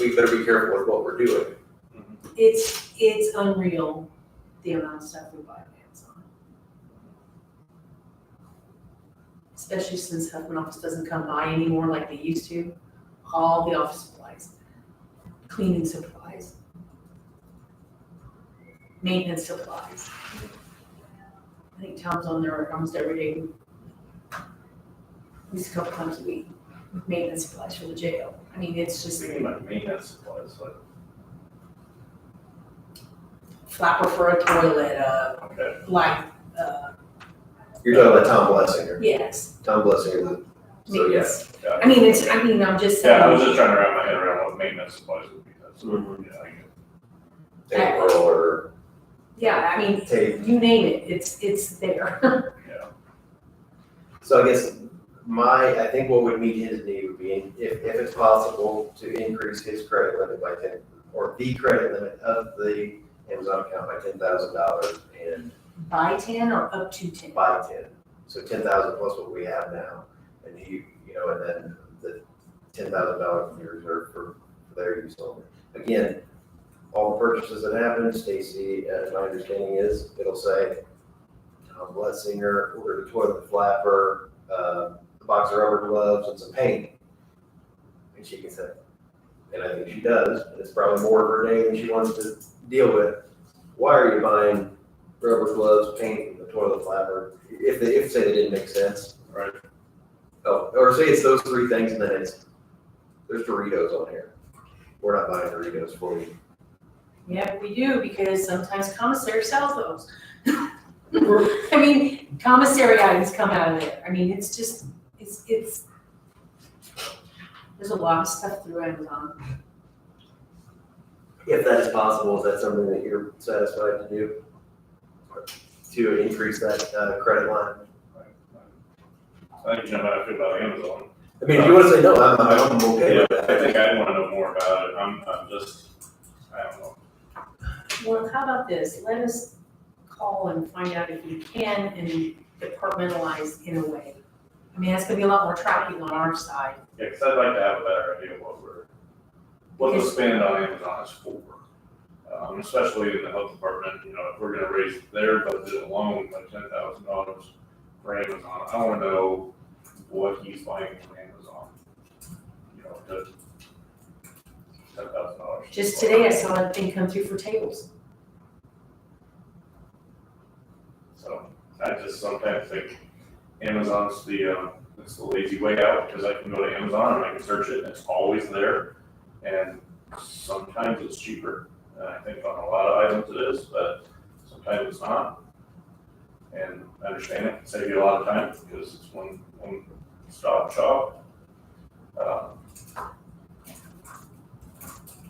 we better be careful with what we're doing. It's unreal, the amount of stuff we buy on Amazon. Especially since Huffman Office doesn't come by anymore like they used to. All the office supplies, cleaning supplies, maintenance supplies. I think Tom's on there almost every day, at least a couple times a week, with maintenance supplies for the jail. I mean, it's just Speaking about maintenance supplies, like, flapper for a toilet, okay, You're talking about Tom Blessinger. yes, Tom Blessinger, so yes. maintenance. I mean, I'm just saying. yeah, I was just trying to wrap my head around what maintenance supplies would be, that's, yeah, I get it. Tape roller, Yeah, I mean, tape. you name it, it's there. So I guess I think what would meet his need would be if it's possible to increase his credit limit by 10, or the credit limit of the Amazon account by $10,000 and By 10 or up to 10? by 10. So 10,000 plus what we have now. And and then the $10,000 can be reserved for their use only. Again, all the purchases that happen, Stacy, as my understanding is, it'll say, Tom Blessinger ordered a toilet flapper, a box of rubber gloves, and some paint. And she can say, and I think she does, and it's probably more of her day than she wants to deal with. Why are you buying rubber gloves, paint, and the toilet flapper? If say they didn't make sense. Right. Oh, or say it's those three things, and then there's Doritos on here. We're not buying Doritos for you. Yeah, we do, because sometimes commissary sells those. I mean, commissary items come out of there. I mean, it's just, it's, there's a lot of stuff through Amazon. If that is possible, is that something that you're satisfied to do? To increase that credit line? I think you know how I feel about Amazon. I mean, if you want to say no, I'm okay Yeah, with I that. think I want to know more about it, I'm just, I don't know. Well, how about this? Let us call and find out if we can and departmentalize in a way. I mean, that's gonna be a lot more tracking on our side. Yeah, because I'd like to have a better idea of what the spend on Amazon is for. Especially in the health department, if we're gonna raise their budget alone by $10,000 for Amazon, I wanna know what he's buying from Amazon. To $10,000. Just today, I saw a thing come through for tables. So I just sometimes think Amazon's it's the lazy way out, because I can go to Amazon and I can search it and it's always there. And sometimes it's cheaper. And I think on a lot of items it is, but sometimes it's not. And I understand it can save you a lot of time because it's one stop shop.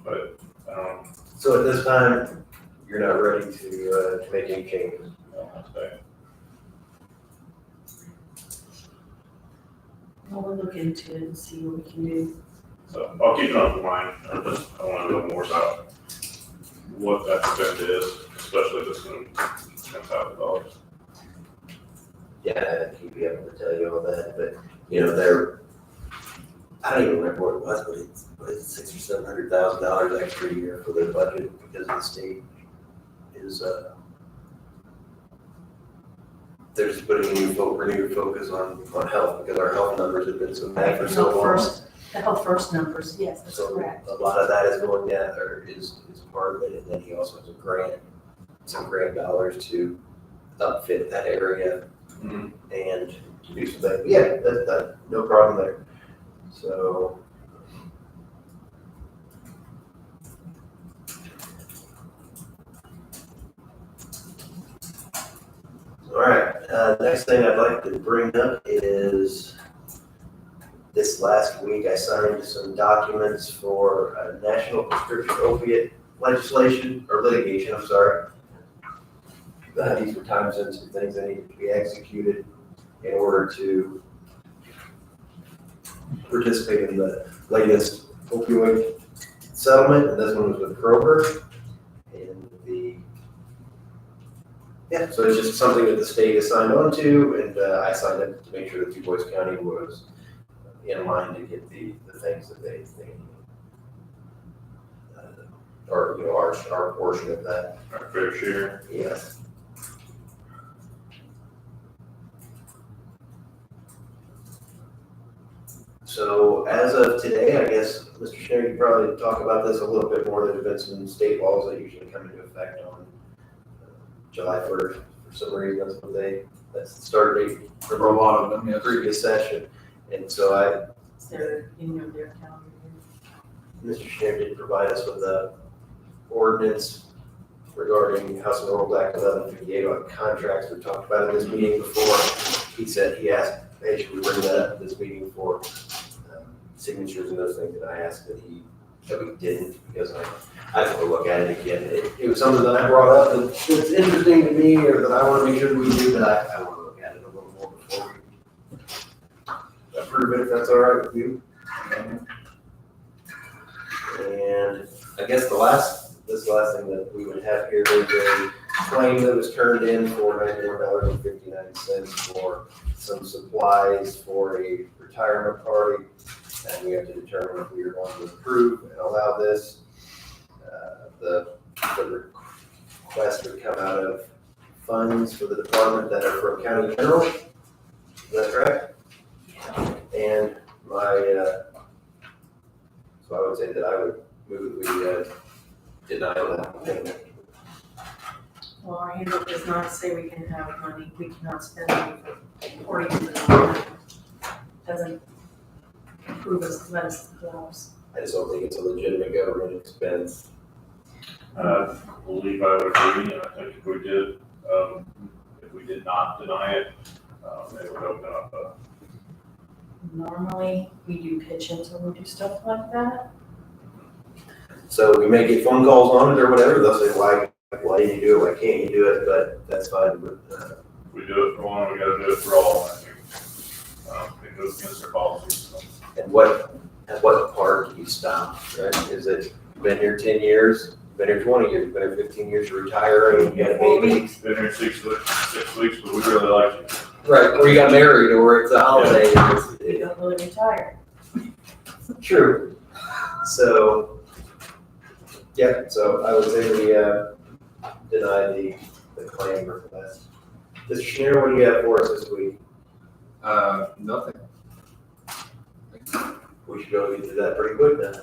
But I don't know. So at this time, you're not ready to make any changes? That's bad. We'll look into it and see what we can do. So I'll keep it on mind. I want to know more about what that spend is, especially if it's going to $10,000. Yeah, he'd be able to tell you all that, but, you know, they're, I don't even remember what it was, but it's $600,000 or $700,000 extra a year for their budget because the state is, they're just putting a renewed focus on health because our health numbers have been so bad for so long. The Health First numbers, yes, that's So correct. a lot of that is going down, or is part of it, and then he also has a grant, some grant dollars to upfit that area and to do some things. Yeah, that, no problem there. So. All right, next thing I'd like to bring up is this last week I signed some documents for national prescription opiate legislation, or litigation, I'm sorry. These were time-sensitive things that needed to be executed in order to participate in the latest opioid settlement, and this one was with Kroger. Yeah, so it's just something that the state has signed on to, and I signed it to make sure that DuBois County was in line to get the things that they need. Or, you know, our portion of that. Our fair share. Yes. So as of today, I guess, Mr. Schneider, you probably talk about this a little bit more. There's been some state laws that usually come into effect on July 1st. For some reason, that's the start date For a lot of them, the yes. previous session. And so It's their, in their calendar. Mr. Schneider did provide us with a ordinance regarding House of Oral Act 1158 on contracts. We talked about it in this meeting before. He asked, hey, should we bring that up in this meeting for signatures and those things? And I asked that we didn't, because I just want to look at it again. It was something that I brought up that's interesting to me, or that I want to make sure that we do, but I want to look at it a little more before we approve it, if that's all right with you. And I guess this last thing that we would have here is a claim that was turned in for $91.59 for some supplies for a retirement party. And we have to determine if we are going to approve and allow this. The request would come out of funds for the department that are from county general. Is that correct? And so I would say that I would move that we deny that payment. Well, our handbook does not say we can have money, we cannot spend money for parties. Doesn't approve us, let us close. I just don't think it's a legitimate government expense. I believe I would agree, and I think if we did not deny it, it would open up Normally, we do pitch-ins when we do stuff like that. So we may get phone calls on it or whatever, they'll say, why did you do it, why can't you do it, but that's fine. if we do it for one, we gotta do it for all, I think. It goes against our policies, so. And at what part do you stop, right? Is it, you've been here 10 years, been here 20 years, been here 15 years, you're retiring, you got a baby? Been here 6 weeks, but we really like you. Right, or you got married, or it's a holiday. We don't really retire. True. So, yeah, so I would say we deny the claim request. Mr. Schneider, what do you have for us this week? Nothing. We should go into that pretty quick then.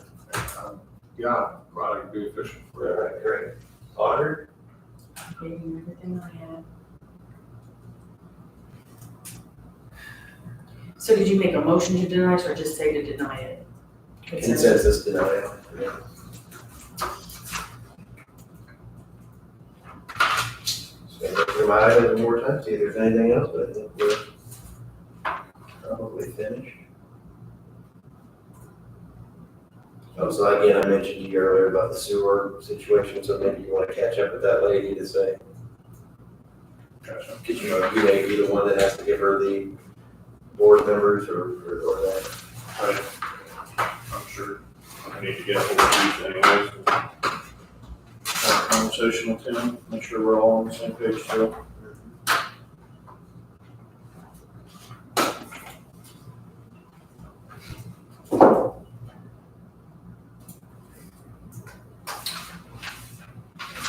Yeah, right, I can be efficient. All right, great. Auditor? Gave you everything I had. So did you make a motion to deny it or just say to deny it? Consensus denied. Yeah. So go through my items one more time, see if there's anything else, but I think we're probably finished. Oh, so again, I mentioned to you earlier about the sewer situation, so maybe you want to catch up with that lady to say, Gotcha. because you may be the one that has to give her the board members or that. I'm sure I need to get a hold of you anyways. Have a conversation with him, make sure we're all on the same page still.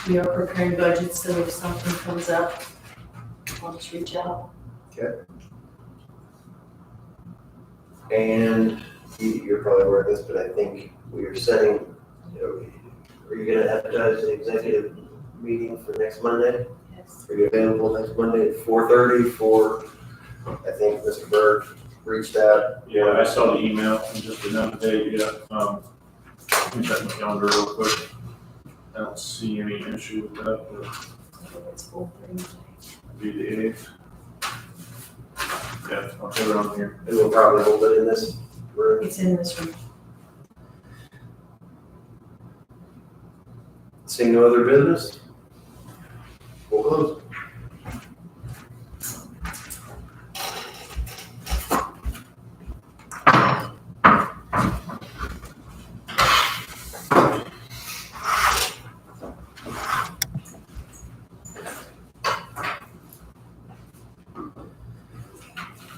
We are preparing budgets, so if something comes up, I'll just reach out. And you're probably aware of this, but I think we are setting, are you gonna advertise an executive meeting for next Monday? Yes. Are you available next Monday at 4:30 for, I think Mr. Berg reached out. Yeah, I saw the email, and just didn't have the date yet. Let me check my calendar real quick. I don't see any issue with that, but It's 4:30. be the 8th. Yeah, I'll put it on here. And we'll probably hold it in this room. It's in this room. Seeing no other business? We'll close.